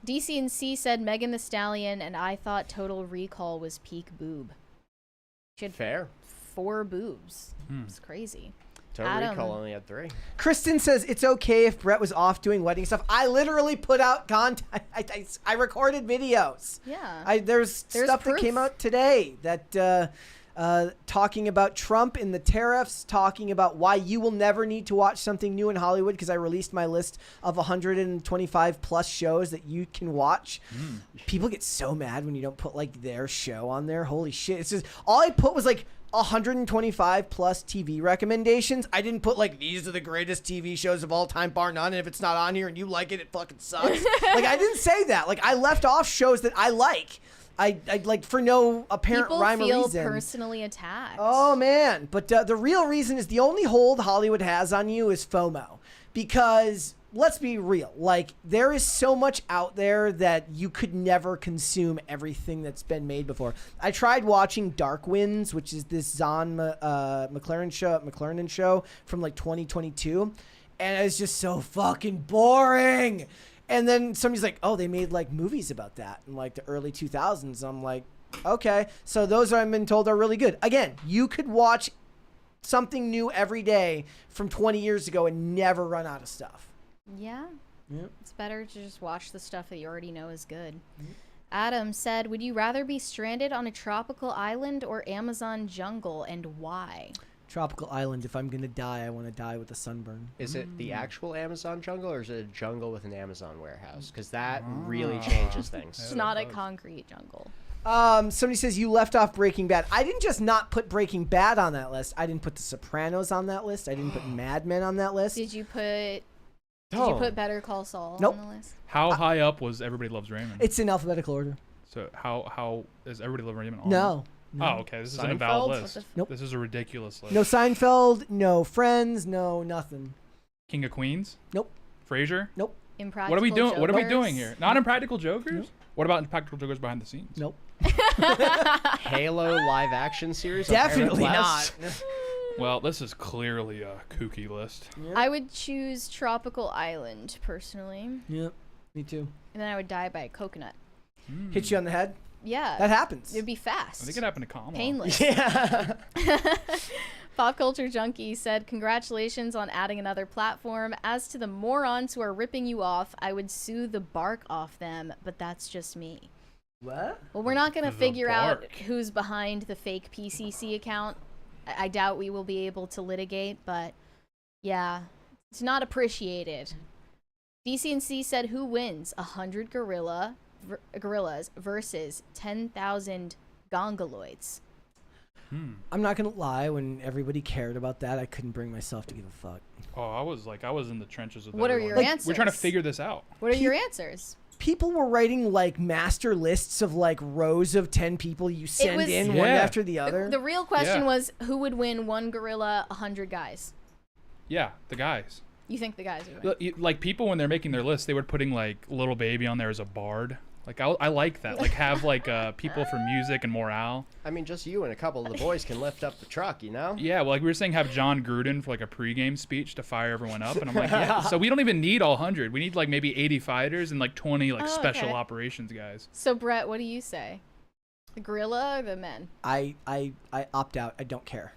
B: DC&C said Megan Thee Stallion, and I thought Total Recall was peak boob. She had
C: Fair.
B: 4 boobs. It's crazy.
C: Total
B: Adam.
C: Recall only had 3.
A: Kristen says it's okay if Brett was off doing wedding stuff. I literally put out content. I recorded videos.
B: Yeah.
A: There's stuff
B: proof.
A: that came out today that talking about Trump and the tariffs, talking about why you will never need to watch something new in Hollywood, because I released my list of 125 plus shows that you can watch. People get so mad when you don't put like their show on there. Holy shit. It's just, all I put was like 125 plus TV recommendations. I didn't put like, these are the greatest TV shows of all time, bar none, and if it's not on here and you like it, it fucking sucks. Like, I didn't say that. Like, I left off shows that I like. I like, for no apparent
B: People
A: rhyme or
B: feel
A: reason.
B: personally attacked.
A: Oh man, but the real reason is the only hold Hollywood has on you is FOMO, because let's be real, like, there is so much out there that you could never consume everything that's been made before. I tried watching Dark Winds, which is this Zahn McClellan show from like 2022, and it's just so fucking boring. And then somebody's like, oh, they made like movies about that in like the early 2000s. I'm like, okay. So those I've been told are really good. Again, you could watch something new every day from 20 years ago and never run out of stuff.
B: Yeah.
A: Yep.
B: It's better to just watch the stuff that you already know is good. Adam said, would you rather be stranded on a tropical island or Amazon jungle, and why?
A: Tropical island. If I'm going to die, I want to die with a sunburn.
C: Is it the actual Amazon jungle, or is it a jungle with an Amazon warehouse? Because that really changes things.
B: It's not a concrete jungle.
A: Somebody says you left off Breaking Bad. I didn't just not put Breaking Bad on that list. I didn't put The Sopranos on that list. I didn't put Mad Men on that list.
B: Did you put Better Call Saul
A: Nope.
B: on the list?
D: How high up was Everybody Loves Raymond?
A: It's in alphabetical order.
D: So how is Everybody Loves Raymond on?
A: No.
D: Oh, okay. This is an
C: Seinfeld?
D: invalid
B: What
D: list.
B: the f-
A: Nope.
D: This is a ridiculous list.
A: No Seinfeld, no Friends, no nothing.
D: King of Queens?
A: Nope.
D: Frasier?
A: Nope.
B: Impractical
D: What are we doing?
B: Jokers?
D: What are we doing here? Not Impractical Jokers? What about Impractical Jokers behind the scenes?
A: Nope.
C: Halo live action series? on
A: Definitely
C: Paramount
A: not.
C: Plus?
D: Well, this is clearly a kooky list.
B: I would choose Tropical Island, personally.
A: Yep. Me too.
B: And then I would die by a coconut.
A: Hit you on the head?
B: Yeah.
A: That happens.
B: It'd be fast.
D: I think it happened to Kamala.
B: Painless.
A: Yeah.
B: Pop Culture Junkie said, congratulations on adding another platform. As to the morons who are ripping you off, I would sue the bark off them, but that's just me.
A: What?
B: Well, we're not going to
D: The
B: figure out
D: bark.
B: who's behind the fake PCC account. I doubt we will be able to litigate, but yeah, it's not appreciated. DC&C said, who wins? 100 gorillas versus 10,000 gongoloids.
A: I'm not gonna lie. When everybody cared about that, I couldn't bring myself to give a fuck.
D: Oh, I was in the trenches with
B: What are
D: everyone.
B: your answers?
D: We're trying to figure this out.
B: What are your answers?
A: People were writing like master lists of like rows of 10 people you send
B: was-
A: in one
D: Yeah.
A: after the other.
B: The real question
D: Yeah.
B: was, who would win 1 gorilla, 100 guys?
D: Yeah, the guys.
B: You think the guys would win?
D: Like people when they're making their list, they were putting like Little Baby on there as a bard. Like I like that. Like have like people for music and morale.
C: I mean, just you and a couple of the boys can lift up the truck, you know?
D: Yeah, well, like we were saying, have John Gruden for like a pregame speech to fire everyone up, and I'm like, yeah. So we don't even need all 100. We need like maybe 80 fighters and like 20 like
B: Oh,
D: special
B: okay.
D: operations guys.
B: So, Brett, what do you say? The gorilla or the men?
A: I opt out. I don't care.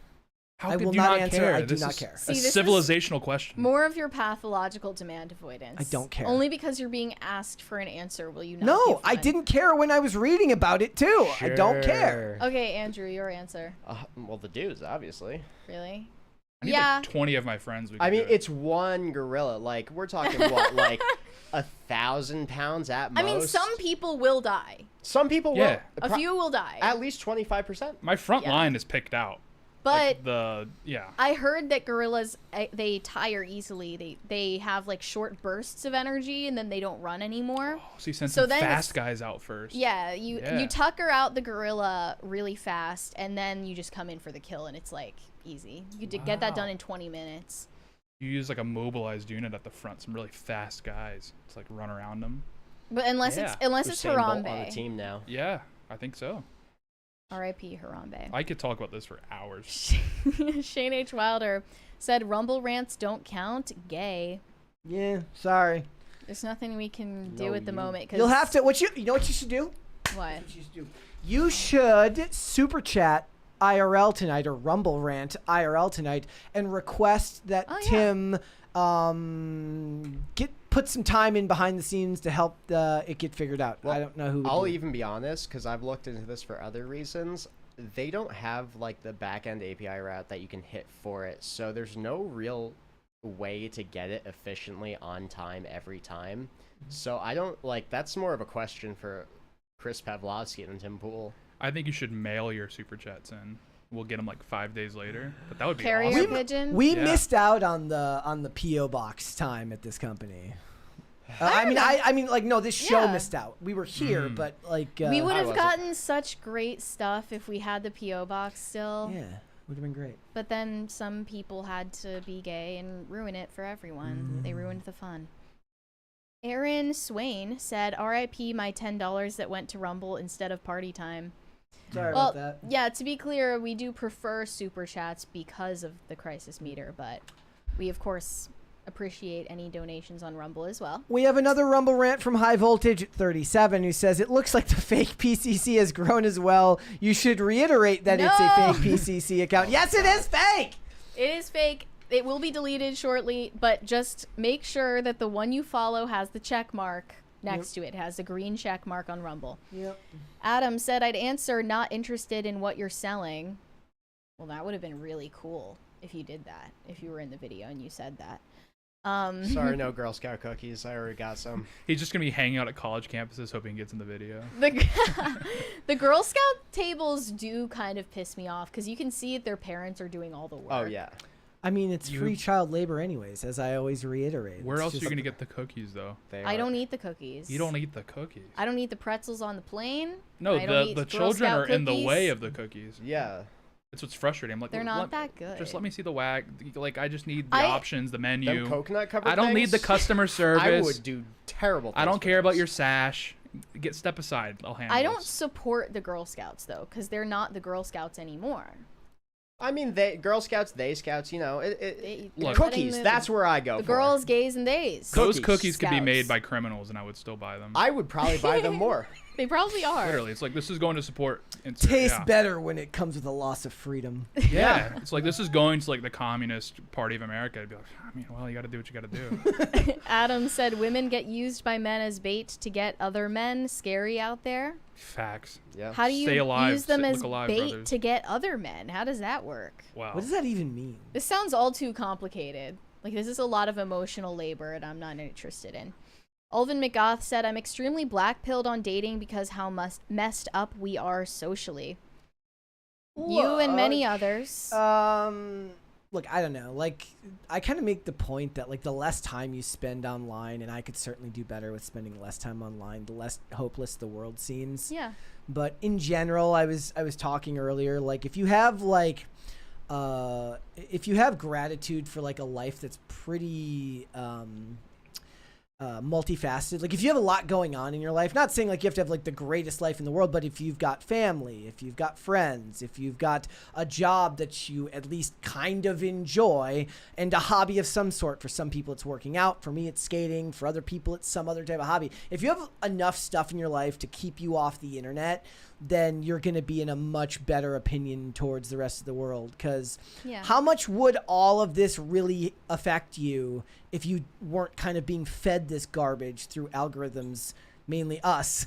D: How
A: I
D: could
A: will
D: you
A: not
D: not
A: answer.
D: care?
A: I do
D: This
A: not
D: is
A: care.
B: See,
D: A
B: this is
D: civilizational question.
B: More of your pathological demand avoidance.
A: I don't care.
B: Only because you're being asked for an answer will you not
A: No,
B: give
A: I
B: one.
A: didn't care when I was reading about it too. I don't care.
C: Sure.
B: Okay, Andrew, your answer.
C: Well, the dudes, obviously.
B: Really?
D: I need
B: Yeah.
D: like 20 of my friends. We
C: I
D: could
C: mean,
D: do it.
C: it's one gorilla. Like, we're talking what, like 1,000 pounds at most?
B: I mean, some people will die.
C: Some people
D: Yeah.
C: will.
B: A few will die.
C: At least 25%.
D: My front
B: Yeah.
D: line is picked out.
B: But
D: yeah.
B: I heard that gorillas, they tire easily. They have like short bursts of energy and then they don't run anymore.
D: Oh, so you send
B: So
D: some
B: then
D: fast guys out first.
B: Yeah, you tucker out the gorilla really fast and then you just come in for the kill and it's like easy. You get that done in 20 minutes.
D: You use like a mobilized unit at the front, some really fast guys to like run around them.
B: But unless it's
C: Usain Bolt on the
B: Harambe.
C: team now.
D: Yeah, I think so.
B: R.I.P. Harambe.
D: I could talk about this for hours.
B: Shane H. Wilder said Rumble rants don't count. Gay.
A: Yeah, sorry.
B: There's nothing we can do at the moment. Cause
A: You'll have to. You know what you should do?
B: What?
A: You should super chat IRL tonight or Rumble rant IRL tonight and request that Tim put some time in behind the scenes to help it get figured out.
C: Well,
A: I don't know who.
C: I'll even be honest, because I've looked into this for other reasons. They don't have like the backend API route that you can hit for it, so there's no real way to get it efficiently on time every time. So I don't like. That's more of a question for Chris Pavlovsky than Tim Pool.
D: I think you should mail your super chats in. We'll get them like 5 days later, but that would be
B: Carrier
D: awesome.
B: pigeon.
A: We missed out on the PO box time at this company. I mean, like, no, this show missed out. We were here, but like
B: we would have gotten such great stuff if we had the PO box still.
A: Yeah, would have been great.
B: But then some people had to be gay and ruin it for everyone. They ruined the fun. Aaron Swain said, "R.I.P. my $10 that went to Rumble instead of party time."
A: Sorry about that.
B: Yeah, to be clear, we do prefer super chats because of the crisis meter, but we of course appreciate any donations on Rumble as well.
A: We have another Rumble rant from High Voltage 37 who says, "It looks like the fake PCC has grown as well. You should reiterate that it's a fake PCC account." Yes, it is fake.
B: It is fake. It will be deleted shortly, but just make sure that the one you follow has the check mark next to it. It has the green check mark on Rumble.
A: Yep.
B: Adam said, "I'd answer not interested in what you're selling." Well, that would have been really cool if you did that, if you were in the video and you said that.
C: Sorry, no Girl Scout cookies. I already got some.
D: He's just gonna be hanging out at college campuses hoping he gets in the video.
B: The Girl Scout tables do kind of piss me off because you can see that their parents are doing all the work.
C: Oh yeah.
A: I mean, it's free child labor anyways, as I always reiterate.
D: Where else are you gonna get the cookies though?
B: I don't eat the cookies.
D: You don't eat the cookies.
B: I don't eat the pretzels on the plane.
D: No,
B: I don't eat
D: the
B: Girl
D: children
B: Scout
D: are in the
B: cookies.
D: way of the cookies.
C: Yeah.
D: That's what's frustrating. I'm like,
B: They're not that good.
D: Just let me see the wag. Like, I just need the options, the menu.
C: Them coconut covered
D: I don't need the
C: things?
D: customer service.
C: I would do terrible things
D: I don't
C: with
D: care about
C: those.
D: your sash. Step aside. I'll handle
B: I don't
D: this.
B: support the Girl Scouts though, because they're not the Girl Scouts anymore.
C: I mean, Girl Scouts, they Scouts, you know,
B: They're
C: cookies.
B: letting
C: That's where I go
B: the
C: for.
B: girls, gays, and theys.
D: Those cookies could be
B: Scouts.
D: made by criminals, and I would still buy them.
C: I would probably buy them more.
B: They probably are.
D: Literally, it's like this is going to support.
A: Tastes better when it comes with a loss of freedom.
D: Yeah, it's like this is going to like the Communist Party of America. I'd be like, I mean, well, you got to do what you got to do.
B: Adam said, "Women get used by men as bait to get other men. Scary out there."
D: Facts.
C: Yeah.
B: How do you
D: Stay alive.
B: use them as
D: Look alive,
B: bait
D: brothers.
B: to get other men? How does that work?
D: Wow.
A: What does that even mean?
B: This sounds all too complicated. Like, this is a lot of emotional labor, and I'm not interested in. Ulvin McGoth said, "I'm extremely black-pilled on dating because how messed up we are socially." You and many others.
A: Look, I don't know. Like, I kind of make the point that, like, the less time you spend online, and I could certainly do better with spending less time online, the less hopeless the world seems.
B: Yeah.
A: But in general, I was talking earlier, like, if you have, like, if you have gratitude for, like, a life that's pretty, multifaceted, like if you have a lot going on in your life, not saying like you have to have like the greatest life in the world, but if you've got family, if you've got friends, if you've got a job that you at least kind of enjoy, and a hobby of some sort, for some people it's working out, for me it's skating, for other people it's some other type of hobby. If you have enough stuff in your life to keep you off the internet, then you're going to be in a much better opinion towards the rest of the world. Because how much would all of this really affect you if you weren't kind of being fed this garbage through algorithms, mainly us,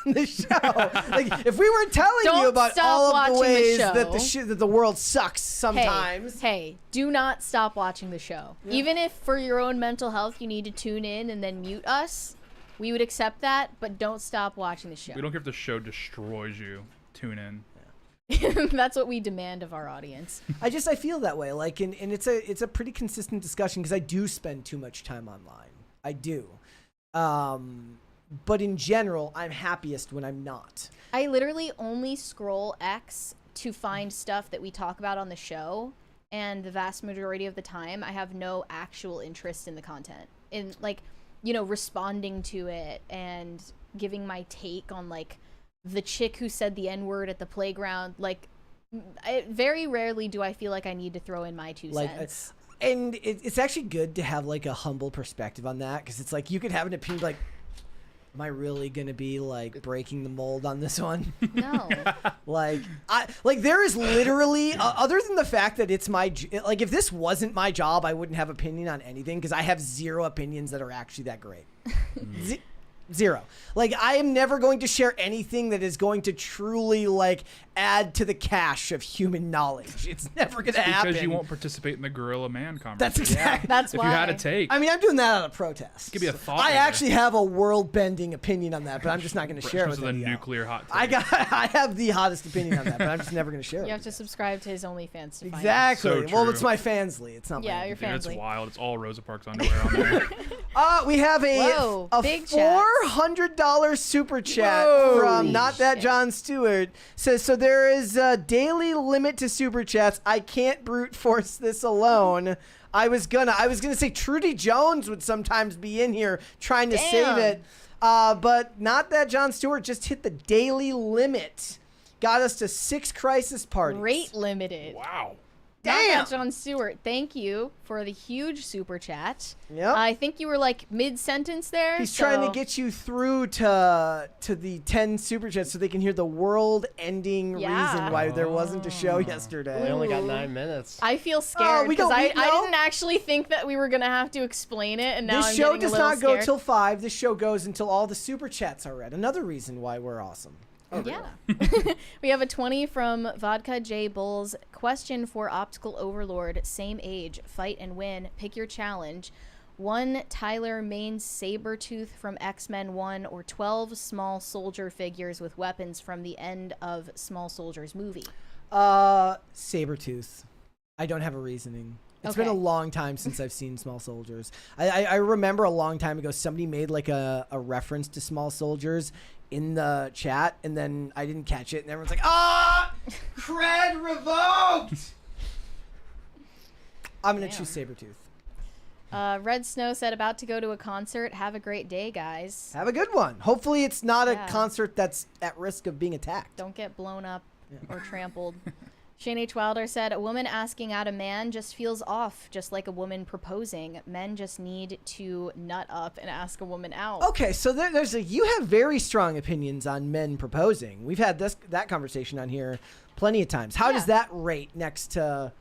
A: on the show? Like, if we were telling you about all of the ways that the world sucks sometimes.
B: Hey, do not stop watching the show. Yeah. Even if for your own mental health you need to tune in and then mute us, we would accept that, but don't stop watching the show.
D: We don't care if the show destroys you. Tune in.
B: That's what we demand of our audience.
A: I feel that way. Like, and it's a pretty consistent discussion because I do spend too much time online. I do. But in general, I'm happiest when I'm not.
B: I literally only scroll X to find stuff that we talk about on the show, and the vast majority of the time I have no actual interest in the content, in like, you know, responding to it and giving my take on like the chick who said the N-word at the playground. Like, very rarely do I feel like I need to throw in my 2 cents.
A: And it's actually good to have like a humble perspective on that, because it's like you could have an opinion like, am I really gonna be like breaking the mold on this one?
B: No.
A: like there is literally other than the fact that it's my like, if this wasn't my job, I wouldn't have opinion on anything, because I have 0 opinions that are actually that great. Zero. Like, I am never going to share anything that is going to truly like add to the cache of human knowledge. It's never going to happen.
D: Because you won't participate in the gorilla man conversation.
A: That's exactly.
B: That's
D: if
B: why.
D: you had a take.
A: I mean, I'm doing that out of protest.
D: It could be a thought.
A: I actually have a world-bending opinion on that, but I'm just not going to share it with
D: the
A: anyone.
D: nuclear hot take.
A: I have the hottest opinion on that, but I'm just never going to share it.
B: You have to subscribe to his OnlyFans to find
A: Exactly.
D: So
A: Well,
D: true.
A: it's my Fansly. It's not.
B: Yeah,
A: my
B: your
D: Dude, it's
B: Fansly.
D: wild. It's all Rosa Parks underwear on there.
A: We have
B: Whoa,
A: a
B: big chats.
A: $400 super chat
C: Whoa.
A: from Not That John Stewart. Says, so there is a daily limit to super chats. I can't brute force this alone. I was gonna say Trudy Jones would sometimes be in here trying to save it. But Not That John Stewart just hit the daily limit. Got us to 6 crisis parties.
B: Rate limited.
D: Wow.
B: Not
A: Damn.
B: That John Stewart, thank you for the huge super chat.
A: Yep.
B: I think you were like mid-sentence there.
A: He's trying to get you through to the 10 super chats so they can hear the world-ending
B: Yeah.
A: reason why there wasn't a show yesterday.
C: We only got 9 minutes.
B: I feel scared
A: we
B: because
A: don't-
B: I
A: no.
B: didn't actually think that we were gonna have to explain it, and now
A: This
B: I'm
A: show
B: getting
A: does
B: a little
A: not go
B: scared.
A: till 5. This show goes until all the super chats are read. Another reason why we're awesome.
B: Yeah. We have a 20 from Vodka J Bulls. Question for Optical Overlord. Same age. Fight and win. Pick your challenge. 1 Tyler Maines Sabretooth from X-Men 1 or 12 small soldier figures with weapons from the end of Small Soldiers movie.
A: Sabretooth. I don't have a reasoning. It's been
B: Okay.
A: a long time since I've seen Small Soldiers. I remember a long time ago somebody made like a reference to Small Soldiers in the chat, and then I didn't catch it, and everyone's like, cred revoked! I'm going to choose Sabretooth.
B: Red Snow said, about to go to a concert. Have a great day, guys.
A: Have a good one. Hopefully it's not
B: Yeah.
A: a concert that's at risk of being attacked.
B: Don't get blown up or trampled. Shane H. Wilder said, a woman asking out a man just feels off, just like a woman proposing. Men just need to nut up and ask a woman out.
A: Okay, so you have very strong opinions on men proposing. We've had that conversation on here plenty of times. How does that rate next to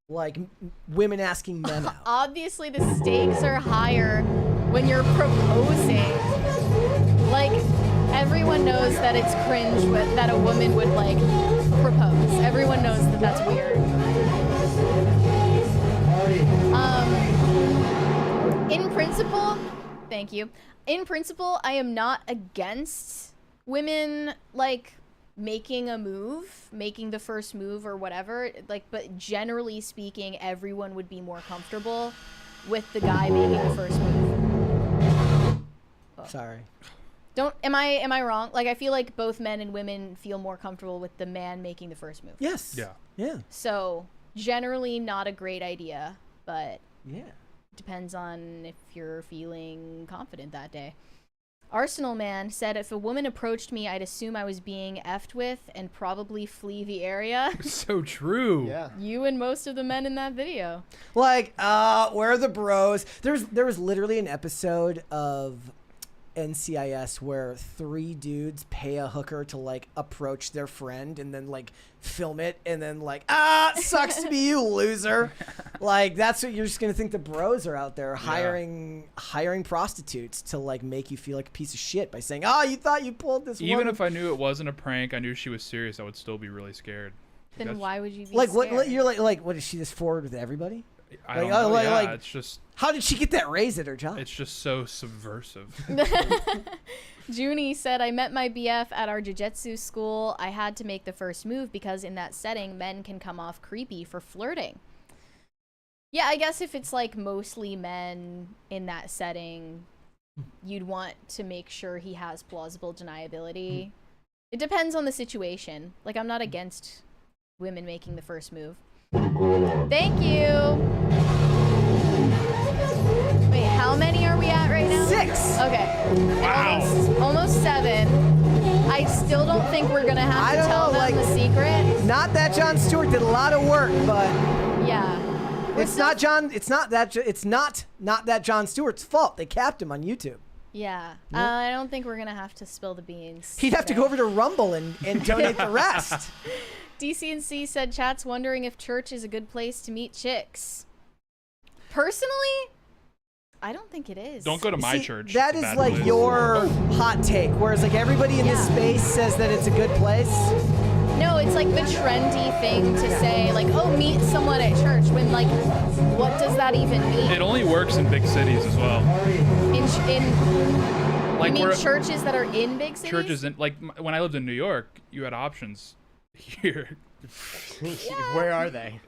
A: like women asking men out?
B: Obviously, the stakes are higher when you're proposing. Like, everyone knows that it's cringe that a woman would like propose. Everyone knows that that's weird. In principle, thank you. In principle, I am not against women like making a move, making the first move or whatever. Like, but generally speaking, everyone would be more comfortable with the guy making the first move.
A: Sorry.
B: Am I wrong? Like, I feel like both men and women feel more comfortable with the man making the first move.
A: Yes.
D: Yeah.
A: Yeah.
B: So generally not a great idea, but
A: Yeah.
B: depends on if you're feeling confident that day. Arsenal Man said, if a woman approached me, I'd assume I was being effed with and probably flee the area.
D: So true.
C: Yeah.
B: You and most of the men in that video.
A: Like, where are the bros? There was literally an episode of NCIS where 3 dudes pay a hooker to like approach their friend and then like film it and then like, sucks to be you, loser. Like, that's what you're just gonna think the bros are out there hiring prostitutes to like make you feel like a piece of shit by saying, you thought you pulled this
D: Even
A: woman.
D: if I knew it wasn't a prank, I knew she was serious, I would still be really scared.
B: Then why would you be
A: like
B: scared?
A: what you're like what is she this forward with everybody?
D: I don't
A: Like,
D: know.
A: like-
D: Yeah,
A: like-
D: it's just
A: How did she get that raise at her job?
D: it's just so subversive.
B: Junie said, I met my BF at our jiu-jitsu school. I had to make the first move because in that setting, men can come off creepy for flirting. Yeah, I guess if it's like mostly men in that setting, you'd want to make sure he has plausible deniability. It depends on the situation. Like, I'm not against women making the first move. Thank you. Wait, how many are we at right now?
A: 6.
B: Okay.
D: Wow.
B: Almost 7. I still don't think we're gonna have
A: I
B: to
A: don't
B: tell
A: know,
B: them
A: like-
B: the secret.
A: Not that Jon Stewart did a lot of work, but
B: Yeah.
A: it's not that Jon Stewart's fault. They capped him on YouTube.
B: Yeah. I don't think we're gonna have to spill the beans.
A: He'd have to go over to Rumble and donate the rest.
B: DCNC said, chat's wondering if church is a good place to meet chicks. Personally, I don't think it is.
D: Don't go to my
A: See,
D: church.
A: That
D: It's a
A: is
D: bad
A: like
D: place.
A: your hot take, whereas like everybody in this
B: Yeah.
A: space says that it's a good place.
B: No, it's like the trendy thing to say, like, oh, meet someone at church, when, like, what does that even mean?
D: It only works in big cities as well. Like
B: You mean
D: we're
B: churches that are in big cities?
D: churches in like when I lived in New York, you had options. Here,
C: Where are they?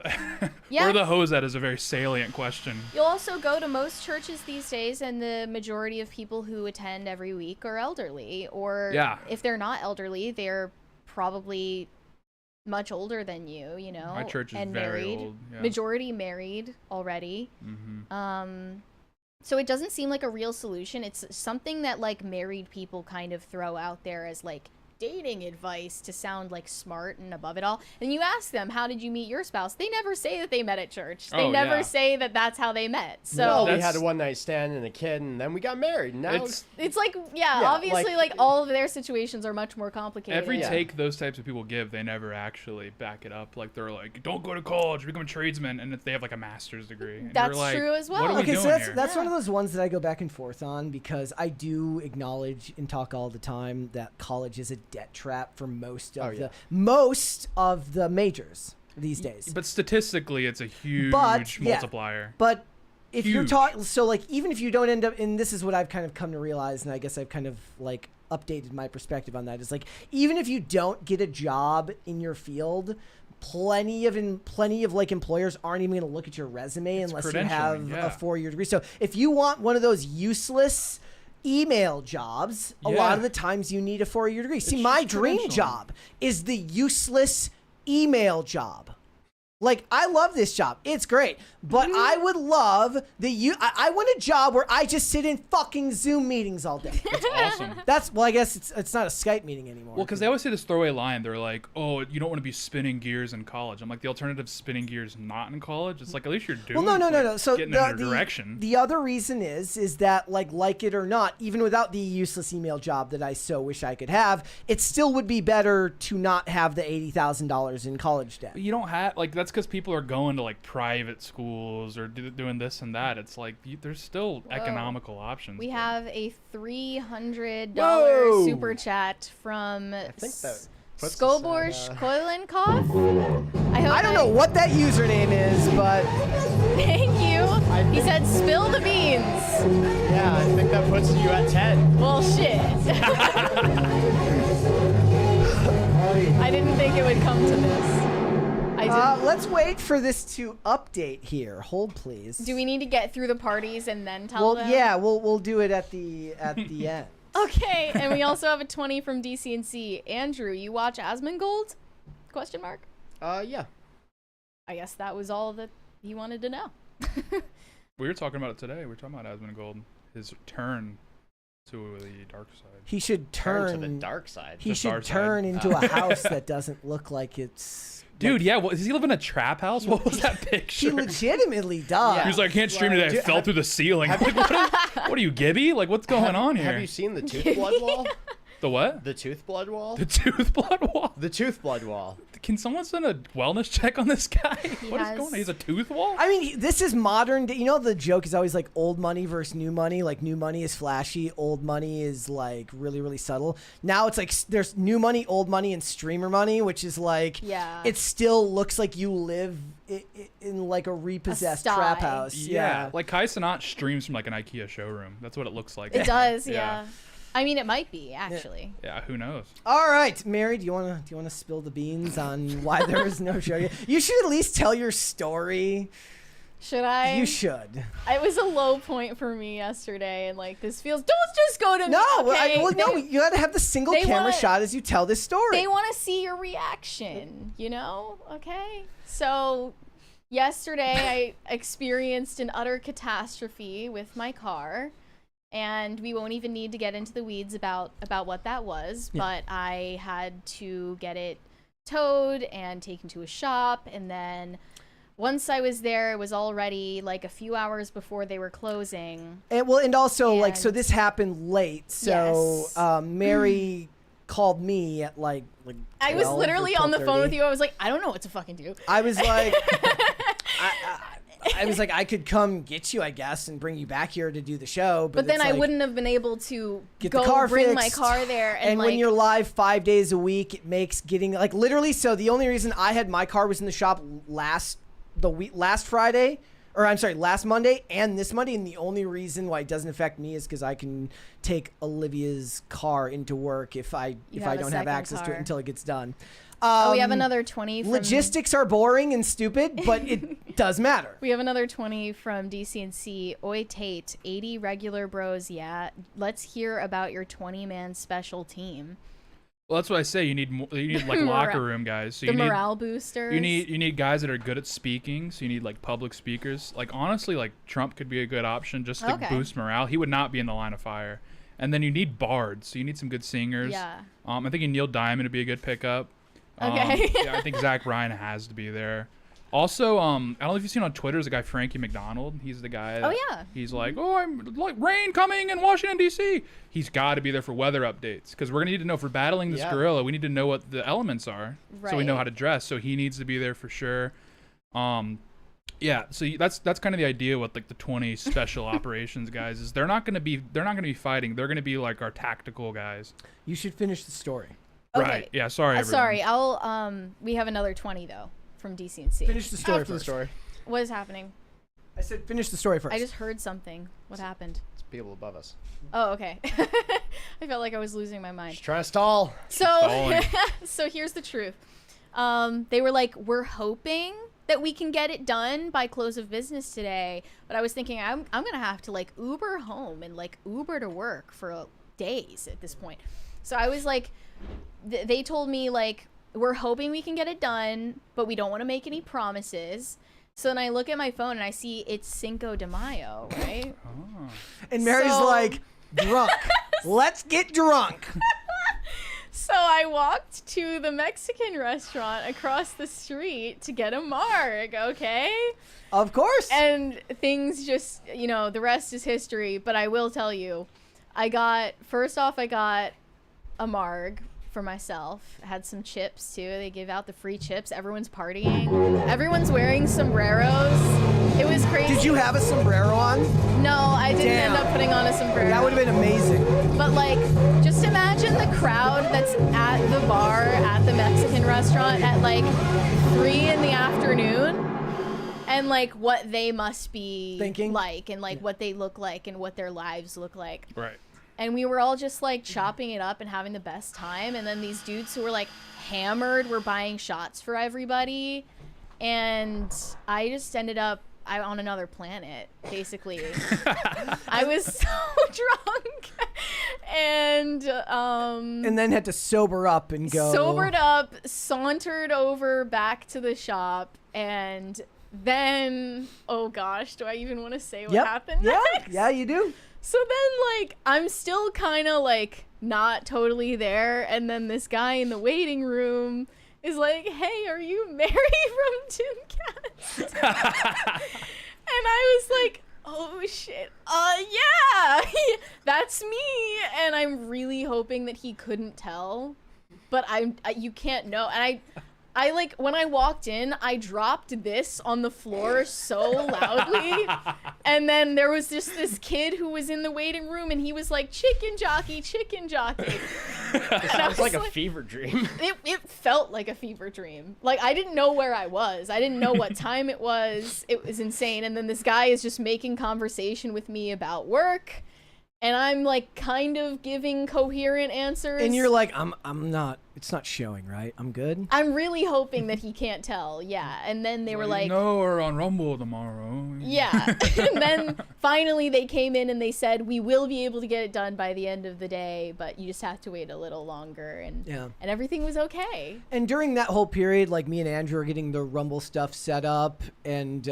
B: Yeah.
D: where the hose at is a very salient question.
B: You'll also go to most churches these days, and the majority of people who attend every week are elderly, or
D: Yeah.
B: if they're not elderly, they're probably much older than you, you know,
D: My church is
B: and
D: very
B: married.
D: old, yeah.
B: Majority married already. So it doesn't seem like a real solution. It's something that like married people kind of throw out there as like dating advice to sound like smart and above it all. And you ask them, how did you meet your spouse? They never say that they met at church. They
D: Oh,
B: never
D: yeah.
B: say that that's how they met. So
C: No, we
D: That's-
C: had a one-night stand and a kid, and then we got married. And now
B: it's like, yeah,
C: Yeah,
B: obviously
C: like-
B: like all of their situations are much more complicated.
D: Every
C: Yeah.
D: take those types of people give, they never actually back it up. Like they're like, "Don't go to college, become a tradesman," and if they have like a master's degree. And
B: That's
D: you're like,
B: true as well.
D: What are we
A: Okay,
D: doing
A: so that's
D: here?
A: that's one of those ones that I go back and forth on because I do acknowledge and talk all the time that college is a debt trap for most of the majors these days.
D: But statistically, it's a huge
A: yeah.
D: multiplier.
A: But if you're
D: Huge.
A: talking, so like even if you don't end up, and this is what I've kind of come to realize, and I guess I've kind of like updated my perspective on that, is like even if you don't get a job in your field, plenty of like employers aren't even going to look at your resume
D: It's
A: unless you have
D: credentialing, yeah.
A: a 4-year degree. So if you want one of those useless email jobs, a lot
D: Yeah.
A: of the times you need a 4-year degree. See,
D: It's
A: my
D: just
A: dream
D: credentialing.
A: job is the useless email job. Like, I love this job. It's great. But I would love I want a job where I just sit in fucking Zoom meetings all day.
D: It's awesome.
A: Well, I guess it's not a Skype meeting anymore.
D: Well, because they always say this throwaway line. They're like, "Oh, you don't want to be spinning gears in college." I'm like, the alternative is spinning gears not in college. It's like at least you're doing.
A: Well, no.
D: like,
A: So
D: getting in a direction.
A: the other reason is that like it or not, even without the useless email job that I so wish I could have, it still would be better to not have the $80,000 in college debt.
D: But you don't have like that's because people are going to like private schools or doing this and that. It's like there's still economical options.
B: We have a $300
C: Whoa.
B: super chat from
C: think that puts us
B: Skoborsh
C: at,
B: Koilenkopf.
A: I don't know what that username is, but
B: Thank you. He said, spill the beans.
C: Yeah, I think that puts you at 10.
B: Well, shit. I didn't think it would come to this. I didn't.
A: let's wait for this to update here. Hold, please.
B: Do we need to get through the parties and then tell
A: Well,
B: them?
A: yeah, we'll do it at the end.
B: Okay, and we also have a 20 from DCNC. Andrew, you watch Asmongold? Question mark.
C: Yeah.
B: I guess that was all that he wanted to know.
D: We were talking about it today. We were talking about Asmongold, his turn to the dark side.
A: He should
C: Turn
A: turn
C: to the dark side.
A: He
D: Just our
A: should
D: side.
A: turn into a house that doesn't look like it's.
D: Dude, yeah. Does he live in a trap house? What was that picture?
A: He legitimately does.
D: He was like, I can't stream today. I
C: Dude,
D: fell through the ceiling. I'm like, what are you, Gibby? Like, what's going on here?
C: Have you seen the tooth blood wall?
D: The what?
C: The tooth blood wall?
D: The tooth blood wall.
C: The tooth blood wall.
D: Can someone send a wellness check on this guy? What is
B: has-
D: going on? He's a tooth wall?
A: I mean, this is modern. You know, the joke is always like old money versus new money. Like new money is flashy, old money is like really, really subtle. Now it's like there's new money, old money, and streamer money, which is like,
B: Yeah.
A: it still looks like you live in like a repossessed trap
B: sty.
A: house.
D: Yeah. Like Kai Cenat streams from like an IKEA showroom. That's what it looks like.
B: It does,
D: Yeah.
B: yeah. I mean, it might be actually.
D: Yeah, who knows?
A: All right, Mary, do you wanna spill the beans on why there was no show yet? You should at least tell your story.
B: Should I?
A: You should.
B: It was a low point for me yesterday, and like this feels. Don't just go to me.
A: No,
B: Okay?
A: no, you gotta have the single
B: they
A: camera
B: wanna-
A: shot as you tell this story.
B: They want to see your reaction, you know? Okay. So, yesterday I experienced an utter catastrophe with my car, and we won't even need to get into the weeds about what that was, but I had to get it towed and taken to a shop, and then once I was there, it was already like a few hours before they were closing.
A: And also like, so
B: And-
A: this happened late. So
B: Yes.
A: Mary called me at like
B: I was
A: 12 or
B: literally on the phone
A: 12:30.
B: with you. I was like, I don't know what to fucking do.
A: I was like, I was like, I could come get you, I guess, and bring you back here to do the show.
B: But then
A: it's
B: I
A: like,
B: wouldn't have been able to
A: get
B: go
A: the car
B: bring
A: fixed.
B: my car there. And, like,
A: when you're live 5 days a week, it makes getting like literally. So the only reason I had my car was in the shop last Friday, or I'm sorry, last Monday and this Monday, and the only reason why it doesn't affect me is because I can take Olivia's car into work if I
B: have a
A: don't have
B: second
A: access to it
B: car.
A: until it gets done.
B: we have another 20 from
A: Logistics are boring and stupid, but it does matter.
B: We have another 20 from DCNC. Oi Tate, 80 regular bros. Yeah, let's hear about your 20-man special team.
D: Well, that's what I say. You need like locker room guys. So
B: The
D: you need
B: morale boosters.
D: you need guys that are good at speaking. So you need like public speakers. Like honestly, like Trump could be a good option just to
B: Okay.
D: boost morale. He would not be in the line of fire. And then you need bards. So you need some good singers.
B: Yeah.
D: I think Neil Diamond would be a good pickup.
B: Okay.
D: Yeah, I think Zach Bryan has to be there. Also, I don't know if you've seen on Twitter, there's a guy, Frankie McDonald. He's the guy.
B: Oh, yeah.
D: He's like, oh, I'm like rain coming in Washington, D.C. He's got to be there for weather updates because we're going to need to know if we're battling this
C: Yeah.
D: gorilla. We need to know what the elements are so we know
B: Right.
D: how to dress. So he needs to be there for sure. Yeah, so that's kind of the idea with like the 20 special operations guys is they're not going to be fighting. They're going to be like our tactical guys.
A: You should finish the story.
B: Okay.
D: Right. Yeah, sorry everyone.
B: Sorry, I'll we have another 20 though from DCNC.
A: Finish the story
C: After the
A: first.
C: story.
B: What is happening?
A: I said finish the story first.
B: I just heard something. What happened?
C: It's people above us.
B: Oh, okay. I felt like I was losing my mind.
C: Just trying to stall.
B: So,
D: Stalling.
B: so here's the truth. They were like, we're hoping that we can get it done by close of business today. But I was thinking, I'm gonna have to like Uber home and like Uber to work for days at this point. So I was like, they told me like, we're hoping we can get it done, but we don't want to make any promises. So then I look at my phone and I see it's Cinco de Mayo, right?
A: and Mary's
B: So-
A: like, drunk. Let's get drunk.
B: So I walked to the Mexican restaurant across the street to get a marg, okay?
A: Of course.
B: And things just, you know, the rest is history. But I will tell you, I got a marg for myself. I had some chips too. They give out the free chips. Everyone's partying. Everyone's wearing sombreros. It was crazy.
A: Did you have a sombrero on?
B: No, I didn't
A: Damn.
B: end up putting on a sombrero.
A: That would have been amazing.
B: But like, just imagine the crowd that's at the bar at the Mexican restaurant at like 3 in the afternoon, and like what they must be
A: Thinking?
B: like, and like what they look like, and what their lives look like.
D: Right.
B: And we were all just like chopping it up and having the best time. And then these dudes who were like hammered were buying shots for everybody, and I just ended up on another planet, basically. I was so drunk, and
A: then had to sober up and go.
B: sobered up, sauntered over back to the shop, and then, oh gosh, do I even want to say what
A: Yep.
B: happened
A: Yeah.
B: next?
A: Yeah, you do.
B: So then, like, I'm still kind of like not totally there, and then this guy in the waiting room is like, "Hey, are you Mary from Tooncast?" And I was like, "Oh shit, yeah, that's me." And I'm really hoping that he couldn't tell, but you can't know. And I like, when I walked in, I dropped this on the floor so loudly, and then there was just this kid who was in the waiting room, and he was like, chicken jockey, chicken jockey.
C: It sounds like a fever dream.
B: It felt like a fever dream. Like, I didn't know where I was. I didn't know what time it was. It was insane. And then this guy is just making conversation with me about work, and I'm like kind of giving coherent answers.
A: And you're like, I'm not. It's not showing, right? I'm good.
B: I'm really hoping that he can't tell. Yeah. And then they were like,
D: no, we're on Rumble tomorrow.
B: yeah. And then finally they came in and they said, we will be able to get it done by the end of the day, but you just have to wait a little longer. And everything was okay.
A: And during that whole period, like, me and Andrew were getting the Rumble stuff set up and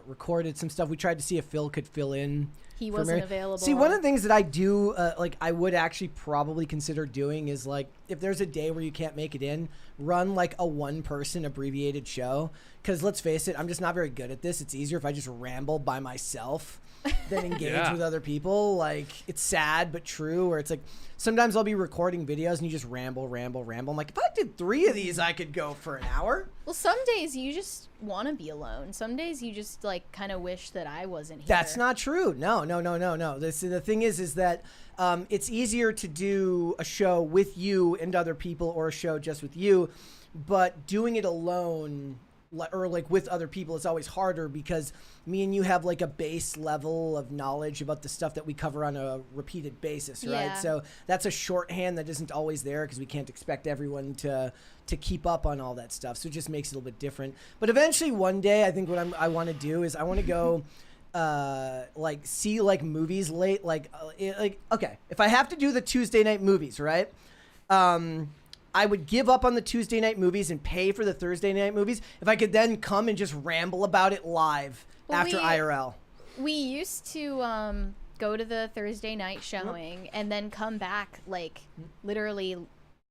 A: recorded some stuff. We tried to see if Phil could fill in.
B: He wasn't available.
A: See, one of the things that I do, like, I would actually probably consider doing is, like, if there's a day where you can't make it in, run, like, a one-person abbreviated show. Because, let's face it, I'm just not very good at this. It's easier if I just ramble by myself than engage with other people. Like, it's sad but true, where it's like, sometimes I'll be recording videos and you just ramble. I'm like, if I did 3 of these, I could go for an hour.
B: Well, some days you just want to be alone. Some days you just, like, kind of wish that I wasn't here.
A: That's not true. No. The thing is that it's easier to do a show with you and other people, or a show just with you, but doing it alone or like with other people is always harder, because me and you have like a base level of knowledge about the stuff that we cover on a repeated basis, right?
B: Yeah.
A: So that's a shorthand that isn't always there, because we can't expect everyone to keep up on all that stuff. So it just makes it a little bit different. But eventually one day, I think what I want to do is I want to go like see like movies late, like okay, if I have to do the Tuesday night movies, right? I would give up on the Tuesday night movies and pay for the Thursday night movies if I could then come and just ramble about it live after IRL.
B: We used to go to the Thursday night showing and then come back like literally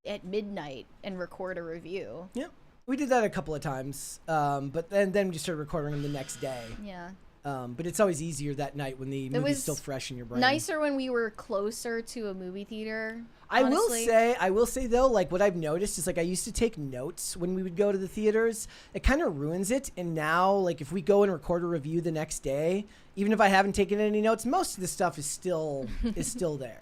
B: at midnight and record a review.
A: Yep. We did that a couple of times, but then we just started recording them the next day.
B: Yeah.
A: But it's always easier that night when the movie's still fresh in your brain.
B: Nicer when we were closer to a movie theater.
A: Honestly. I will say though, like what I've noticed is like I used to take notes when we would go to the theaters. It kind of ruins it. And now, like if we go and record a review the next day, even if I haven't taken any notes, most of the stuff is still there.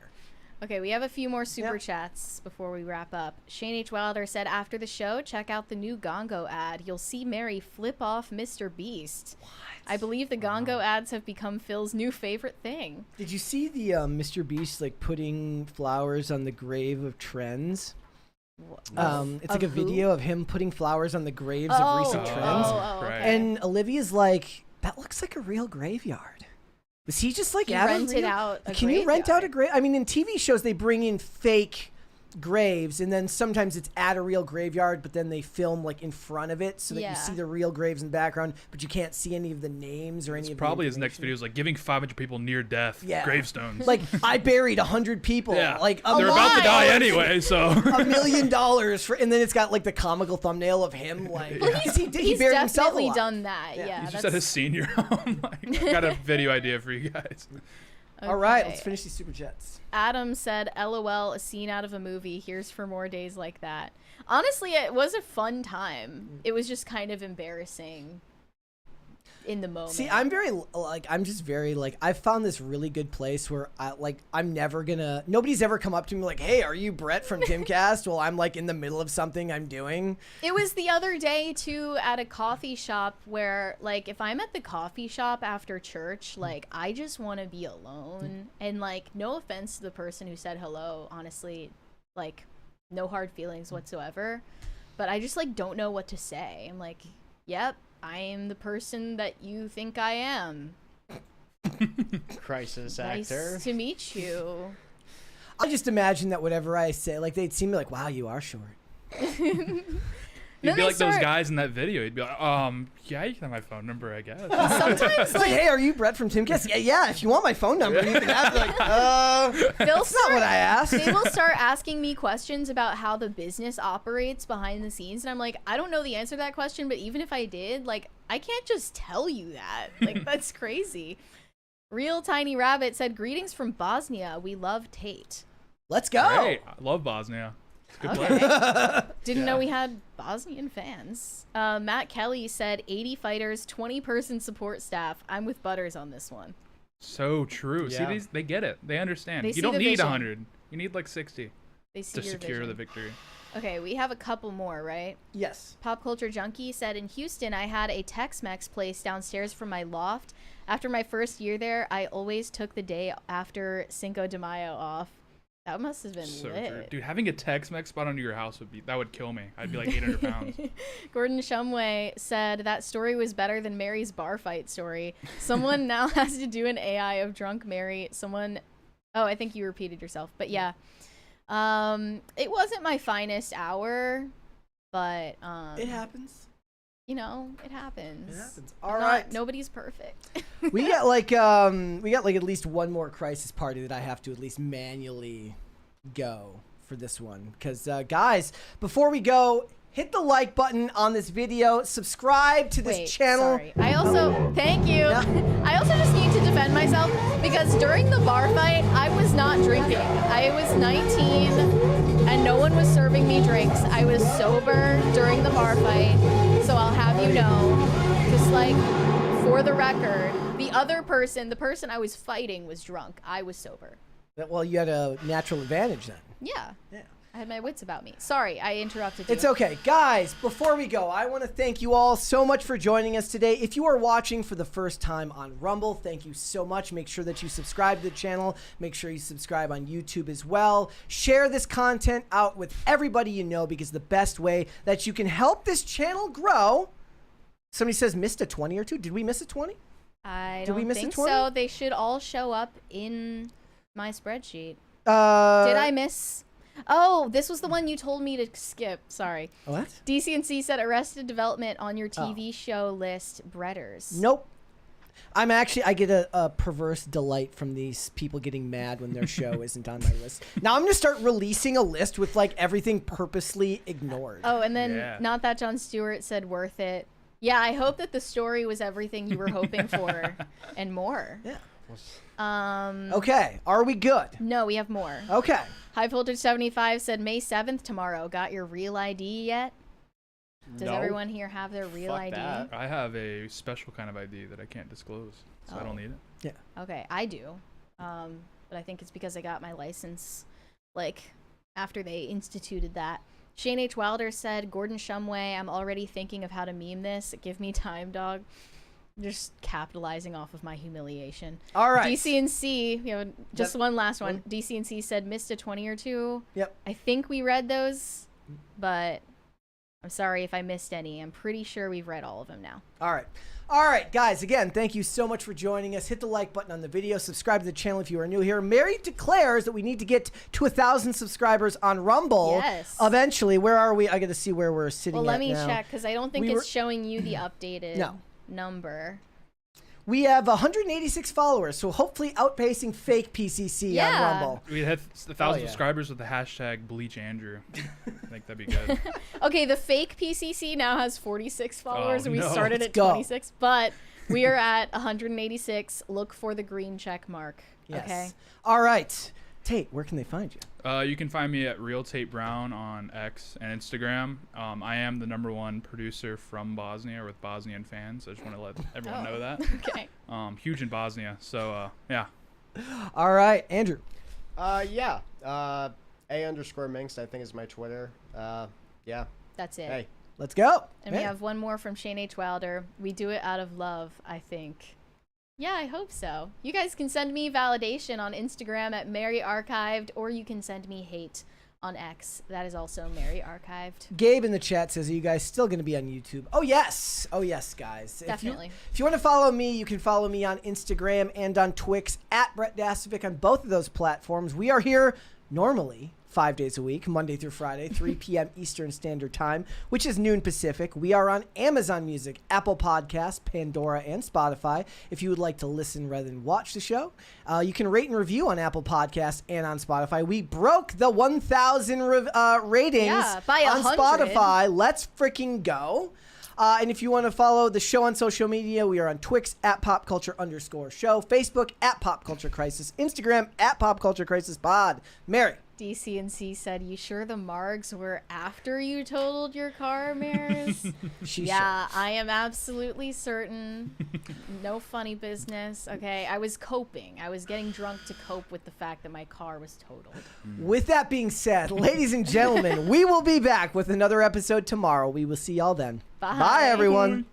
B: Okay, we have a few more super chats before we wrap up. Shane H. Wilder said, after the show, check out the new Gongo ad. You'll see Mary flip off Mr. Beast. What? I believe the Gongo ads have become Phil's new favorite thing.
A: Did you see the Mr. Beast like putting flowers on the grave of trends? It's like a video of him putting flowers on the graves of recent trends.
B: Okay.
A: And Olivia's like, that looks like a real graveyard. Was he just like
B: rented out a
A: Can you rent out a grave? I mean, in TV shows, they bring in fake graves, and then sometimes it's at a real graveyard, but then they film like in front of it so that you see the real graves in the background, but you can't see any of the names or any of the
D: probably his next video is like giving 500 people near death gravestones.
A: Like, I buried 100 people. Like,
D: they're about to die anyway, so
A: $1 million for, and then it's got like the comical thumbnail of him like
B: he's
A: buried himself
B: definitely done that.
A: Yeah.
D: He's just at his senior home. Like, got a video idea for you guys.
B: Okay.
A: All right, let's finish these super chats.
B: Adam said, LOL, a scene out of a movie. Here's for more days like that. Honestly, it was a fun time. It was just kind of embarrassing in the moment.
A: See, I'm just very I've found this really good place where nobody's ever come up to me like, hey, are you Brett from Timcast? Well, I'm like in the middle of something I'm doing.
B: It was the other day too at a coffee shop where like if I'm at the coffee shop after church, like I just want to be alone. And like no offense to the person who said hello, honestly, like no hard feelings whatsoever, but I just like don't know what to say. I'm like, yep, I am the person that you think I am.
C: Crisis actor.
B: Nice to meet you.
A: I just imagine that whatever I say, like they'd see me like, wow, you are short.
D: You'd be like those guys in that video. You'd be like, yeah, you can have my phone number, I guess.
B: Sometimes,
A: like, hey, are you Brett from Timcast? Yeah, if you want my phone number, you can have it. Like, that's not what I asked.
B: They will start asking me questions about how the business operates behind the scenes, and I'm like, I don't know the answer to that question, but even if I did, like, I can't just tell you that. Like, that's crazy. Real Tiny Rabbit said, greetings from Bosnia. We love Tate.
A: Let's go.
D: Great. I love Bosnia. It's a good place.
B: Okay. Didn't know we had Bosnian fans. Matt Kelly said 80 fighters, 20-person support staff. I'm with Butters on this one.
D: So true.
C: Yeah.
D: See, they get it. They understand.
B: They
D: You
B: see
D: don't
B: the
D: need
B: vision.
D: 100. You need like 60
B: They see
D: to
B: your
D: secure
B: vision.
D: the victory.
B: Okay, we have a couple more, right?
A: Yes.
B: Pop Culture Junkie said, in Houston, I had a Tex-Mex place downstairs from my loft. After my first year there, I always took the day after Cinco de Mayo off. That must have been
D: So
B: lit.
D: true. Dude, having a Tex-Mex spot under your house would kill me. I'd be like 800 pounds.
B: Gordon Shumway said, that story was better than Mary's bar fight story. Someone now has to do an AI of drunk Mary. Oh, I think you repeated yourself. But yeah. It wasn't my finest hour, but
A: It happens.
B: you know, it happens.
A: It happens. All right.
B: Nobody's perfect.
A: We got like at least one more crisis party that I have to at least manually go for this one. Because guys, before we go, hit the like button on this video, subscribe to this
B: Wait,
A: channel.
B: Sorry. I also thank you. I also just need to defend myself because during the bar fight, I was not drinking. I was 19 and no one was serving me drinks. I was sober during the bar fight. So I'll have you know, just like for the record, the person I was fighting was drunk. I was sober.
A: Well, you had a natural advantage then.
B: Yeah.
A: Yeah.
B: I had my wits about me. Sorry, I interrupted you.
A: It's okay. Guys, before we go, I want to thank you all so much for joining us today. If you are watching for the first time on Rumble, thank you so much. Make sure that you subscribe to the channel. Make sure you subscribe on YouTube as well. Share this content out with everybody you know because the best way that you can help this channel grow. Somebody says missed a 20 or two. Did we miss a 20?
B: I
A: Did we
B: don't
A: miss a
B: think
A: 20?
B: so. They should all show up in my spreadsheet. Did I miss? Oh, this was the one you told me to skip. Sorry.
A: What?
B: DCNC said Arrested Development on your TV show list. Breaders.
A: Nope. I get a perverse delight from these people getting mad when their show isn't on my list. Now I'm going to start releasing a list with like everything purposely ignored.
B: Oh, and then Not That Jon Stewart said worth it. Yeah, I hope that the story was everything you were hoping for and more.
A: Yeah.
B: Um.
A: Okay. Are we good?
B: No, we have more.
A: Okay.
B: High Voltage 75 said May 7th tomorrow. Got your real ID yet? Does
C: No.
B: everyone here have their real
C: Fuck
B: ID?
C: that.
D: I have a special kind of ID that I can't disclose, so I don't need it.
B: Okay, I do. But I think it's because I got my license, like, after they instituted that. Shane H. Wilder said, Gordon Shumway, I'm already thinking of how to meme this. Give me time, dog. Just capitalizing off of my humiliation.
A: All right.
B: DCNC, you know, just
A: Yep.
B: one last one. DCNC said missed a 20 or two.
A: Yep.
B: I think we read those, but I'm sorry if I missed any. I'm pretty sure we've read all of them now.
A: All right. All right, guys, again, thank you so much for joining us. Hit the like button on the video. Subscribe to the channel if you are new here. Mary declares that we need to get to 1,000 subscribers on Rumble.
B: Yes.
A: Eventually. Where are we? I got to see where we're sitting
B: Well, let
A: at
B: me
A: now.
B: check because I don't think
A: We
B: it's
A: were-
B: showing you the updated number.
A: We have 186 followers, so hopefully outpacing fake PCC on Rumble.
D: We had 1,000
A: yeah.
D: subscribers with the hashtag BleachAndrew. I think that'd be good.
B: Okay, the fake PCC now has 46 followers.
D: Oh,
B: we
D: no.
B: started
A: Let's
B: at
A: go.
B: 26, but we are at 186. Look for the green check mark.
A: Yes.
B: Okay.
A: All right. Tate, where can they find you?
D: You can find me at Real Tate Brown on X and Instagram. I am the #1 producer from Bosnia with Bosnian fans. I just want to let everyone know that.
B: Okay.
D: Huge in Bosnia, so yeah.
A: All right, Andrew.
C: Yeah. A_Minx, I think is my Twitter. Yeah.
B: That's it.
C: Hey.
A: Let's go.
B: And we have one more from Shane H. Wilder. We do it out of love, I think. Yeah, I hope so. You guys can send me validation on Instagram at Mary Archived, or you can send me hate on X. That is also Mary Archived.
A: Gabe in the chat says, are you guys still going to be on YouTube? Oh, yes. Oh, yes, guys.
B: Definitely.
A: If you want to follow me, you can follow me on Instagram and on Twix at Brett Dasovic on both of those platforms. We are here normally 5 days a week, Monday through Friday, 3 p.m. Eastern Standard Time, which is noon Pacific. We are on Amazon Music, Apple Podcasts, Pandora, and Spotify. If you would like to listen rather than watch the show, you can rate and review on Apple Podcasts and on Spotify. We broke the 1,000 ratings
B: by
A: on
B: 100.
A: Spotify. Let's freaking go. And if you want to follow the show on social media, we are on Twix at PopCulture_show, Facebook at Pop Culture Crisis, Instagram at Pop Culture Crisis Pod. Mary,
B: DCNC said, "You sure the margs were after you totaled your car, Maris?" Yeah, I am absolutely certain. No funny business. Okay, I was coping. I was getting drunk to cope with the fact that my car was totaled.
A: With that being said, ladies and gentlemen, we will be back with another episode tomorrow. We will see y'all then.
B: Bye.
A: Bye everyone.